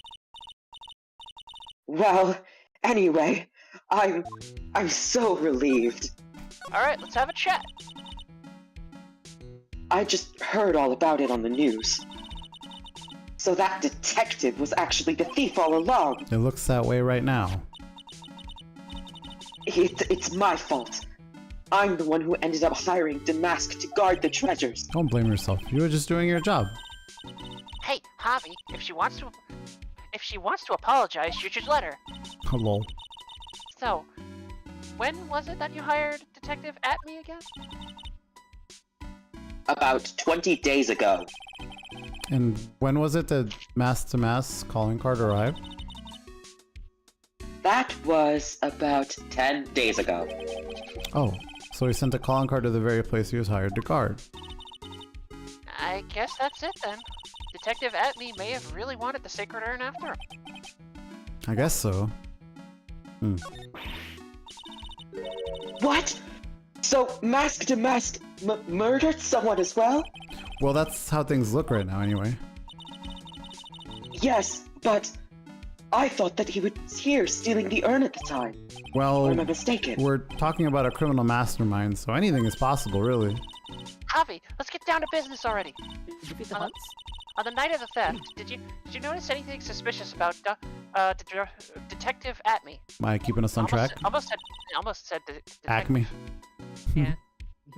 Well, anyway, I'm so relieved. Alright, let's have a chat. I just heard all about it on the news. So that detective was actually the thief all along. It looks that way right now. It's my fault. I'm the one who ended up hiring Damask to guard the treasures. Don't blame yourself. You were just doing your job. Hey, Javi, if she wants to apologize, you should let her. Hello. So, when was it that you hired Detective Atmey again? About 20 days ago. And when was it that Mass to Mass calling card arrived? That was about 10 days ago. Oh, so he sent a calling card to the very place he was hired to guard. I guess that's it then. Detective Atmey may have really wanted the sacred urn after him. I guess so. What? So Mask Damask murdered someone as well? Well, that's how things look right now anyway. Yes, but I thought that he was here stealing the urn at the time. Well, or am I mistaken? We're talking about a criminal mastermind, so anything is possible, really. Javi, let's get down to business already. Did you beat the hunts? On the night of the theft, did you notice anything suspicious about Detective Atmey? Am I keeping us on track? Almost said Acme. Yeah.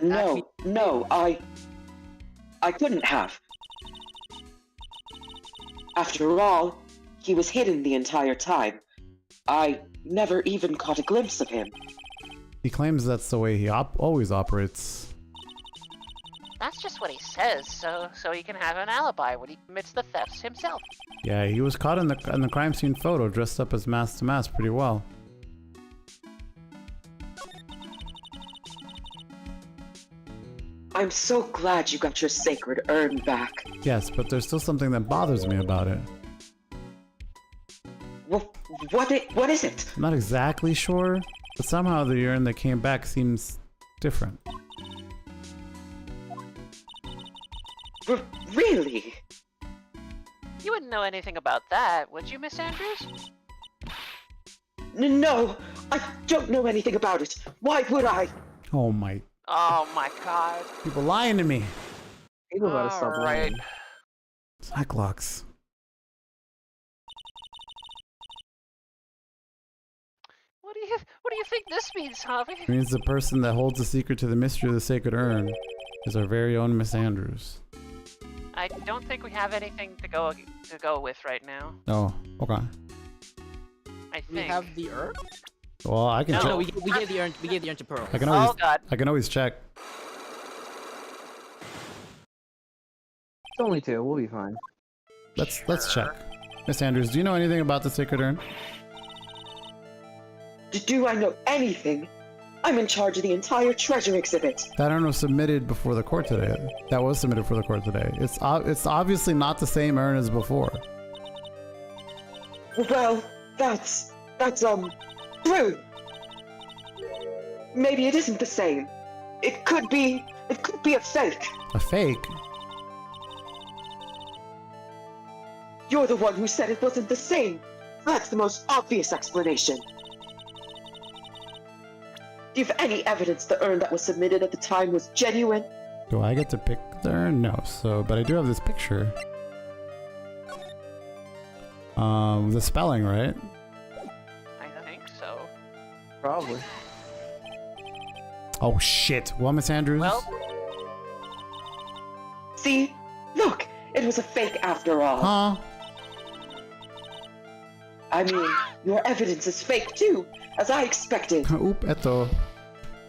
No, I couldn't have. After all, he was hidden the entire time. I never even caught a glimpse of him. He claims that's the way he always operates. That's just what he says, so he can have an alibi when he commits the thefts himself. Yeah, he was caught in the crime scene photo dressed up as Mask to Mask pretty well. I'm so glad you got your sacred urn back. Yes, but there's still something that bothers me about it. What is it? I'm not exactly sure, but somehow the urn that came back seems different. Really? You wouldn't know anything about that, would you, Miss Andrews? No, I don't know anything about it. Why would I? Oh my God. People lying to me. People gotta stop lying. Cyclops. What do you think this means, Javi? It means the person that holds the secret to the mystery of the sacred urn is our very own Miss Andrews. I don't think we have anything to go with right now. Oh, okay. I think. We have the urn? Well, I can check. No, we gave the urn. We gave the urn to Pearl. I can always, oh God. I can always check. It's only 2. We'll be fine. Let's check. Miss Andrews, do you know anything about the sacred urn? Do I know anything? I'm in charge of the entire treasure exhibit. That urn was submitted before the court today. That was submitted for the court today. It's obviously not the same urn as before. Well, that's true. Maybe it isn't the same. It could be a fake. A fake? You're the one who said it wasn't the same. That's the most obvious explanation. Do you have any evidence the urn that was submitted at the time was genuine? Do I get to pick the urn? No. So, but I do have this picture. The spelling, right? I think so. Probably. Oh shit. Well, Miss Andrews. Well. See? Look! It was a fake after all. Huh? I mean, your evidence is fake too, as I expected. Oop, eto.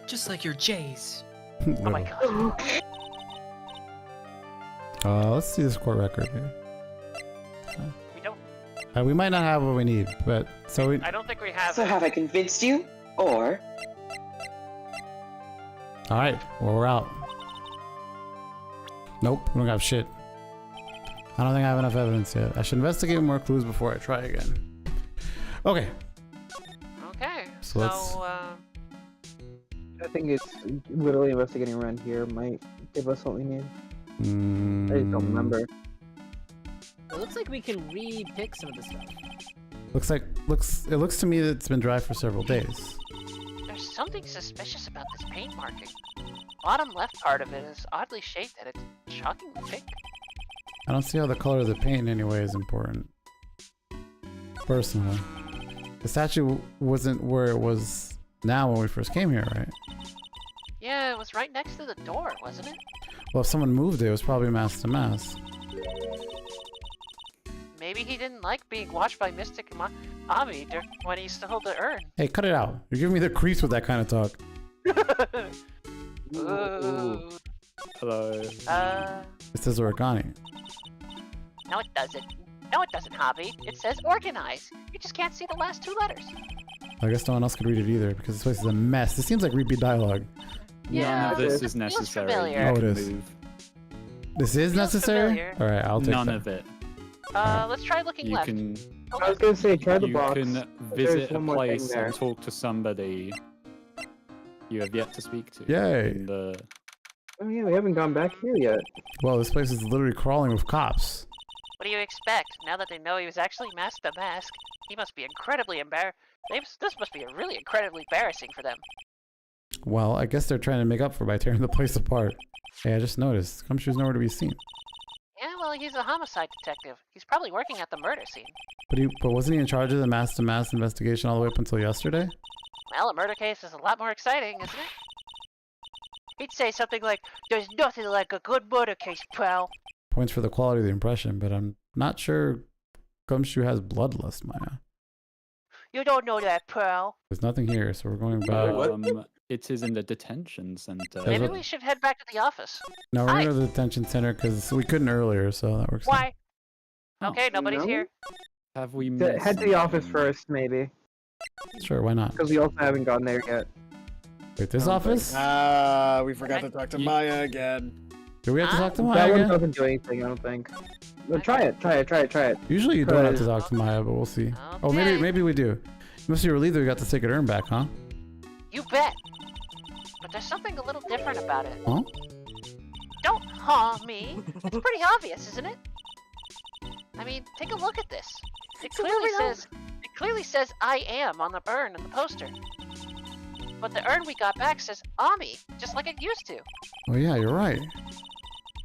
Just like your J's. Oh my god. Let's see this court record here. We don't. We might not have what we need, but so we. I don't think we have. So have I convinced you, or? All right, well, we're out. Nope, we don't have shit. I don't think I have enough evidence yet. I should investigate more clues before I try again. Okay. Okay. So let's. I think it's literally investigating around here might give us what we need. I just don't remember. It looks like we can re-pick some of the stuff. It looks to me that it's been dry for several days. There's something suspicious about this paint marking. Bottom left part of it is oddly shaped and it's shockingly pink. I don't see how the color of the paint in any way is important. Personally. The statue wasn't where it was now when we first came here, right? Yeah, it was right next to the door, wasn't it? Well, if someone moved it, it was probably mask to mask. Maybe he didn't like being watched by Mystic Atmey when he stole the urn. Hey, cut it out. You're giving me the creeps with that kind of talk. Ooh. Hello. It says origami. No, it doesn't. No, it doesn't, Hobby. It says organize. You just can't see the last two letters. I guess no one else could read it either because this place is a mess. This seems like repeat dialogue. Yeah, no, this is necessary. Familiar. Oh, it is. This is necessary? Familiar. Alright, I'll take None that. of it. Let's try looking left. I was gonna say, try the box. You can visit a place and talk to somebody you have yet to speak to. Yay! And, oh yeah, we haven't gone back here yet. Well, this place is literally crawling with cops. What do you expect? Now that they know he was actually masked to mask, he must be incredibly embarrassed. This must be really incredibly embarrassing for them. Well, I guess they're trying to make up for it by tearing the place apart. Hey, I just noticed. Gumshoe's nowhere to be seen. Yeah, well, he's a homicide detective. He's probably working at the murder scene. But wasn't he in charge of the mask-to-mask investigation all the way up until yesterday? Well, a murder case is a lot more exciting, isn't it? He'd say something like, "There's nothing like a good murder case, pal." Points for the quality of the impression, but I'm not sure Gumshoe has bloodlust, Maya. You don't know that, pal. There's nothing here, so we're going back. It is in the detention center. Maybe we should head back to the office. No, we're going to the detention center because we couldn't earlier, so that works. Why? Okay, nobody's here. Have we missed Head to the office first, maybe. Sure, why not? Because we also haven't gotten there yet. Wait, this office? We forgot to talk to Maya again. Do we have to talk to Maya That one again? doesn't do anything, I don't think. No, try it. Usually you don't have to talk to Maya, but we'll see. Oh, maybe we do. You must be relieved that we got the sacred urn back, huh? You bet. But there's something a little different about it. Huh? Don't me. It's pretty obvious, isn't it? I mean, take a look at this. It clearly says I am on the urn in the poster. But the urn we got back says Ami, just like it used to. Oh yeah, you're right.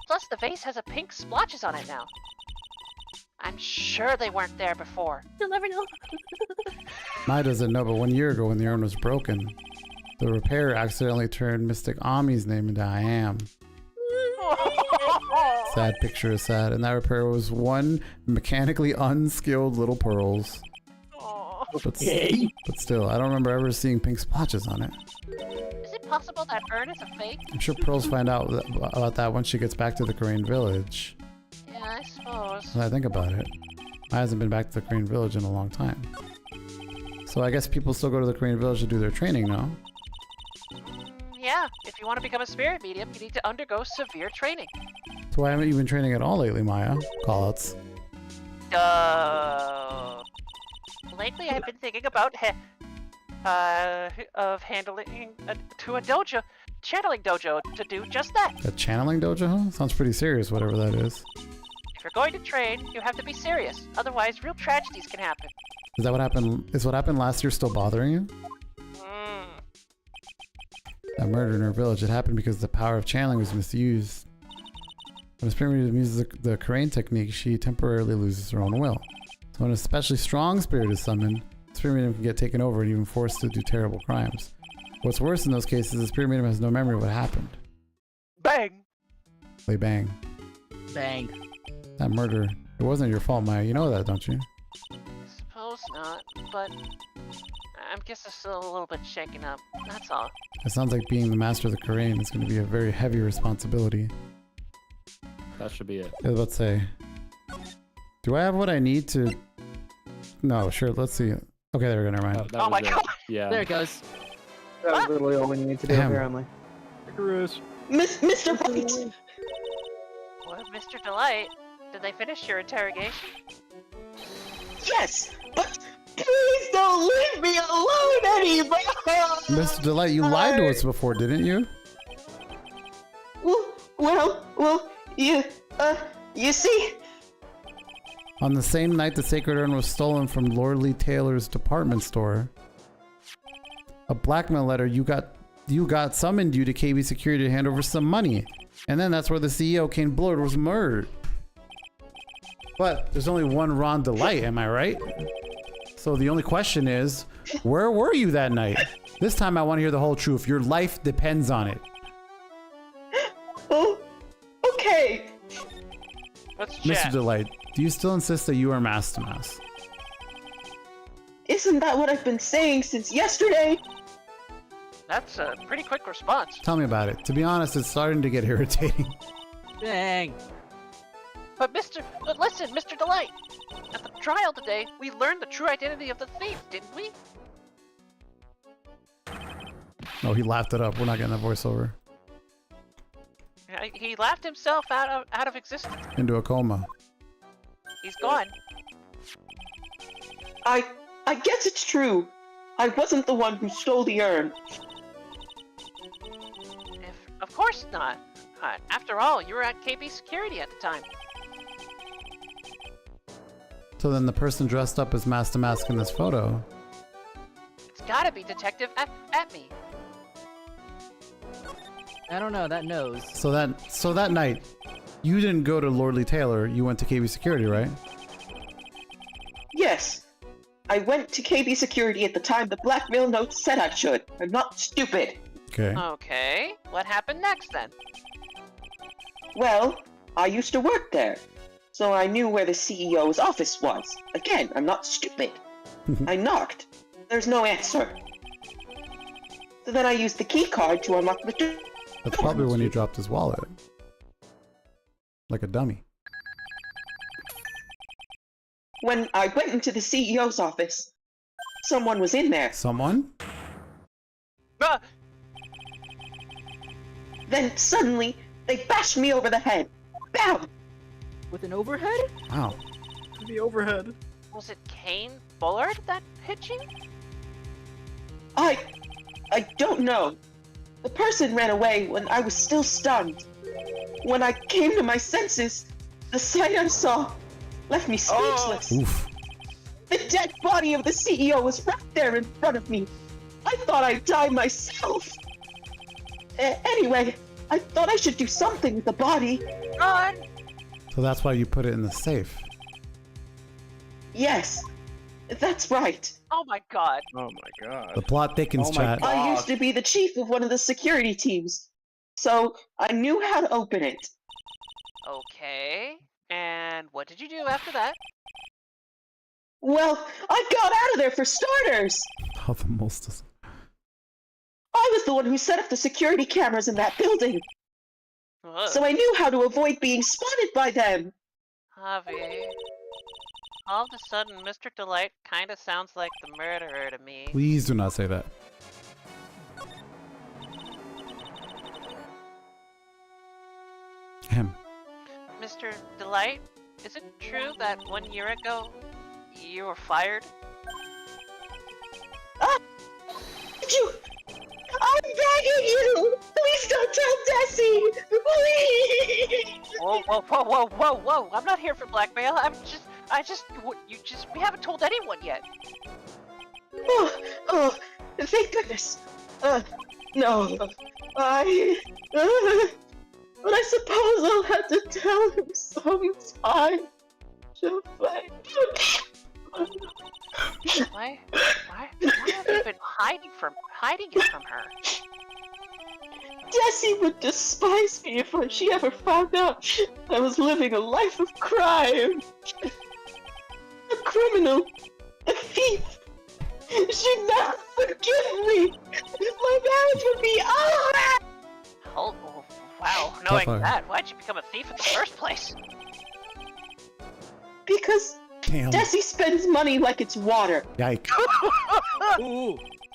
Plus the vase has a pink splotches on it now. I'm sure they weren't there before. You'll never know. Maya doesn't know, but 1 year ago when the urn was broken, the repairer accidentally turned Mystic Ami's name into I am. Sad picture is sad, and that repairer was one mechanically unskilled little pearls. But still, I don't remember ever seeing pink splotches on it. Is it possible that urn is a fake? I'm sure Pearls find out about that once she gets back to the Korean village. Yeah, I suppose. When I think about it, I hasn't been back to the Korean village in a long time. So I guess people still go to the Korean village to do their training, no? Yeah, if you want to become a spirit medium, you need to undergo severe training. So why haven't you been training at all lately, Maya? Callouts. Lately I've been thinking about handling to a dojo, channeling dojo, to do just that. A channeling dojo? Huh? Sounds pretty serious, whatever that is. If you're going to train, you have to be serious. Otherwise, real tragedies can happen. Is that what happened? Is what happened last year still bothering you? That murder in her village, it happened because the power of channeling was misused. When a spirit medium uses the Korean technique, she temporarily loses her own will. So when an especially strong spirit is summoned, the spirit medium can get taken over and even forced to do terrible crimes. What's worse in those cases, the spirit medium has no memory of what happened. Bang! They bang. Bang. That murder, it wasn't your fault, Maya. You know that, don't you? Suppose not, but I guess I'm still a little bit shaken up. That's all. It sounds like being the master of the Korean is going to be a very heavy responsibility. That should be it. I was about to say, do I have what I need to... No, sure, let's see. Okay, there we go, never mind. Oh my god! Yeah. There it goes. That was literally all we needed to do, Damn. apparently. Mr. Bright! What, Mr. Delight? Did they finish your interrogation? Yes, but please don't leave me alone anymore! Mr. Delight, you lied to us before, didn't you? Well, you see... On the same night the sacred urn was stolen from Lordly Taylor's department store, a blackmail letter, you got summoned you to KB Security to hand over some money. And then that's where the CEO, Kane Bullard, was murdered. But there's only one Ron Delight, am I right? So the only question is, where were you that night? This time I want to hear the whole truth. Your life depends on it. Oh, okay. Let's Mr. chat. Delight, do you still insist that you are Master Mouse? Isn't that what I've been saying since yesterday? That's a pretty quick response. Tell me about it. To be honest, it's starting to get irritating. Bang. But listen, Mr. Delight. At the trial today, we learned the true identity of the thief, didn't we? Oh, he laughed it up. We're not getting that voiceover. He laughed himself out of existence. Into a coma. He's gone. I guess it's true. I wasn't the one who stole the urn. Of course not. After all, you were at KB Security at the time. So then the person dressed up as Master Mask in this photo. It's gotta be Detective Atmey. I don't know, that nose. So that night, you didn't go to Lordly Taylor, you went to KB Security, right? Yes. I went to KB Security at the time the blackmail note said I should. I'm not stupid. Okay. Okay. What happened next then? Well, I used to work there, so I knew where the CEO's office was. Again, I'm not stupid. I knocked. There's no answer. So then I used the key card to unlock the door. That's probably when he dropped his wallet. Like a dummy. When I went into the CEO's office, someone was in there. Someone? Then suddenly, they bashed me over the head. Bam! With an overhead? Wow. The overhead. Was it Kane Bullard that hit you? I don't know. The person ran away when I was still stunned. When I came to my senses, the sight I saw left me speechless. Oof. The dead body of the CEO was right there in front of me. I thought I'd die myself. Anyway, I thought I should do something with the body. Run! So that's why you put it in the safe. Yes, that's right. Oh my god. Oh my god. The plot thickens, chat. I used to be the chief of one of the security teams, so I knew how to open it. Okay. And what did you do after that? Well, I got out of there for starters. Oh, the most. I was the one who set up the security cameras in that building. So I knew how to avoid being spotted by them. Javi. All of a sudden, Mr. Delight kind of sounds like the murderer to me. Please do not say that. Him. Mr. Delight, is it true that 1 year ago you were fired? You! I'm begging you! Please don't tell Desi! Please! Whoa! I'm not here for blackmail. We haven't told anyone yet. Oh, thank goodness. No. But I suppose I'll have to tell him sometime. Why have you been hiding it from her? Desi would despise me if she ever found out I was living a life of crime. A criminal. A thief. She'd never forgive me. My marriage would be over. Oh, wow. Knowing that, why'd you become a thief in the first place? Because Desi spends money like it's water. Yikes.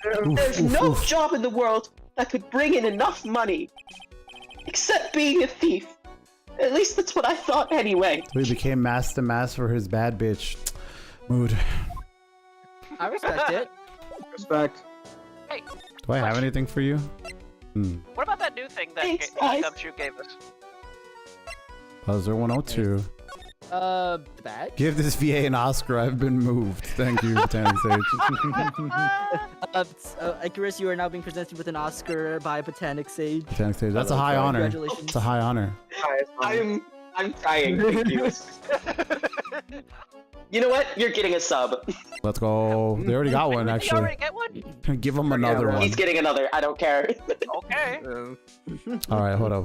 There's no job in the world that could bring in enough money. Except being a thief. At least that's what I thought anyway. So he became Master Mass for his bad bitch mood. I respect it. Respect. Hey. Do I have anything for you? What about that new thing that Thanks, guys. Gumshoe gave us? Buzzer 102. The bag? Give this VA an Oscar. I've been moved. Thank you, Botanic Sage. Icarus, you are now being presented with an Oscar by Botanic Sage. Botanic Sage. That's a high honor. Congratulations. It's a high honor. I'm trying. Thank you. You know what? You're getting a sub. Let's go. They already got one, Did you actually. already get one? Give him another one. He's getting another. I don't care. Okay. All right, hold up.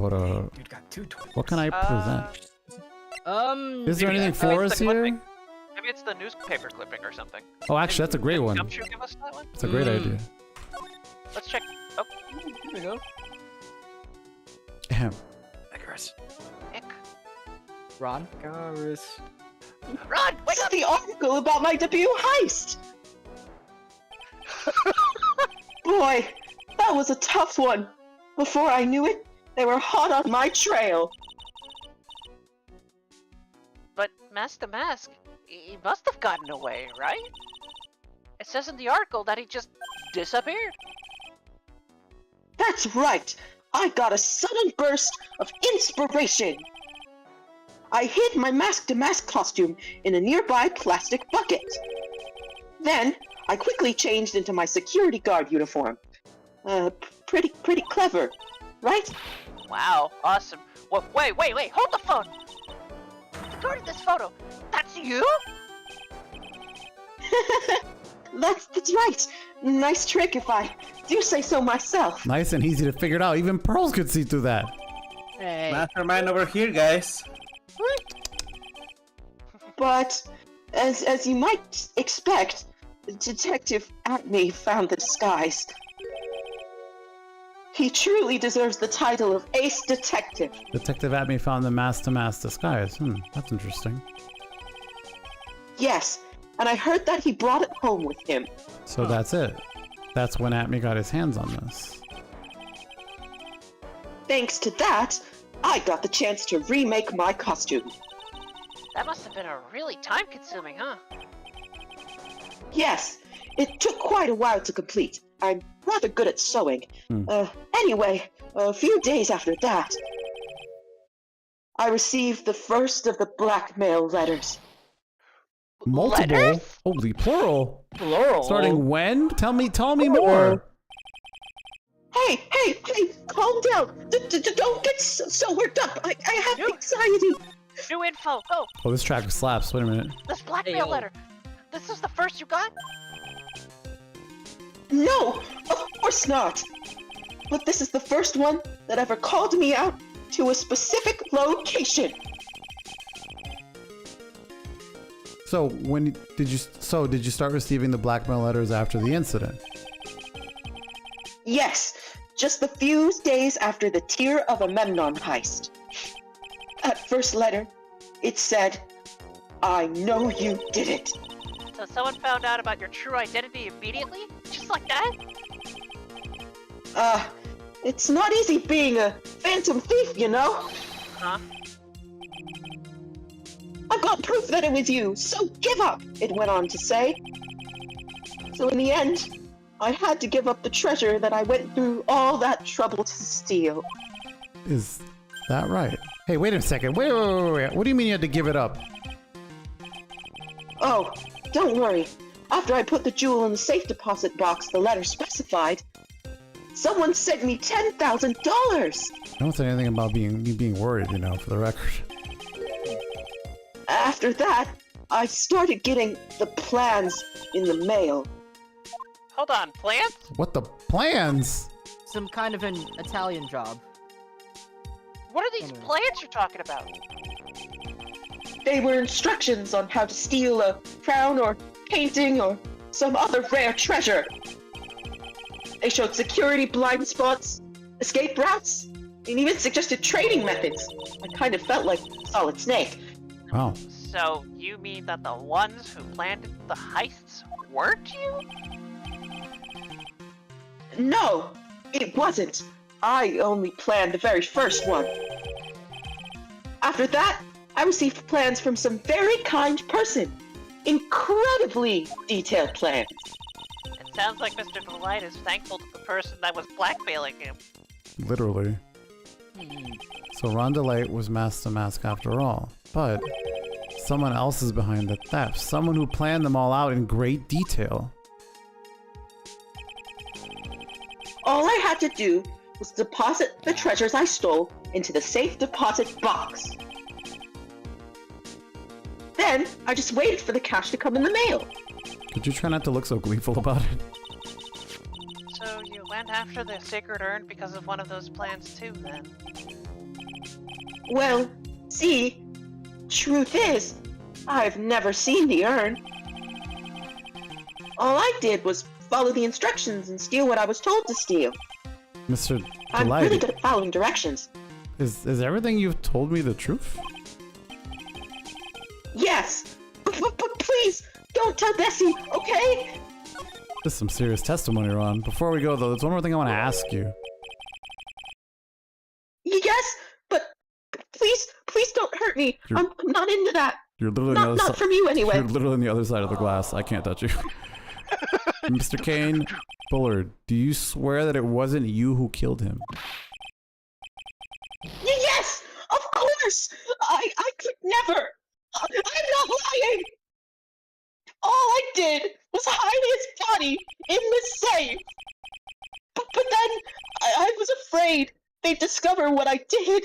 You've got 2 toys. What can I present? Is there maybe anything for us here? Maybe it's the newspaper clipping or something. Oh, actually, that's a great one. Gumshoe give us that one? It's a great idea. Let's check. Oh, here we go. Ahem. Icarus. Ron. Icarus. Ron, wake It's up! the article about my debut heist. Boy, that was a tough one. Before I knew it, they were hot on my trail. But Master Mask, he must have gotten away, right? It says in the article that he just disappeared. That's right. I got a sudden burst of inspiration. I hid my mask-to-mask costume in a nearby plastic bucket. Then, I quickly changed into my security guard uniform. Pretty clever, right? Wow, awesome. Wait, hold the phone! Regarding this photo, that's you? That's right. Nice trick if I do say so myself. Nice and easy to figure it out. Even Pearls could see through that. Hey. Mastermind over here, guys. But, as you might expect, Detective Atmey found the disguise. He truly deserves the title of Ace Detective. Detective Atmey found the mask-to-mask disguise. That's interesting. Yes, and I heard that he brought it home with him. So that's it. That's when Atmey got his hands on this. Thanks to that, I got the chance to remake my costume. That must have been a really time-consuming, huh? Yes, it took quite a while to complete. I'm rather good at sewing. Anyway, a few days after that, I received the first of the blackmail letters. Multiple? Letters? Holy plural. Plural. Starting when? Tell me more. Hey, calm down. Don't get so worked up. I have anxiety. New info, go! Oh, this track slaps. Wait a minute. This blackmail letter! This is the first you got? No, of course not. But this is the first one that ever called me out to a specific location. So did you start receiving the blackmail letters after the incident? Yes, just a few days after the Tear of Amemnon heist. That first letter, it said, I know you did it. So someone found out about your true identity immediately? Just like that? It's not easy being a phantom thief, you know? Huh? I've got proof that it was you, so give up, it went on to say. So in the end, I had to give up the treasure that I went through all that trouble to steal. Is that right? Hey, wait a second. Wait. What do you mean you had to give it up? Oh, don't worry. After I put the jewel in the safe deposit box the letter specified, someone sent me $10,000! Don't say anything about me being worried, you know, for the record. After that, I started getting the plans in the mail. Hold on, plans? What the plans? Some kind of an Italian job. What are these plans you're talking about? They were instructions on how to steal a crown or painting or some other rare treasure. They showed security blind spots, escape routes, and even suggested trading methods. I kind of felt like Solid Snake. Wow. So you mean that the ones who planned the heists weren't you? No, it wasn't. I only planned the very first one. After that, I received plans from some very kind person. Incredibly detailed plans. It sounds like Mr. Delight is thankful to the person that was blackmailing him. Literally. So Ron Delight was Mask to Mask after all. But someone else is behind the theft. Someone who planned them all out in great detail. All I had to do was deposit the treasures I stole into the safe deposit box. Then, I just waited for the cash to come in the mail. Could you try not to look so gleeful about it? So you went after the sacred urn because of one of those plans too, then? Well, see, truth is, I've never seen the urn. All I did was follow the instructions and steal what I was told to steal. Mr. I'm Delight, really good at following directions. is everything you've told me the truth? Yes, but please, don't tell Bessie, okay? This is some serious testimony, Ron. Before we go, though, there's one more thing I want to ask you. Yes, but please don't hurt me. I'm not into that. You're literally on the other Not side. from you anyway. You're literally on the other side of the glass. I can't touch you. Mr. Kane Bullard, do you swear that it wasn't you who killed him? Yes, of course. I could never. I'm not lying. All I did was hide his body in the safe. But then I was afraid they'd discover what I did.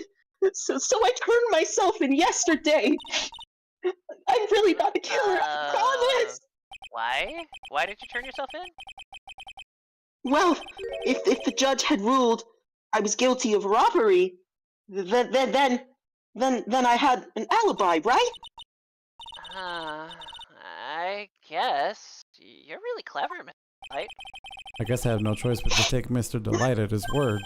So I turned myself in yesterday. I'm really not a killer, I promise. Why? Why did you turn yourself in? Well, if the judge had ruled I was guilty of robbery, then I had an alibi, right? I guess. You're really clever, Mr. Delight. I guess I have no choice but to take Mr. Delight at his word.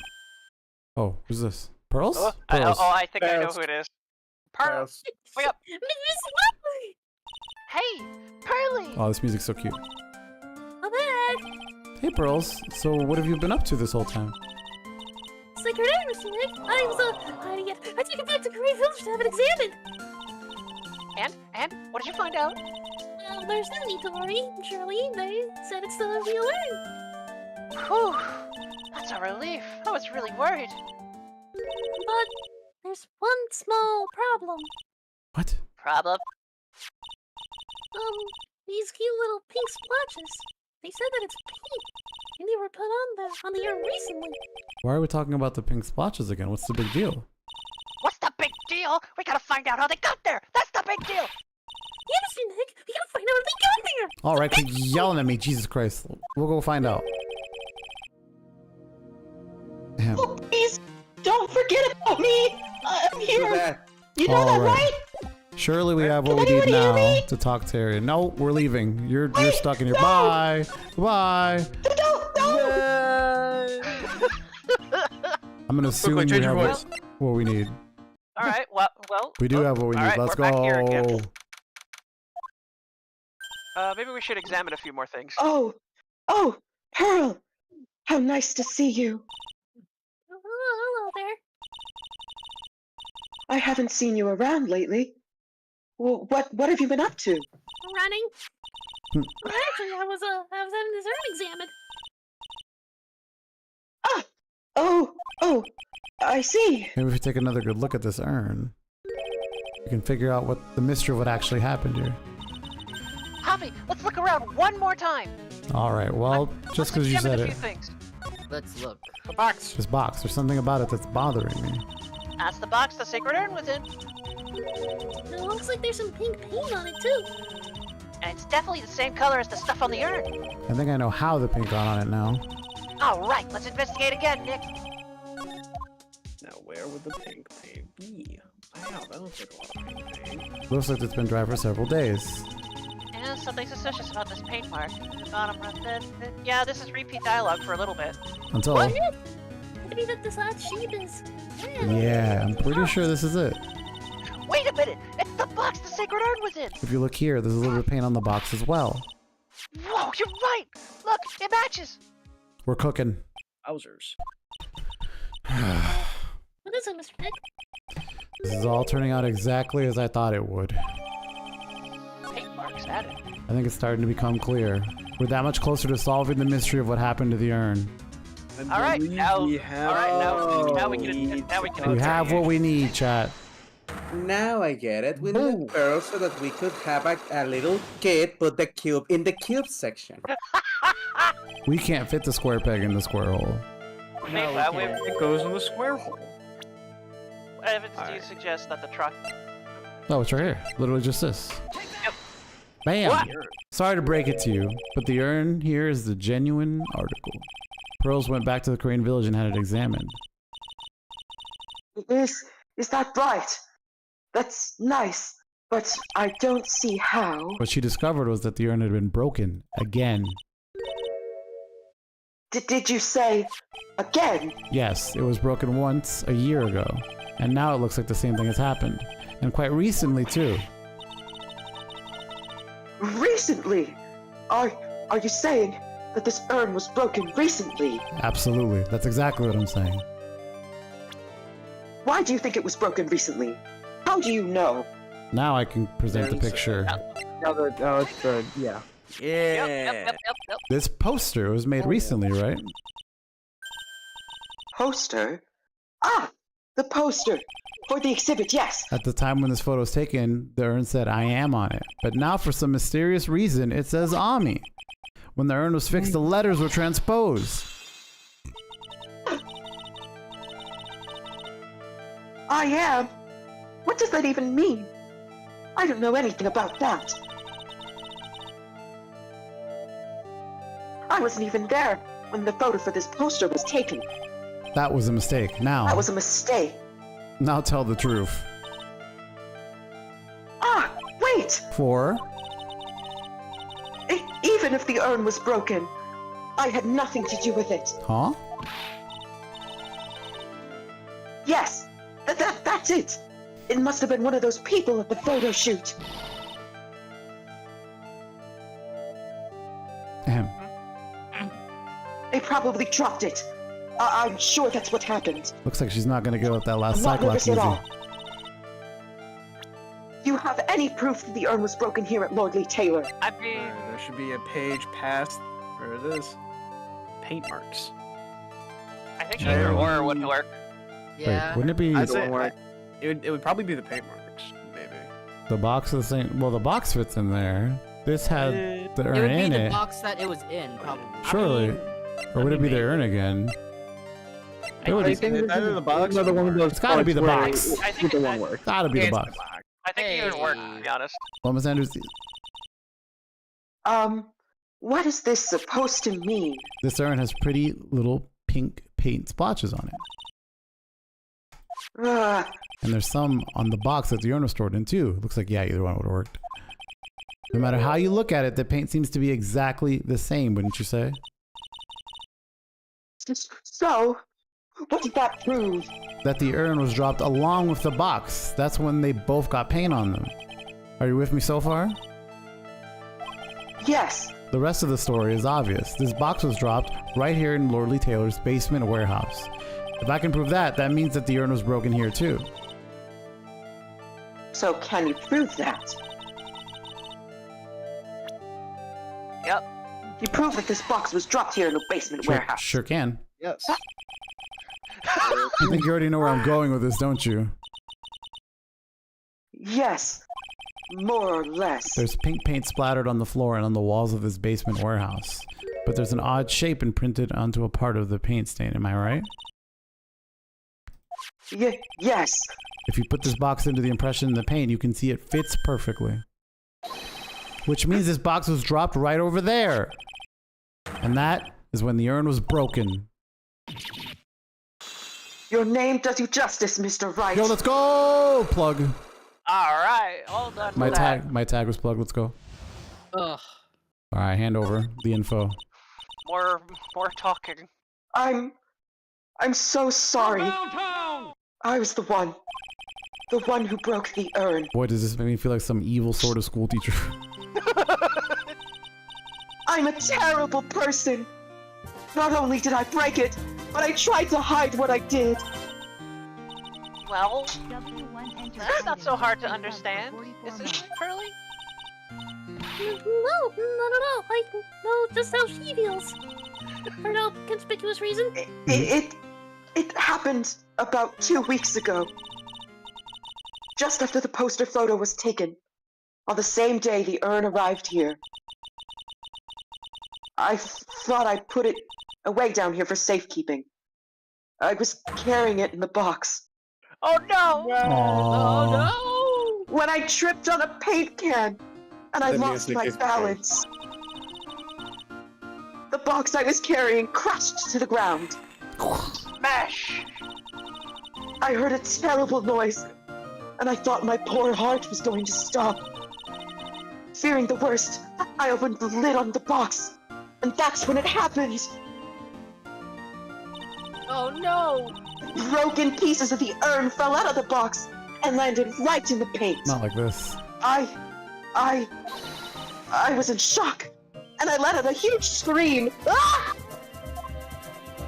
Oh, who's this? Pearls? Oh, Pearls. I think I know who it is. Pearls! Wake up! Hey! Pearly! Oh, this music's so cute. Not bad. Hey, Pearls. So what have you been up to this whole time? Sacred Urn, Mr. Nick. I was hiding it. I took it back to Green Village to have it examined. And? What did you find out? Well, there's no need to worry. Surely, they said it's still a real urn. Whew! That's a relief. I was really worried. But there's one small problem. What? Problem? These cute little pink splotches. They said that it's pink, and they were put on the urn recently. Why are we talking about the pink splotches again? What's the big deal? What's the big deal? We gotta find out how they got there! That's the big deal! Yeah, Mr. Nick, we gotta find out how they got there! Alright, quit yelling at me, Jesus Christ. We'll go find out. Oh, please, don't forget about me. I'm here. You know All that, right. right? Surely we have what we need now to talk to Harry. No, we're leaving. You're stuck in here. Bye. Bye. I'm gonna assume we have what we need. Alright, well... We do have what we need. Alright, Let's we're back here go. again. Maybe we should examine a few more things. Oh, Pearl! How nice to see you. Oh, hello there. I haven't seen you around lately. Well, what have you been up to? Running. Well, actually, I was having this urn examined. Oh, I see. Maybe if we take another good look at this urn, we can figure out what the mystery of what actually happened here. Javi, let's look around one more time. All right. Well, just because you said A it, few things. Let's look. The box. this box. There's something about it that's bothering me. That's the box the sacred urn was in. It looks like there's some pink paint on it too. And it's definitely the same color as the stuff on the urn. I think I know how the pink got on it now. All right, let's investigate again, Nick. Now, where would the pink paint be? Wow, that looks like a lot of pink paint. Looks like it's been dry for several days. And something suspicious about this paint mark. The bottom right. Yeah, this is repeat dialogue for a little bit. Until. What? Maybe that this odd sheep is. Yeah, I'm pretty sure this is it. Wait a minute! It's the box the sacred urn was in! If you look here, there's a little bit of paint on the box as well. Whoa, you're right! Look, it matches! We're cooking. Wowzers. What is it, Mr. Nick? This is all turning out exactly as I thought it would. Paint marks added. I think it's starting to become clear. We're that much closer to solving the mystery of what happened to the urn. All right, now we can. We have what we need, chat. Now I get it. We need a pearl so that we could have a little kid put the cube in the cube section. We can't fit the square peg in the square hole. It goes in the square hole. What evidence do you suggest that the truck... Oh, it's right here. Literally just this. Yep. Bam! What? Sorry to break it to you, but the urn here is the genuine article. Pearls went back to the Korean village and had it examined. Is that right? That's nice, but I don't see how. What she discovered was that the urn had been broken again. Did you say again? Yes, it was broken once a year ago, and now it looks like the same thing has happened, and quite recently too. Recently? Are you saying that this urn was broken recently? Absolutely, that's exactly what I'm saying. Why do you think it was broken recently? How do you know? Now I can present the picture. Yeah. Yep. This poster was made recently, right? Poster? Ah! The poster! For the exhibit, yes! At the time when this photo was taken, the urn said I am on it. But now for some mysterious reason, it says Atmey. When the urn was fixed, the letters were transposed. I am? What does that even mean? I don't know anything about that. I wasn't even there when the photo for this poster was taken. That was a mistake. Now. That was a mistake. Now tell the truth. Ah, wait! For? Even if the urn was broken, I had nothing to do with it. Huh? Yes, that's it. It must have been one of those people at the photo shoot. Ahem. They probably dropped it. I'm sure that's what happened. Looks like she's not gonna go with that last I'm not Cyclops nervous at movie. all. Do you have any proof that the urn was broken here at Lordly Taylor? I mean... there should be a page past where it is. Paint marks. I think either or would work. Yeah. Wait, wouldn't it be It would probably be the paint marks, maybe. the box of the same? Well, the box fits in there. This had the It urn would be in the it. box that it was in, probably. Surely. Or would it be the urn again? It would It's either the box or Another one of those. It's gotta be the parts where box. I think either that- one works. Gotta be the It's box. I think it would work, to be honest. Well, Miss Andrews, What is this supposed to mean? this urn has pretty little pink paint splotches on it. And there's some on the box that the urn was stored in too. Looks like, yeah, either one would have worked. No matter how you look at it, the paint seems to be exactly the same, wouldn't you say? So, what did that prove? That the urn was dropped along with the box. That's when they both got paint on them. Are you with me so far? Yes. The rest of the story is obvious. This box was dropped right here in Lordly Taylor's basement warehouse. If I can prove that, that means that the urn was broken here too. So can you prove that? Yep. You prove that this box was dropped here in the basement warehouse. Sure can. Yes. I think you already know where I'm going with this, don't you? Yes. More or less. There's pink paint splattered on the floor and on the walls of this basement warehouse. But there's an odd shape imprinted onto a part of the paint stain, am I right? Yes. If you put this box into the impression in the paint, you can see it fits perfectly. Which means this box was dropped right over there. And that is when the urn was broken. Your name does you justice, Mr. Wright. Yo, let's go! Plug. Alright, all done My with that. my tag was plugged, let's go. Ugh. Alright, hand over the info. More talking. I'm so sorry. I was the one who broke the urn. Boy, does this make me feel like some evil sort of school teacher. I'm a terrible person. Not only did I break it, but I tried to hide what I did. Well, that's not so hard to understand, is it, Pearly? No, not at all. I know just how she feels. For no conspicuous reason. It happened about 2 weeks ago. Just after the poster photo was taken. On the same day the urn arrived here. I thought I'd put it away down here for safekeeping. I was carrying it in the box. Oh no! Oh no! When I tripped on a paint can, and I lost my balance. The box I was carrying crashed to the ground. Smash! I heard a terrible noise, and I thought my poor heart was going to stop. Fearing the worst, I opened the lid on the box, and that's when it happened. Oh no! Broken pieces of the urn fell out of the box and landed right in the paint. Not like this. I was in shock, and I let out a huge scream. Ah!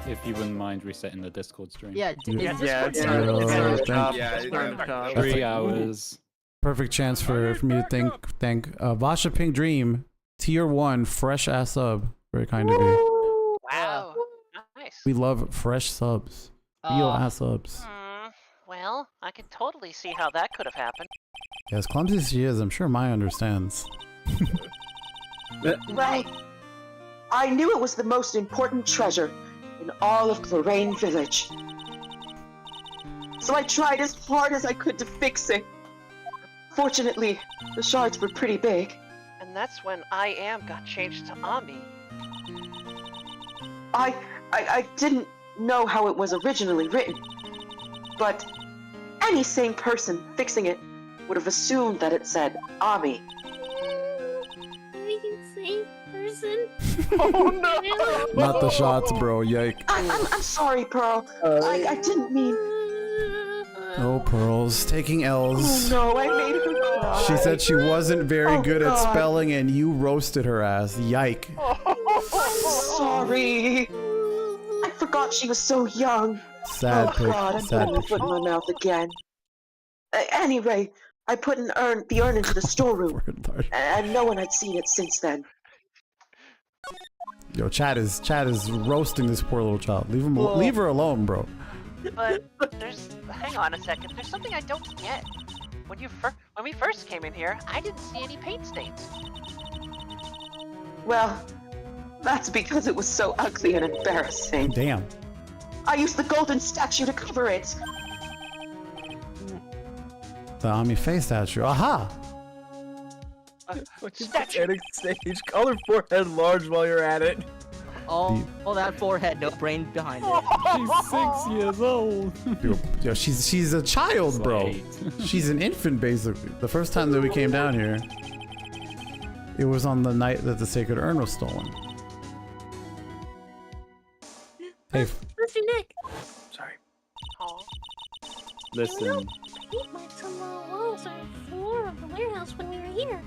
If you wouldn't mind resetting the Discord stream. Yeah, Yeah, Discord thank- 3 hours. Perfect chance for me to thank Vasha Pink Dream, tier 1, fresh ass sub. Very kind of you. Wow. Nice. We love fresh subs. Real ass subs. Well, I can totally see how that could have happened. Yeah, as clumsy as she is, I'm sure Maya understands. Well, I knew it was the most important treasure in all of Lorraine Village. So I tried as hard as I could to fix it. Fortunately, the shards were pretty big. And that's when I Am got changed to Ami. I didn't know how it was originally written, but any sane person fixing it would have assumed that it said Ami. Same person. Oh no! Not the shots, bro. Yike. I'm sorry, Pearl. I didn't mean. Oh, Pearl's taking L's. Oh no, I made her cry. She said she wasn't very good at God. spelling and you roasted her ass. Yike. I'm sorry. I forgot she was so young. Sad Oh God, I'm putting my foot in my mouth again. Anyway, I put the urn into the storeroom, and no one had seen it since then. Yo, Chad is roasting this poor little child. Leave her alone, bro. But hang on a second. There's something I don't get. When we first came in here, I didn't see any paint stains. Well, that's because it was so ugly and embarrassing. Damn. I used the golden statue to cover it. The Ami face statue. Aha! Edit stage. Color forehead large while you're at it. Oh, that forehead, no brain behind it. She's 6 years old. Yo, she's a child, bro. She's an infant, basically. The first time that we came down here, it was on the night that the sacred urn was stolen. Hey, Mr. Nick. Sorry. Oh. Listen. Paint marks on the walls or floor of the warehouse when we were here.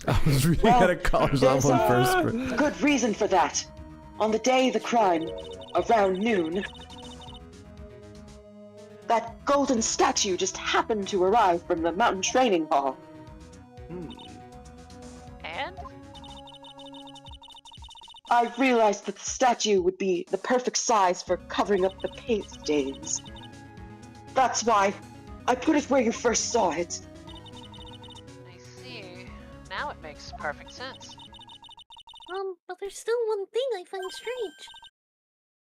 I was reading at a college level in first grade. Good reason for that. On the day of the crime, around noon, that golden statue just happened to arrive from the mountain training hall. And? I realized that the statue would be the perfect size for covering up the paint stains. That's why I put it where you first saw it. I see. Now it makes perfect sense. But there's still one thing I find strange.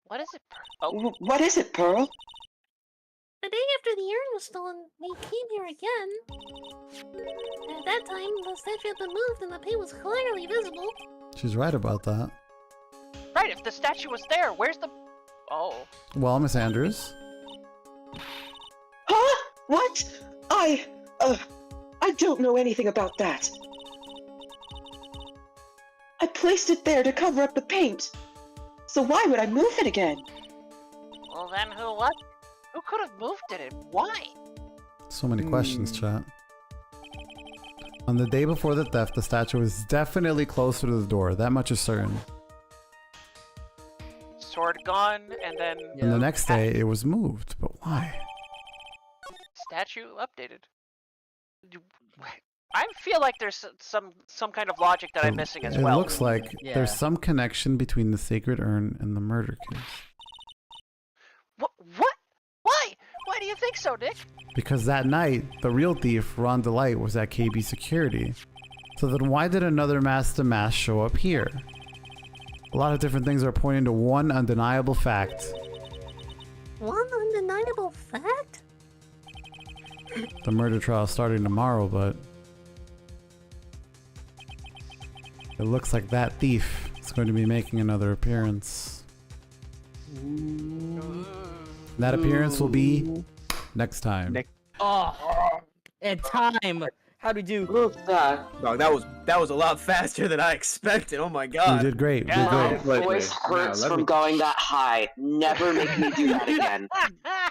What is it, Pearl? What is it, Pearl? The day after the urn was stolen, we came here again. At that time, the statue had been moved and the paint was clearly visible. She's right about that. Right, if the statue was there, where's the... Oh. Well, Miss Andrews. Huh? What? I don't know anything about that. I placed it there to cover up the paint. So why would I move it again? Well then, what? Who could have moved it and why? So many questions, chat. On the day before the theft, the statue was definitely closer to the door. That much is certain. Sword gone, and then... And the next day, it was moved. But why? Statue updated. I feel like there's some kind of logic that I'm missing as well. It looks like there's some connection between the sacred urn and the murder case. What? Why? Why do you think so, Nick? Because that night, the real thief, Ron Delight, was at KB Security. So then why did another mask to mask show up here? A lot of different things are pointing to one undeniable fact. One undeniable fact? The murder trial is starting tomorrow, but... it looks like that thief is going to be making another appearance. That appearance will be next time. Oh, and time. How do we do? Dog, that was a lot faster than I expected. Oh my god. You did great. You did My great. voice hurts from going that high. Never make me do that again.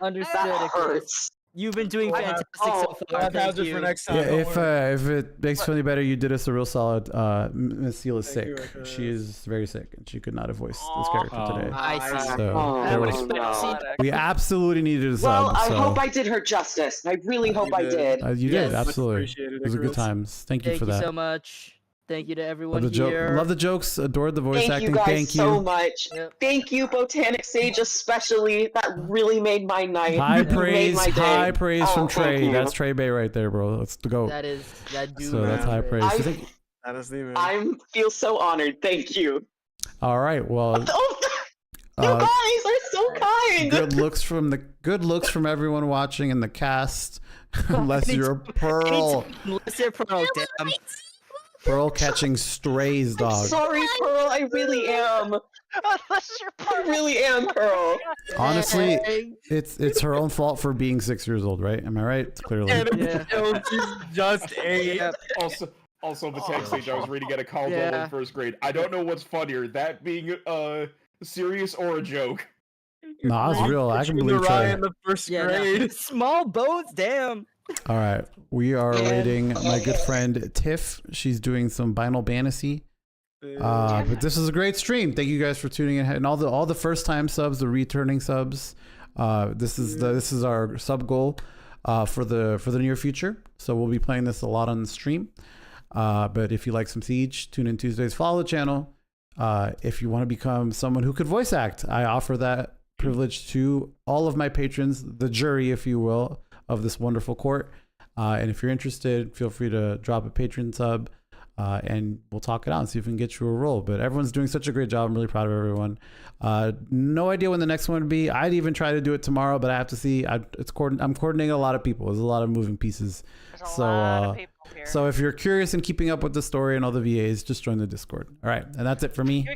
Understood. That hurts. You've been doing fantastic so far. Thank you. for next time. Yeah, if it makes you any better, you did us a real solid. Miss Seal is sick. She is very sick, and she could not have voiced this character today. I see. So I would there was- expect we absolutely needed a sub. Well, I so, hope I did her justice. I really hope I did. you did, Yes. absolutely. Appreciate it, Those are good Icarus. times. Thank you Thank for you that. so much. Thank you to everyone Love the here. Love the jokes. Adored the voice Thank acting. you guys Thank you. so much. Thank you, Botanic Sage, especially. That really made my night. High You made praise, my day. high praise Oh, from thank Trey. you. That's Trey Bay right there, bro. Let's go. That is that do. So that's high praise. So thank- That is the man. I feel so honored. Thank you. all right. Well, You guys are so kind. good looks from everyone watching in the cast. Unless you're Pearl. Unless you're Pearl, damn. Pearl catching strays, dog. Sorry, Pearl. I really am. I really am, Pearl. Honestly, it's her own fault for being 6 years old, right? Am I right? Clearly. She's just 8. Also, the text page I was reading at a college level in first grade. I don't know what's funnier, that being serious or a joke. No, it's real. I can believe Trey. in the first Yeah, grade. no. Small boats, damn. All right, we are rating my good friend Tiff. She's doing some Final Fantasy. But this is a great stream. Thank you guys for tuning in, and all the first time subs, the returning subs. This is our sub goal for the near future. So we'll be playing this a lot on the stream. But if you like some Siege, tune in Tuesdays. Follow the channel. If you want to become someone who could voice act, I offer that privilege to all of my patrons, the jury, if you will, of this wonderful court. And if you're interested, feel free to drop a patron sub, and we'll talk it out and see if we can get you a role. But everyone's doing such a great job. I'm really proud of everyone. No idea when the next one would be. I'd even try to do it tomorrow, but I have to see. I'm coordinating a lot of people. There's a lot of moving pieces. So if you're curious and keeping up with the story and all the VAs, just join the Discord. All right, and that's it for me.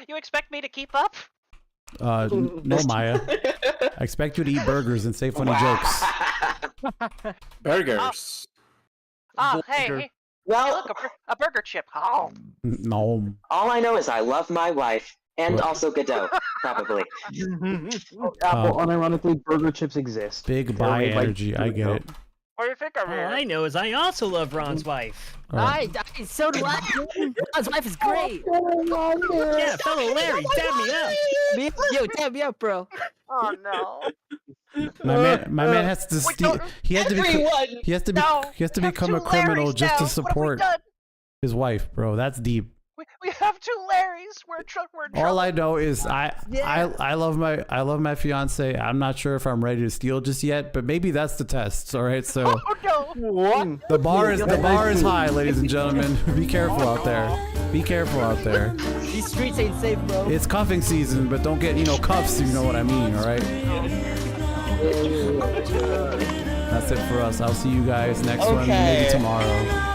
You expect me to keep up? No, Maya. I expect you to eat burgers and say funny jokes. Burgers. Hey. Well, Look, a burger chip. Oh. No. all I know is I love my wife, and What? also Godot, probably. Apple, unironically, burger chips exist. Big They're buy made by energy. I get it. What do you think of All I know is I also love Ron's wife. So do I. Ron's wife is great. Yeah, fellow Larry, dab me up. Yo, dab me up, bro. Oh no. My man has to steal. He has to become a criminal just to support his wife, bro. That's deep. We have 2 Larrys. We're in trouble. All I know is I love my fiance. I'm not sure if I'm ready to steal just yet, but maybe that's the test. All right, so What? the bar is high, ladies and gentlemen. Be careful out there. Be careful out there. These streets ain't safe, bro. It's cuffing season, but don't get cuffs. You know what I mean, all right? That's it for us. I'll see you guys next one, maybe tomorrow.